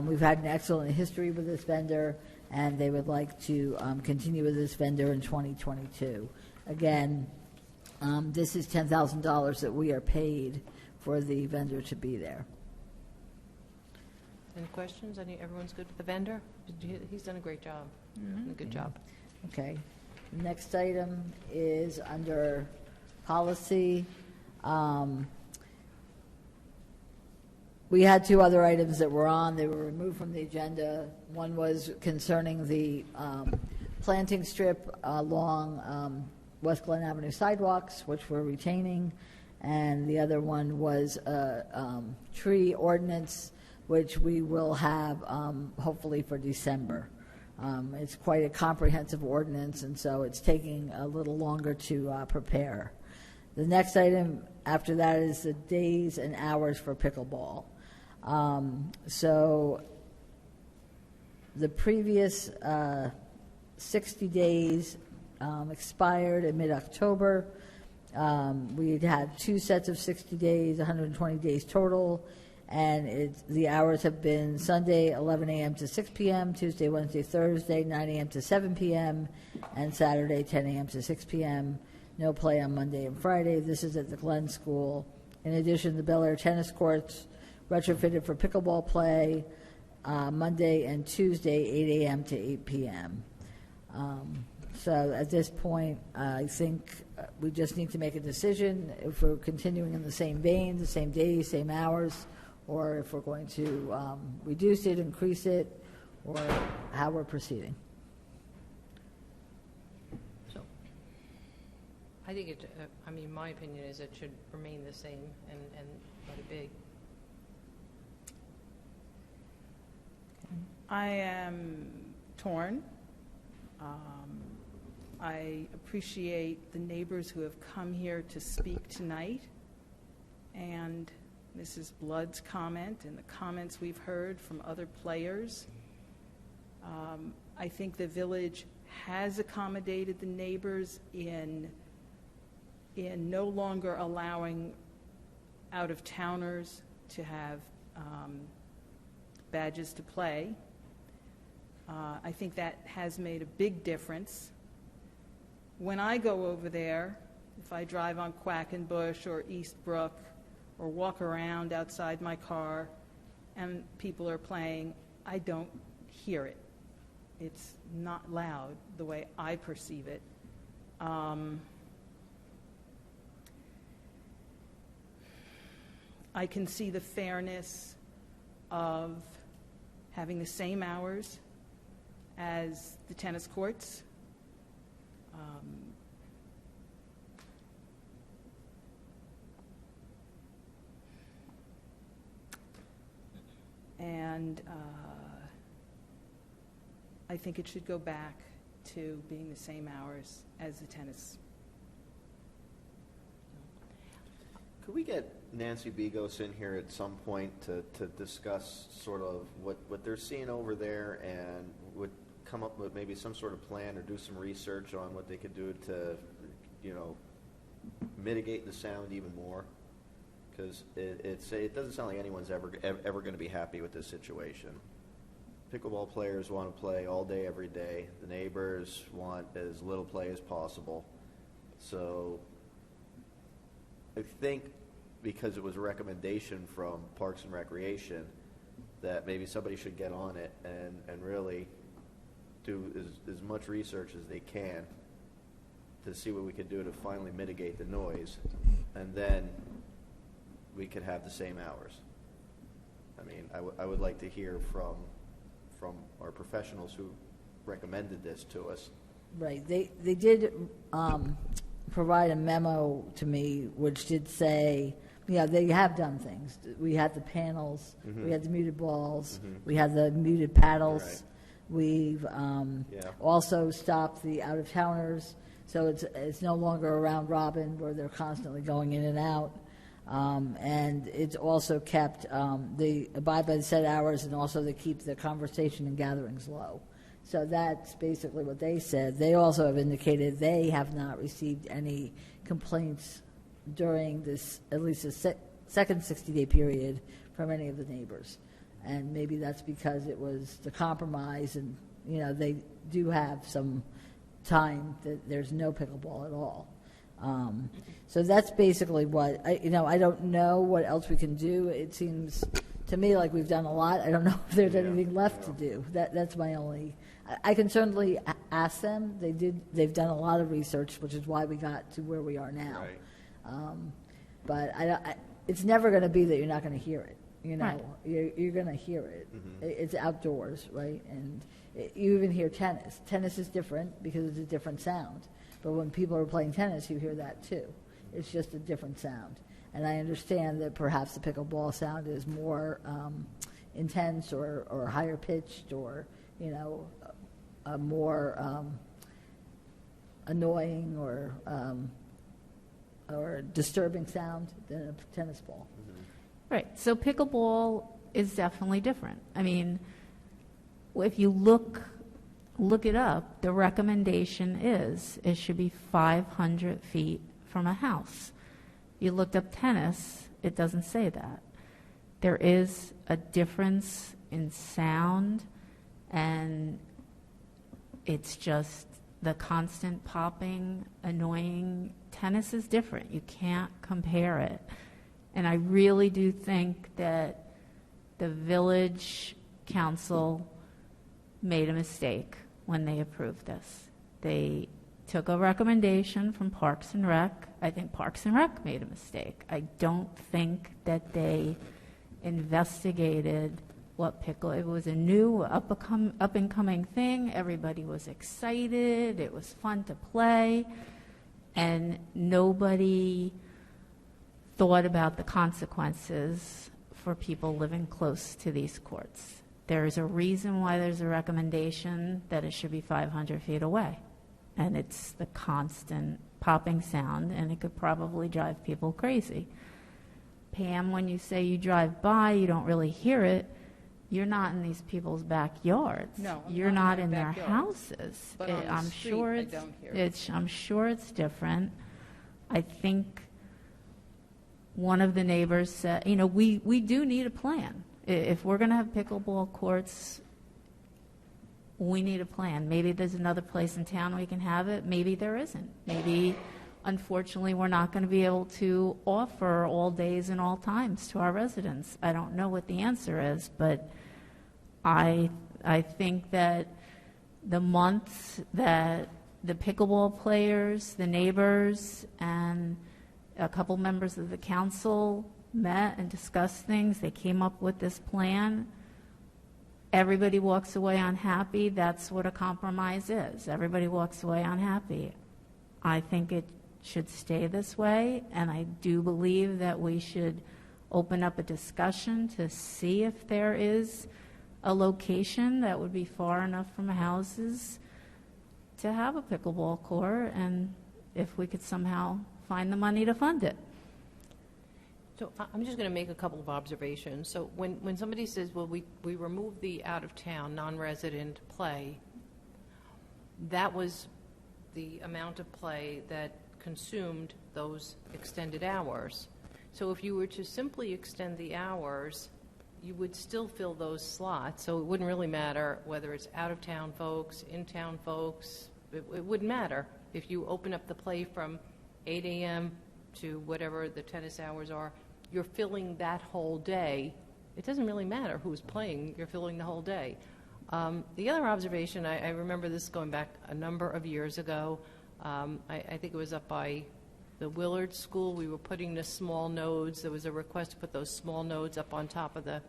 Q: We've had an excellent history with this vendor, and they would like to continue with this vendor in 2022. Again, this is $10,000 that we are paid for the vendor to be there.
C: Any questions? Everyone's good with the vendor? He's done a great job. A good job.
Q: Okay. The next item is under policy. We had two other items that were on. They were removed from the agenda. One was concerning the planting strip along West Glen Avenue sidewalks, which we're retaining. And the other one was a tree ordinance, which we will have hopefully for December. It's quite a comprehensive ordinance, and so it's taking a little longer to prepare. The next item after that is the days and hours for pickleball. So the previous 60 days expired in mid-October. We had two sets of 60 days, 120 days total, and the hours have been Sunday 11 a.m. to 6 p.m., Tuesday, Wednesday, Thursday 9 a.m. to 7 p.m., and Saturday 10 a.m. to 6 p.m. No play on Monday and Friday. This is at the Glen School. In addition, the Bel Air tennis courts retrofitted for pickleball play Monday and Tuesday 8 a.m. to 8 p.m. So at this point, I think we just need to make a decision if we're continuing in the same vein, the same days, same hours, or if we're going to reduce it, increase it, or how we're proceeding.
C: So I think my opinion is it should remain the same and let it be.
R: I am torn. I appreciate the neighbors who have come here to speak tonight, and Mrs. Blood's comment and the comments we've heard from other players. I think the village has accommodated the neighbors in no longer allowing out-of-towners to have badges to play. I think that has made a big difference. When I go over there, if I drive on Quackenbush or Eastbrook or walk around outside my car and people are playing, I don't hear it. It's not loud the way I perceive it. I can see the fairness of having the same hours as the tennis courts. and I think it should go back to being the same hours as the tennis.
T: Could we get Nancy Begos in here at some point to discuss sort of what they're seeing over there, and would come up with maybe some sort of plan or do some research on what they could do to, mitigate the sound even more? Because it doesn't sound like anyone's ever going to be happy with this situation. Pickleball players want to play all day, every day. The neighbors want as little play as possible. So I think because it was a recommendation from Parks and Recreation that maybe somebody should get on it and really do as much research as they can to see what we can do to finally mitigate the noise, and then we could have the same hours. I mean, I would like to hear from our professionals who recommended this to us.
Q: Right. They did provide a memo to me which did say, they have done things. We had the panels, we had the muted balls, we had the muted paddles.
T: Right.
Q: We've also stopped the out-of-towners, so it's no longer a round robin where they're constantly going in and out. And it's also kept, they abide by the set hours, and also they keep the conversation and gatherings low. So that's basically what they said. They also have indicated they have not received any complaints during this, at least the second 60-day period, from any of the neighbors. And maybe that's because it was the compromise, and they do have some time that there's no pickleball at all. So that's basically what I don't know what else we can do. It seems to me like we've done a lot. I don't know if there's anything left to do. That's my only. I can certainly ask them. They've done a lot of research, which is why we got to where we are now.
T: Right.
Q: But it's never going to be that you're not going to hear it.
C: Right.
Q: You're going to hear it. It's outdoors, right? And you even hear tennis. Tennis is different because it's a different sound. But when people are playing tennis, you hear that too. It's just a different sound. And I understand that perhaps the pickleball sound is more intense or higher pitched, or a more annoying or disturbing sound than a tennis ball.
S: Right. So pickleball is definitely different. I mean, if you look it up, the recommendation is it should be 500 feet from a house. You looked up tennis, it doesn't say that. There is a difference in sound, and it's just the constant popping, annoying. Tennis is different. You can't compare it. And I really do think that the village council made a mistake when they approved this. They took a recommendation from Parks and Rec. I think Parks and Rec made a mistake. I don't think that they investigated it was a new up-and-coming thing. Everybody was excited. It was fun to play. And nobody thought about the consequences for people living close to these courts. There's a reason why there's a recommendation that it should be 500 feet away. And it's the constant popping sound, and it could probably drive people crazy. Pam, when you say you drive by, you don't really hear it, you're not in these people's backyards.
R: No, I'm
S: you're
R: not
S: not
R: in
S: in
R: my
S: their
R: backyards.
S: houses.
R: But on the
S: I'm
R: street,
S: sure
R: I don't hear it.
S: I'm sure it's different. I think one of the neighbors said, we do need a plan. If we're going to have pickleball courts, we need a plan. Maybe there's another place in town we can have it. Maybe there isn't. Maybe, unfortunately, we're not going to be able to offer all days and all times to our residents. I don't know what the answer is, but I think that the months that the pickleball players, the neighbors, and a couple members of the council met and discussed things, they came up with this plan. Everybody walks away unhappy. That's what a compromise is. Everybody walks away unhappy. I think it should stay this way, and I do believe that we should open up a discussion to see if there is a location that would be far enough from houses to have a pickleball court, and if we could somehow find the money to fund it.
C: So I'm just going to make a couple of observations. So when somebody says, well, we removed the out-of-town, non-resident play, that was the amount of play that consumed those extended hours. So if you were to simply extend the hours, you would still fill those slots. So it wouldn't really matter whether it's out-of-town folks, in-town folks. It wouldn't matter. If you open up the play from 8 a.m. to whatever the tennis hours are, you're filling that whole day. It doesn't really matter who's playing. You're filling the whole day. The other observation, I remember this going back a number of years ago. I think it was up by the Willard School. We were putting the small nodes. There was a request to put those small nodes up on top of the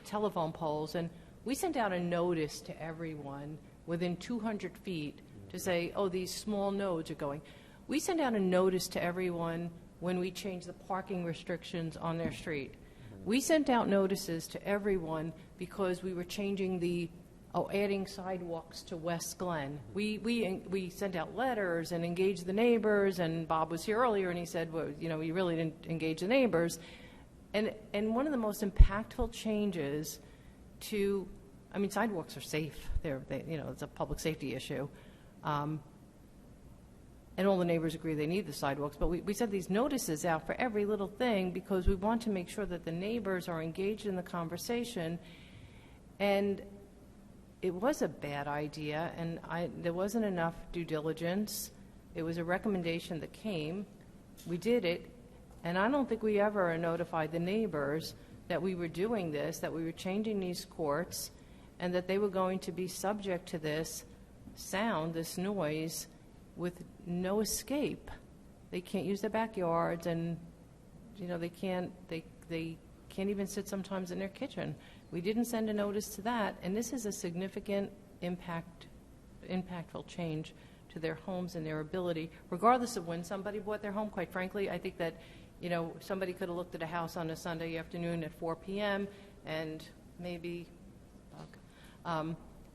C: telephone poles. And we sent out a notice to everyone within 200 feet to say, oh, these small nodes are going. We sent out a notice to everyone when we changed the parking restrictions on their street. We sent out notices to everyone because we were changing adding sidewalks to West Glen. We sent out letters and engaged the neighbors, and Bob was here earlier and he said, well, you know, you really didn't engage the neighbors. And one of the most impactful changes sidewalks are safe. It's a public safety issue. And all the neighbors agree they need the sidewalks, but we sent these notices out for every little thing because we want to make sure that the neighbors are engaged in the conversation. And it was a bad idea, and there wasn't enough due diligence. It was a recommendation that came. We did it, and I don't think we ever notified the neighbors that we were doing this, that we were changing these courts, and that they were going to be subject to this sound, this noise, with no escape. They can't use their backyards, and they can't even sit sometimes in their kitchen. We didn't send a notice to that, and this is a significant impactful change to their homes and their ability, regardless of when somebody bought their home. Quite frankly, I think that somebody could have looked at a house on a Sunday afternoon at 4 p.m. and maybe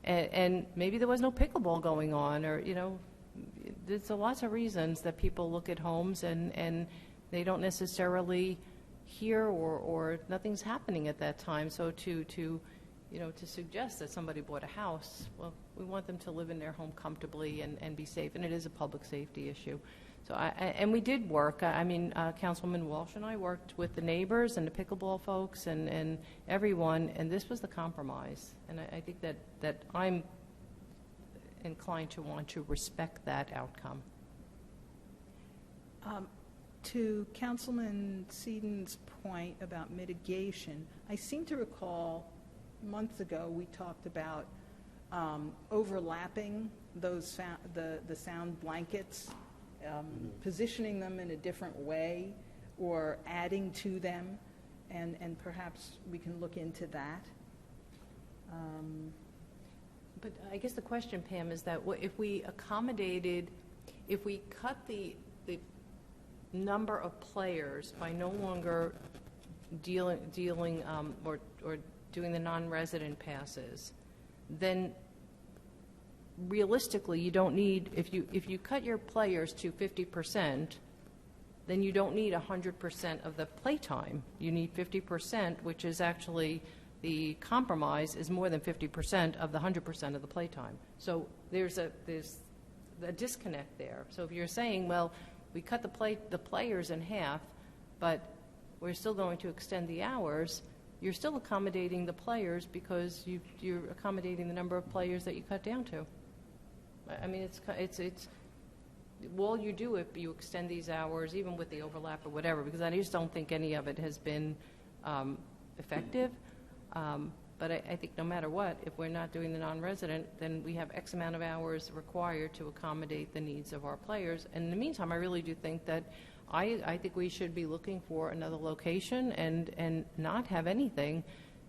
C: and maybe there was no pickleball going on, or there's lots of reasons that people look at homes and they don't necessarily hear or nothing's happening at that time. So to suggest that somebody bought a house, well, we want them to live in their home comfortably and be safe, and it is a public safety issue. So and we did work. Councilman Walsh and I worked with the neighbors and the pickleball folks and everyone, and this was the compromise. And I think that I'm inclined to want to respect that outcome.
R: To Councilman Seaton's point about mitigation, I seem to recall months ago we talked about overlapping those the sound blankets, positioning them in a different way or adding to them, and perhaps we can look into that.
C: But I guess the question, Pam, is that if we cut the number of players by no longer dealing or doing the non-resident passes, then realistically you don't need, if you cut your players to 50%, then you don't need 100% of the playtime. You need 50%, which is actually the compromise is more than 50% of the 100% of the playtime. So there's a disconnect there. So if you're saying, well, we cut the players in half, but we're still going to extend the hours, you're still accommodating the players because you're accommodating the number of players that you cut down to. I mean, it's all you do if you extend these hours, even with the overlap or whatever, because I just don't think any of it has been effective. But I think no matter what, if we're not doing the non-resident, then we have X amount of hours required to accommodate the needs of our players. And in the meantime, I really do think that I think we should be looking for another location and not have anything.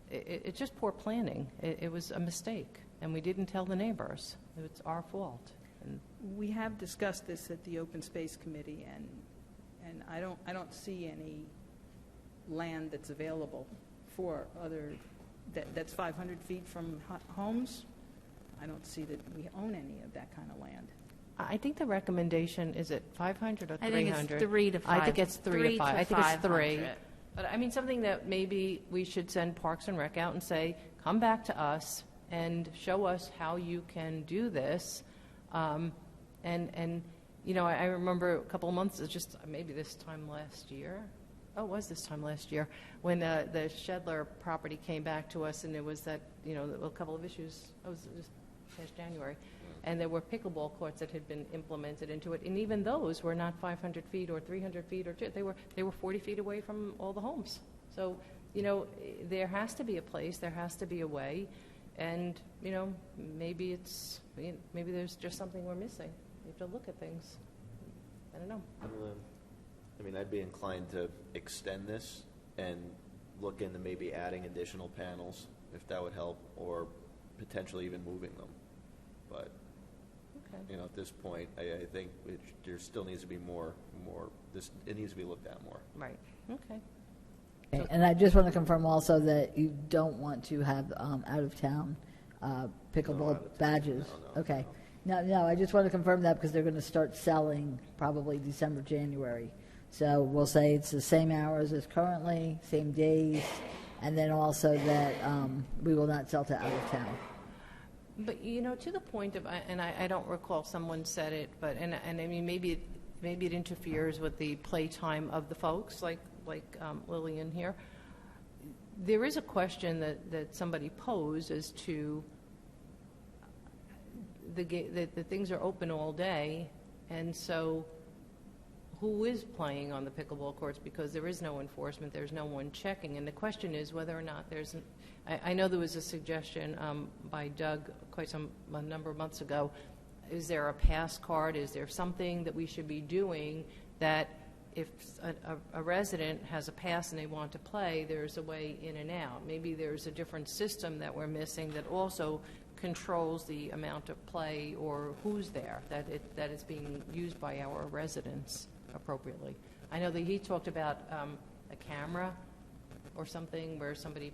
C: It's just poor planning. It was a mistake, and we didn't tell the neighbors. It's our fault. And
R: we have discussed this at the Open Space Committee, and I don't see any land that's available for other, that's 500 feet from homes. I don't see that we own any of that kind of land.
C: I think the recommendation, is it 500 or 300?
S: I think it's 3 to 5.
C: I think it's 3 to 5. I think it's 3.
S: 500.
C: But I mean, something that maybe we should send Parks and Rec out and say, come back to us and show us how you can do this. And you know, I remember a couple of months, just maybe this time last year. Oh, it was this time last year when the Shedler property came back to us, and there was that, you know, a couple of issues. It was just past January. And there were pickleball courts that had been implemented into it, and even those were not 500 feet or 300 feet, or they were 40 feet away from all the homes. So, you know, there has to be a place, there has to be a way, and you know, maybe there's just something we're missing. You have to look at things. I don't know.
T: I mean, I'd be inclined to extend this and look into maybe adding additional panels, if that would help, or potentially even moving them. But you know, at this point, I think there still needs to be more. It needs to be looked at more.
C: Right. Okay.
Q: Okay, and I just want to confirm also that you don't want to have out-of-town pickleball badges. Okay. No, I just want to confirm that because they're going to start selling probably December, January. So we'll say it's the same hours as currently, same days, and then also that we will not sell to out-of-town.
C: But you know, to the point of, and I don't recall someone said it, but and I mean maybe it interferes with the playtime of the folks like Lillian here. There is a question that somebody posed as to the things are open all day, and so who is playing on the pickleball courts, because there is no enforcement, there's no one checking, and the question is whether or not there's I know there was a suggestion by Doug a number of months ago. Is there a pass card? Is there something that we should be doing that if a resident has a pass and they want to play, there's a way in and out? Maybe there's a different system that we're missing that also controls the amount of play or who's there, that it's being used by our residents appropriately. I know that he talked about a camera or something where somebody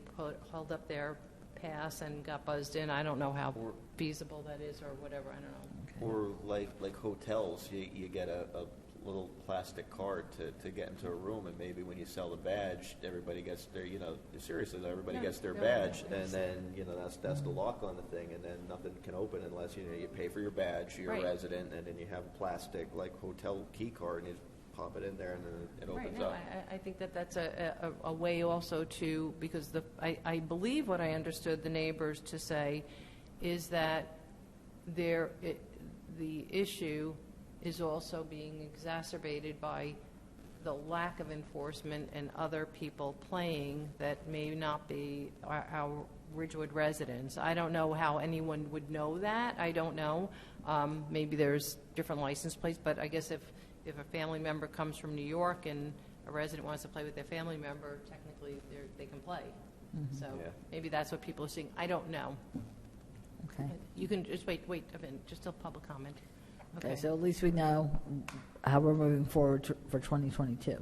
C: held up their pass and got buzzed in. I don't know how feasible that is or whatever. I don't know.
T: Or like hotels, you get a little plastic card to get into a room, and maybe when you sell the badge, everybody gets their, you know, seriously, everybody gets their badge, and then, you know, that's the lock on the thing, and then nothing can open unless, you know, you pay for your badge, you're a resident, and then you have a plastic, like, hotel key card, and you pop it in there, and then it opens up.
C: I think that's a way also to, because I believe what I understood the neighbors to say is that the issue is also being exacerbated by the lack of enforcement and other people playing that may not be our Ridgewood residents. I don't know how anyone would know that. I don't know. Maybe there's different license plates, but I guess if a family member comes from New York and a resident wants to play with their family member, technically they can play.
Q: Mm-hmm.
C: So maybe that's what people are seeing. I don't know.
Q: Okay.
C: You can just wait a minute, just a public comment.
Q: Okay, so at least we know how we're moving forward for 2022. Okay.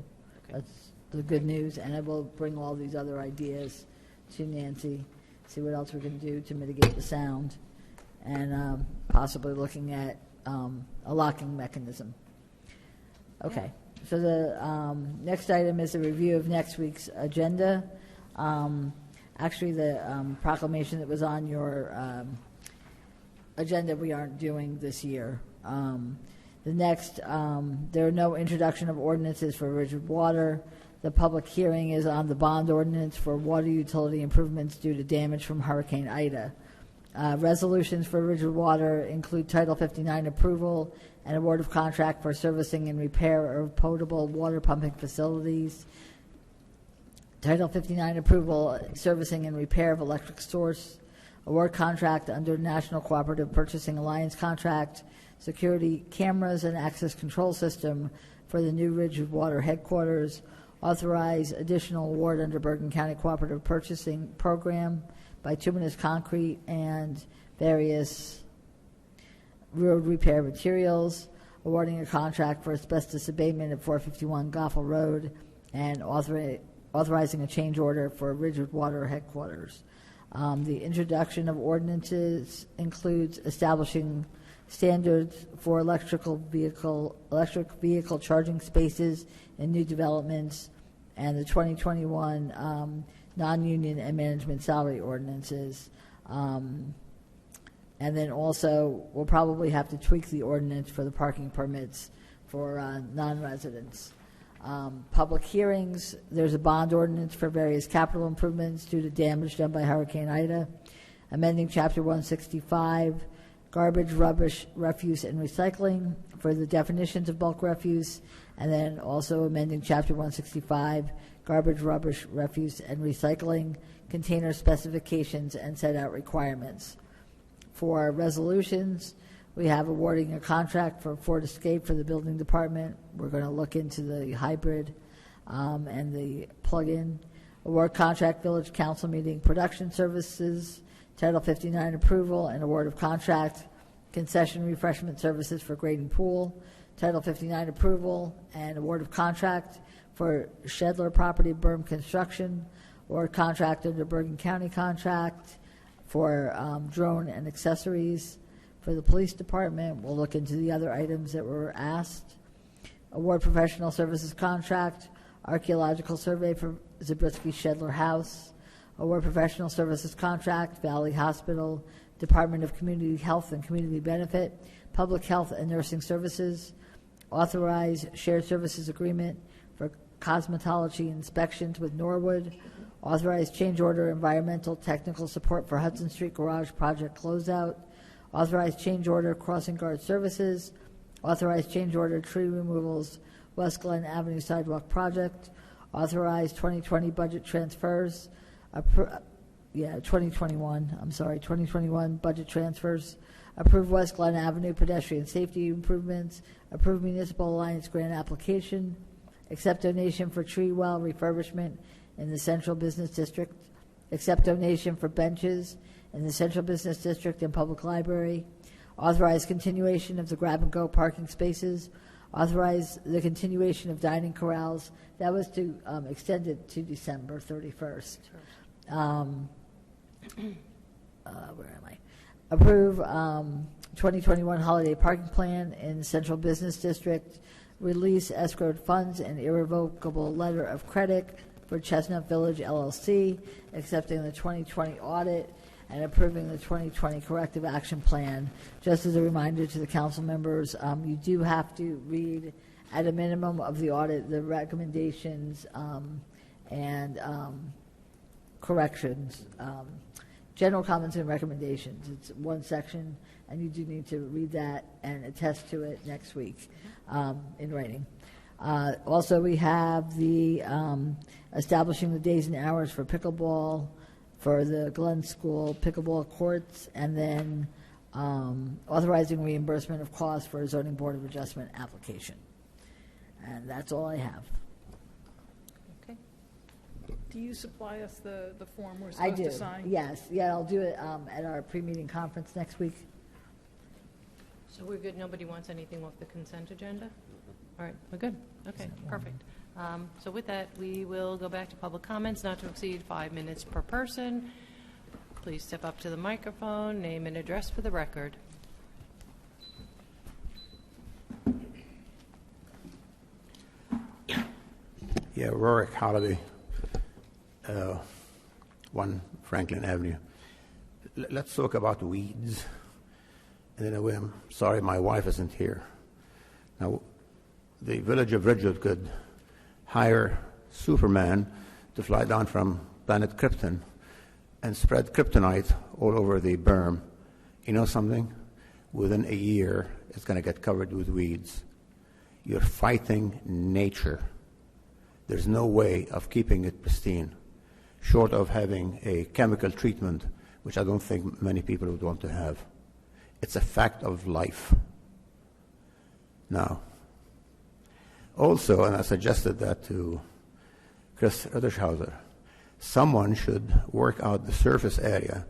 Q: That's the good news, and I will bring all these other ideas to Nancy, see what else we can do to mitigate the sound, and possibly looking at a locking mechanism. Okay, so the next item is a review of next week's agenda. Actually, the proclamation that was on your agenda we aren't doing this year. The next, there are no introduction of ordinances for Ridgewood Water. The public hearing is on the bond ordinance for water utility improvements due to damage from Hurricane Ida. Resolutions for Ridgewood Water include Title 59 approval and award of contract for servicing and repair of potable water pumping facilities. Title 59 approval, servicing and repair of electric source. Award contract under National Cooperative Purchasing Alliance contract. Security cameras and access control system for the new Ridgewood Water headquarters. Authorize additional award under Bergen County Cooperative Purchasing Program by Bituminous Concrete and various road repair materials. Awarding a contract for asbestos abatement at 451 Goffel Road, and authorizing a change order for Ridgewood Water headquarters. The introduction of ordinances includes establishing standards for electric vehicle charging spaces in new developments, and the 2021 non-union and management salary ordinances. And then also, we'll probably have to tweak the ordinance for the parking permits for non-residents. Public hearings, there's a bond ordinance for various capital improvements due to damage done by Hurricane Ida, amending Chapter 165, garbage, rubbish, refuse, and recycling for the definitions of bulk refuse, and then also amending Chapter 165, garbage, rubbish, refuse, and recycling, container specifications, and set out requirements. For resolutions, we have awarding a contract for Ford Escape for the building department. We're going to look into the hybrid and the plug-in. Award contract Village Council meeting production services, Title 59 approval and award of contract, concession refreshment services for grading pool, Title 59 approval and award of contract for Shedler property berm construction, or contract under Bergen County contract for drone and accessories. For the police department, we'll look into the other items that were asked. Award professional services contract, archaeological survey for Zabriskie Shedler House. Award professional services contract, Valley Hospital, Department of Community Health and Community Benefit, Public Health and Nursing Services. Authorize shared services agreement for cosmetology inspections with Norwood. Authorize change order environmental technical support for Hudson Street Garage project closeout. Authorize change order crossing guard services. Authorize change order tree removals, West Glen Avenue sidewalk project. Authorize 2020 budget transfers. 2021 budget transfers. Approve West Glen Avenue pedestrian safety improvements. Approve Municipal Alliance grant application. Accept donation for tree well refurbishment in the Central Business District. Accept donation for benches in the Central Business District and Public Library. Authorize continuation of the grab-and-go parking spaces. Authorize the continuation of dining corrals. That was to extend it to December 31st. Where am I? Approve 2021 holiday parking plan in the Central Business District. Release escrowed funds and irrevocable letter of credit for Chestnut Village LLC, accepting the 2020 audit and approving the 2020 corrective action plan. Just as a reminder to the council members, you do have to read at a minimum of the audit the recommendations and corrections, general comments and recommendations. It's one section, and you do need to read that and attest to it next week in writing. Also, we have the establishing the days and hours for pickleball for the Glen School pickleball courts, and then authorizing reimbursement of costs for a zoning board of adjustment application. And that's all I have.
C: Okay.
R: Do you supply us the form we're
Q: I
R: supposed
Q: do.
R: to sign?
Q: Yes. Yeah, I'll do it at our pre-meeting conference next week.
C: So we're good, nobody wants anything off the consent agenda? All right, we're good. Okay, perfect. So with that, we will go back to public comments, not to exceed 5 minutes per person. Please step up to the microphone, name and address for the record.
K: Yeah, Rorick Holiday, 1 Franklin Avenue. Let's talk about weeds. And in a way, I'm sorry my wife isn't here. Now, the village of Ridgewood could hire Superman to fly down from planet Krypton and spread kryptonite all over the berm. You know something? Within a year, it's going to get covered with weeds. You're fighting nature. There's no way of keeping it pristine, short of having a chemical treatment, which I don't think many people would want to have. It's a fact of life. Now, also, and I suggested that to Chris Rittershauser, someone should work out the surface area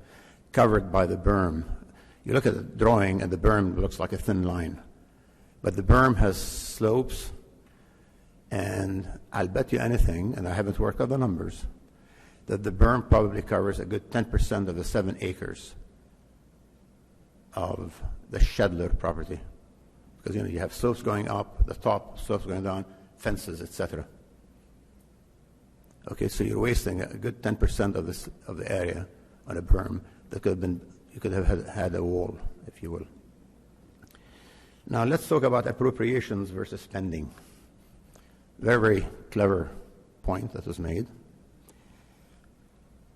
K: covered by the berm. You look at the drawing and the berm looks like a thin line, but the berm has slopes And I'll bet you anything, and I haven't worked out the numbers, that the berm probably covers a good 10% of the 7 acres of the Shedler property. Because you have slopes going up, the top slopes going down, fences, etc. Okay, so you're wasting a good 10% of the area on a berm that could have been, you could have had a wall, if you will. Now let's talk about appropriations versus spending. Very, very clever point that was made.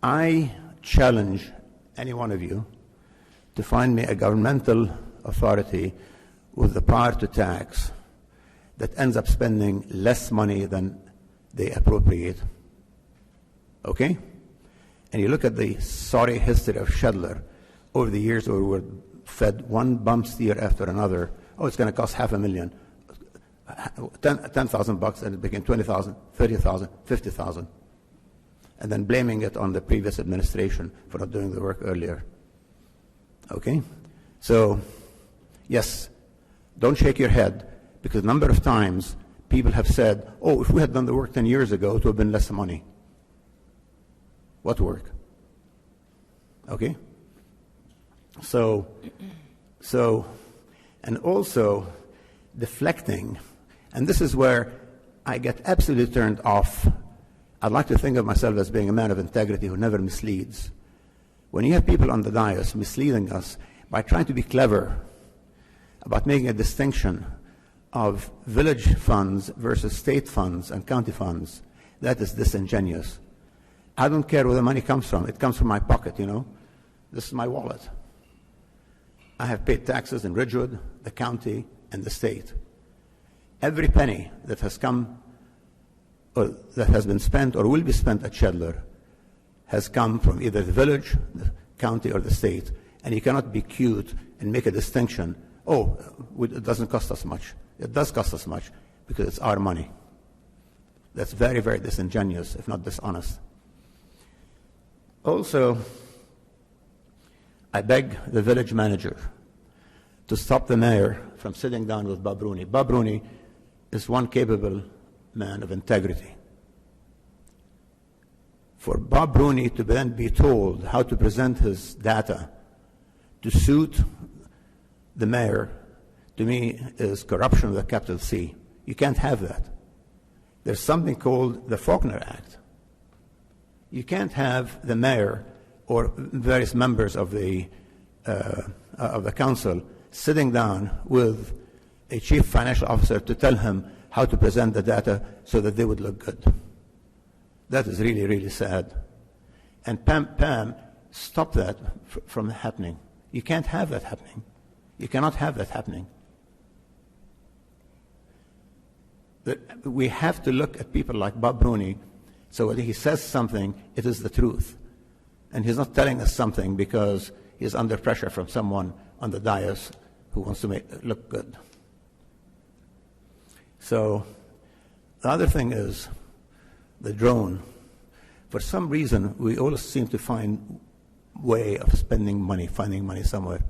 K: I challenge any one of you to find me a governmental authority with the power to tax that ends up spending less money than they appropriate. Okay? And you look at the sorry history of Shedler over the years where we were fed one bump steer after another. Oh, it's going to cost $500,000. $10,000 and it became $20,000, $30,000, $50,000. And then blaming it on the previous administration for not doing the work earlier. Okay? So, yes, don't shake your head, because a number of times people have said, oh, if we had done the work 10 years ago, it would have been less money. What work? Okay? So, and also deflecting, and this is where I get absolutely turned off. I'd like to think of myself as being a man of integrity who never misleads. When you have people on the dais misleading us by trying to be clever about making a distinction of village funds versus state funds and county funds, that is disingenuous. I don't care where the money comes from. It comes from my pocket, you know. This is my wallet. I have paid taxes in Ridgewood, the county, and the state. Every penny that has come, or that has been spent or will be spent at Shedler has come from either the village, the county, or the state. And you cannot be cute and make a distinction. Oh, it doesn't cost us much. It does cost us much because it's our money. That's very, very disingenuous, if not dishonest. Also, I beg the village manager to stop the mayor from sitting down with Bob Rooney. Bob Rooney is one capable man of integrity. For Bob Rooney to then be told how to present his data to suit the mayor, to me, is corruption with a capital C. You can't have that. There's something called the Faulkner Act. You can't have the mayor or various members of the council sitting down with a chief financial officer to tell him how to present the data so that they would look good. That is really, really sad. And Pam, stop that from happening. You can't have that happening. You cannot have that happening. We have to look at people like Bob Rooney, so when he says something, it is the truth. And he's not telling us something because he's under pressure from someone on the dais who wants to make it look good. So the other thing is the drone. For some reason, we always seem to find a way of spending money, finding money somewhere.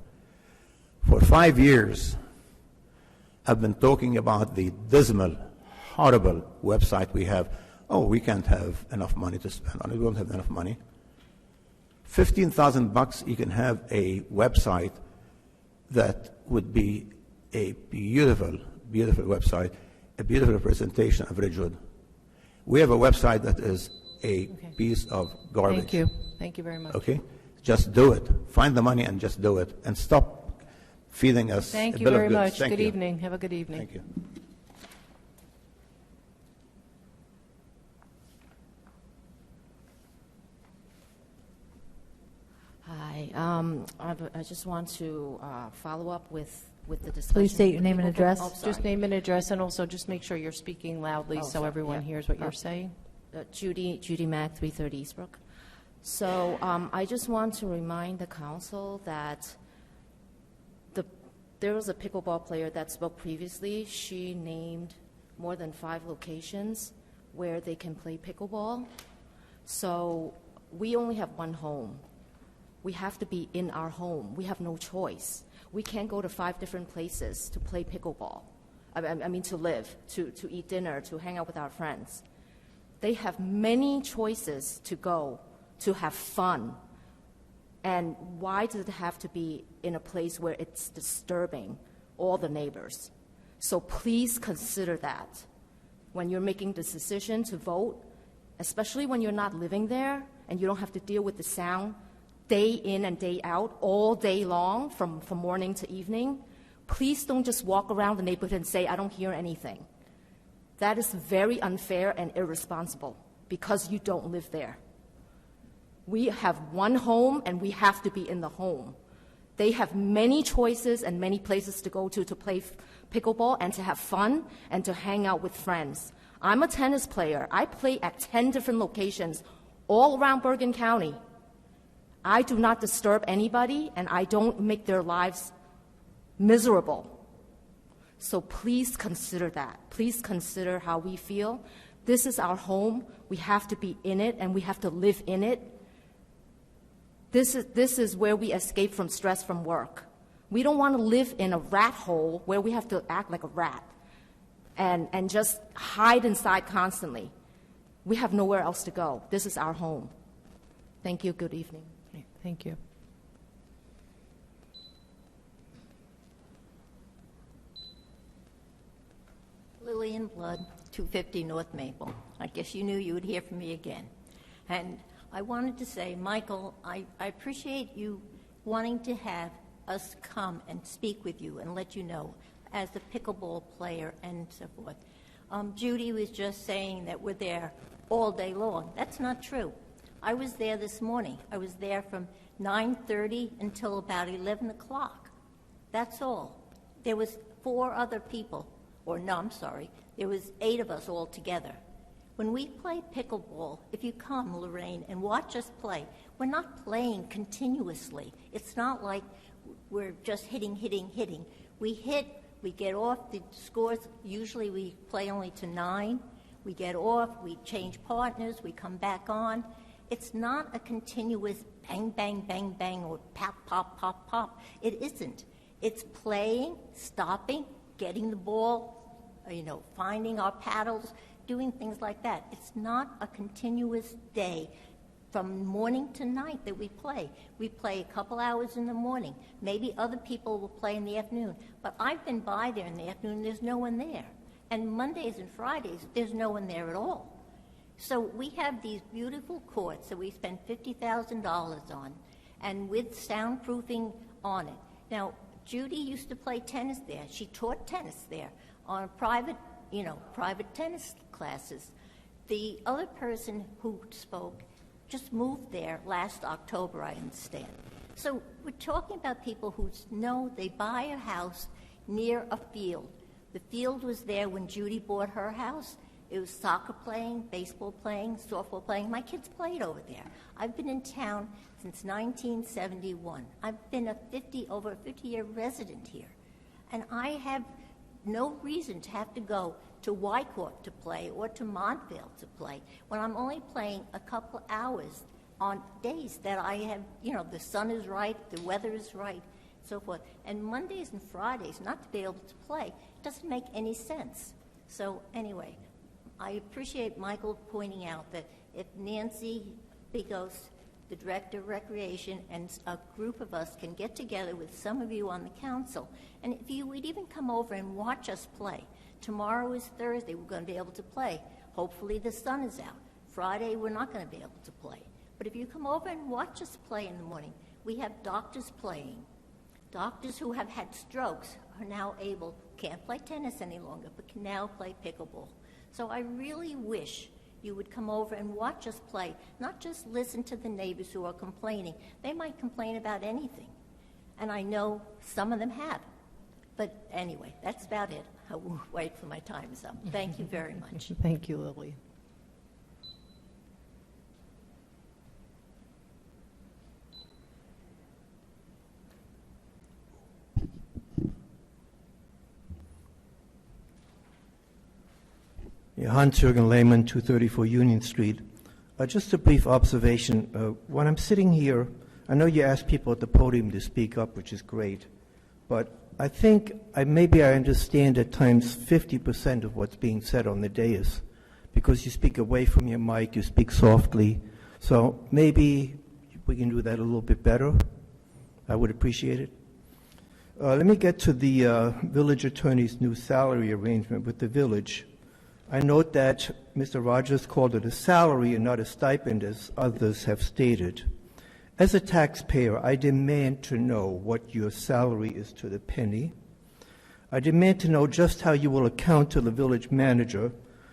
K: For 5 years, I've been talking about the dismal, horrible website we have. Oh, we can't have enough money to spend on it. We don't have enough money. $15,000, you can have a website that would be a beautiful, beautiful website, a beautiful representation of Ridgewood. We have a website that is a piece of garbage.
C: Thank you. Thank you very much.
K: Okay? Just do it. Find the money and just do it. And stop feeding us
C: Thank
K: a
C: you
K: bill
C: very
K: of goods.
C: much.
K: Thank
C: Good
K: you.
C: evening. Have a good evening.
K: Thank you.
G: Hi. I just want to follow up with the discussion.
Q: Please state your name and address.
G: Oh, sorry.
C: Just name and address, and also just make sure you're speaking loudly so
G: sorry,
C: everyone
G: yeah.
C: hears what you're saying.
G: Judy Mack, 330 Eastbrook. So I just want to remind the council that there was a pickleball player that spoke previously. She named more than 5 locations where they can play pickleball. So we only have one home. We have to be in our home. We have no choice. We can't go to 5 different places to play pickleball. I mean to live, to eat dinner, to hang out with our friends. They have many choices to go, to have fun. And why does it have to be in a place where it's disturbing all the neighbors? So please consider that when you're making the decision to vote, especially when you're not living there and you don't have to deal with the sound day in and day out, all day long, from morning to evening. Please don't just walk around the neighborhood and say, I don't hear anything. That is very unfair and irresponsible because you don't live there. We have one home and we have to be in the home. They have many choices and many places to go to play pickleball and to have fun and to hang out with friends. I'm a tennis player. I play at 10 different locations all around Bergen County. I do not disturb anybody and I don't make their lives miserable. So please consider that. Please consider how we feel. This is our home. We have to be in it and we have to live in it. This is where we escape from stress from work. We don't want to live in a rat hole where we have to act like a rat and just hide inside constantly. We have nowhere else to go. This is our home. Thank you. Good evening.
C: Thank you.
O: Lillian Blood, 250 North Maple. I guess you knew you would hear from me again. And I wanted to say, Michael, I appreciate you wanting to have us come and speak with you and let you know as a pickleball player and so forth. Judy was just saying that we're there all day long. That's not true. I was there this morning. I was there from 9:30 until about 11 o'clock. That's all. There was 4 other people, or no, I'm sorry. There was 8 of us all together. When we play pickleball, if you come, Lorraine, and watch us play, we're not playing continuously. It's not like we're just hitting. We hit, we get off, the scores, usually we play only to 9. We get off, we change partners, we come back on. It's not a continuous bang, bang, bang, bang, or pop, pop, pop, pop. It isn't. It's playing, stopping, getting the ball, finding our paddles, doing things like that. It's not a continuous day from morning to night that we play. We play a couple hours in the morning. Maybe other people will play in the afternoon. But I've been by there in the afternoon, there's no one there. And Mondays and Fridays, there's no one there at all. So we have these beautiful courts that we spend $50,000 on, and with soundproofing on it. Now, Judy used to play tennis there. She taught tennis there on private tennis classes. The other person who spoke just moved there last October, I understand. So we're talking about people who know they buy a house near a field. The field was there when Judy bought her house. It was soccer playing, baseball playing, softball playing. My kids played over there. I've been in town since 1971. I've been over a 50-year resident here. And I have no reason to have to go to Wycourt to play or to Montvale to play when I'm only playing a couple hours on days that I have, the sun is right, the weather is right, so forth. And Mondays and Fridays, not to be able to play, doesn't make any sense. So anyway, I appreciate Michael pointing out that if Nancy Bigos, the Director of Recreation, and a group of us can get together with some of you on the council, and if you would even come over and watch us play. Tomorrow is Thursday, we're going to be able to play. Hopefully the sun is out. Friday, we're not going to be able to play. But if you come over and watch us play in the morning, we have doctors playing. Doctors who have had strokes are now able, can't play tennis any longer, but can now play pickleball. So I really wish you would come over and watch us play, not just listen to the neighbors who are complaining. They might complain about anything, and I know some of them have. But anyway, that's about it. I will wait for my time is up. Thank you very much.
C: Thank you, Lily.
L: Yeah, Hans-Jürgen Lehmann, 234 Union Street. Just a brief observation. When I'm sitting here, I know you ask people at the podium to speak up, which is great, but I think maybe I understand at times 50% of what's being said on the dais, because you speak away from your mic, you speak softly. So maybe we can do that a little bit better. I would appreciate it. Let me get to the village attorney's new salary arrangement with the village. I note that Mr. Rogers called it a salary and not a stipend, as others have stated. As a taxpayer, I demand to know what your salary is to the penny. I demand to know just how you will account to the village manager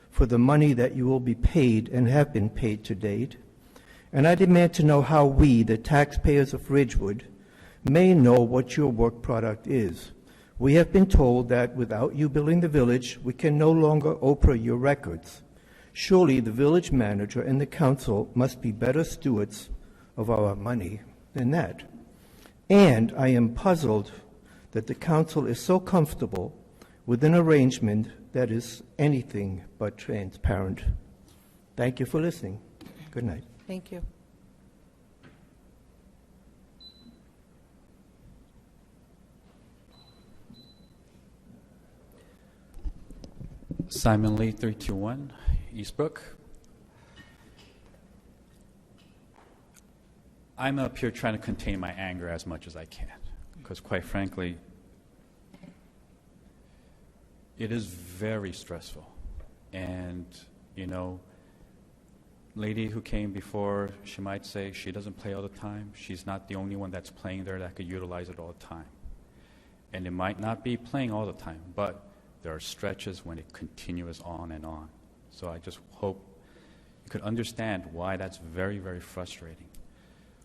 L: for the money that you will be paid and have been paid to date. And I demand to know how we, the taxpayers of Ridgewood, may know what your work product is. We have been told that without you billing the village, we can no longer Oprah your records. Surely the village manager and the council must be better stewards of our money than that. And I am puzzled that the council is so comfortable with an arrangement that is anything but transparent. Thank you for listening. Good night.
C: Thank you.
M: Simon Lee, 321 Eastbrook. I'm up here trying to contain my anger as much as I can, because quite frankly, it is very stressful. And, you know, lady who came before, she might say she doesn't play all the time. She's not the only one that's playing there that could utilize it all the time. And it might not be playing all the time, but there are stretches when it continues on and on. So I just hope you could understand why that's very, very frustrating.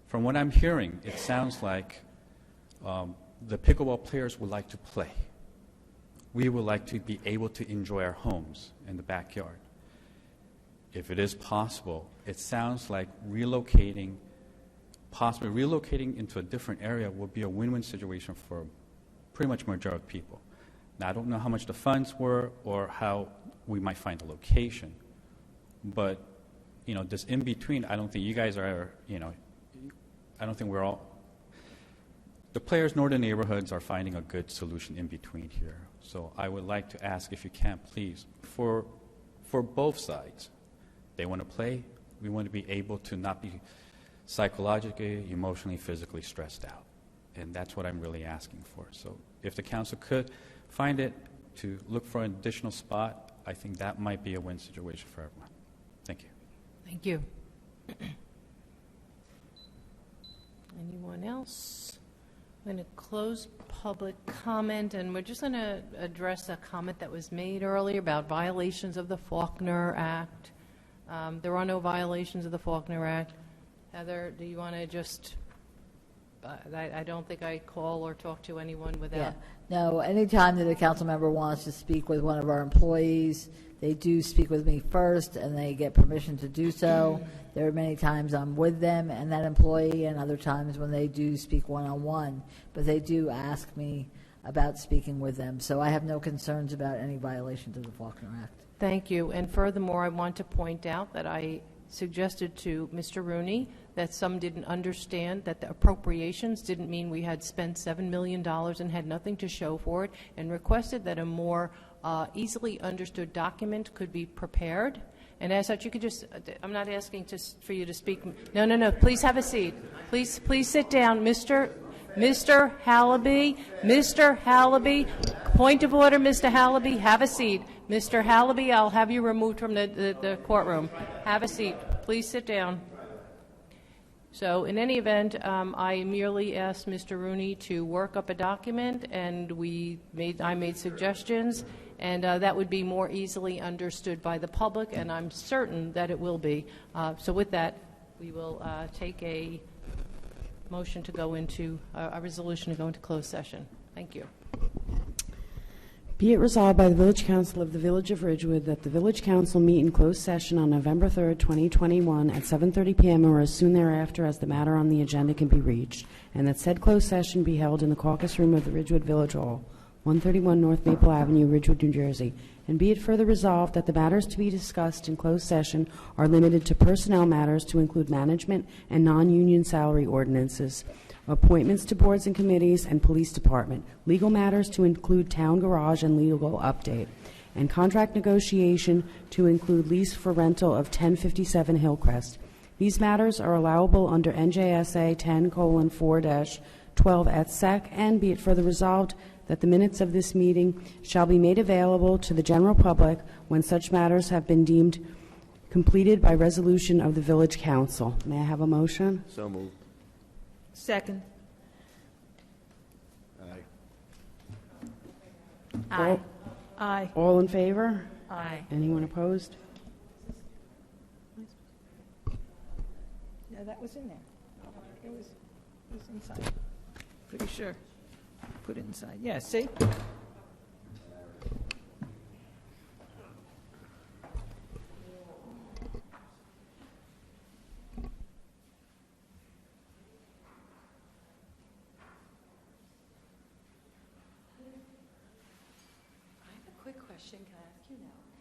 M: From what I'm hearing, it sounds like the pickleball players would like to play. We would like to be able to enjoy our homes in the backyard. If it is possible, it sounds like possibly relocating into a different area will be a win-win situation for pretty much majority of people. Now, I don't know how much the funds were or how we might find a location, but, you know, this in-between, I don't think you guys are, you know, I don't think we're all, the players nor the neighborhoods are finding a good solution in between here. So I would like to ask, if you can, please, for both sides, they want to play, we want to be able to not be psychologically, emotionally, physically stressed out. And that's what I'm really asking for. So if the council could find it to look for an additional spot, I think that might be a win situation for everyone. Thank you.
C: Thank you. Anyone else? I'm going to close public comment, and we're just going to address a comment that was made earlier about violations of the Faulkner Act. There are no violations of the Faulkner Act. Heather, do you want to just, I don't think I call or talk to anyone without.
Q: Yeah. No, anytime that a council member wants to speak with one of our employees, they do speak with me first, and they get permission to do so. There are many times I'm with them and that employee, and other times when they do speak one-on-one. But they do ask me about speaking with them. So I have no concerns about any violations of the Faulkner Act.
C: Thank you. And furthermore, I want to point out that I suggested to Mr. Rooney that some didn't understand that the appropriations didn't mean we had spent $7 million and had nothing to show for it, and requested that a more easily understood document could be prepared. And as such, you could just, I'm not asking for you to speak. No, please have a seat. Please sit down. Mr. Hallaby, point of order, Mr. Hallaby, have a seat. Mr. Hallaby, I'll have you removed from the courtroom. Have a seat. Please sit down. So in any event, I merely asked Mr. Rooney to work up a document, and I made suggestions, and that would be more easily understood by the public, and I'm certain that it will be. So with that, we will take a motion to go into, a resolution to go into closed session. Thank you.
B: Be it resolved by the Village Council of the Village of Ridgewood that the Village Council meet in closed session on November 3rd, 2021 at 7:30 p.m. or as soon thereafter as the matter on the agenda can be reached, and that said closed session be held in the caucus room of the Ridgewood Village Hall. 131 North Maple Avenue, Ridgewood, New Jersey. And be it further resolved that the matters to be discussed in closed session are limited to personnel matters to include management and non-union salary ordinances, appointments to boards and committees and police department, legal matters to include town garage and legal update, and contract negotiation to include lease for rental of 1057 Hillcrest. These matters are allowable under NJSA 10:4-12 et sec, and be it further resolved that the minutes of this meeting shall be made available to the general public when such matters have been deemed completed by resolution of the village council. May I have a motion?
T: So moved.
R: Second.
S: Aye.
R: Aye.
B: All in favor?
S: Aye.
B: Anyone opposed?
R: Yeah, that was in there. It was inside. Pretty sure. Put it inside. Yeah, see?
D: I have a quick question. Can I ask you now?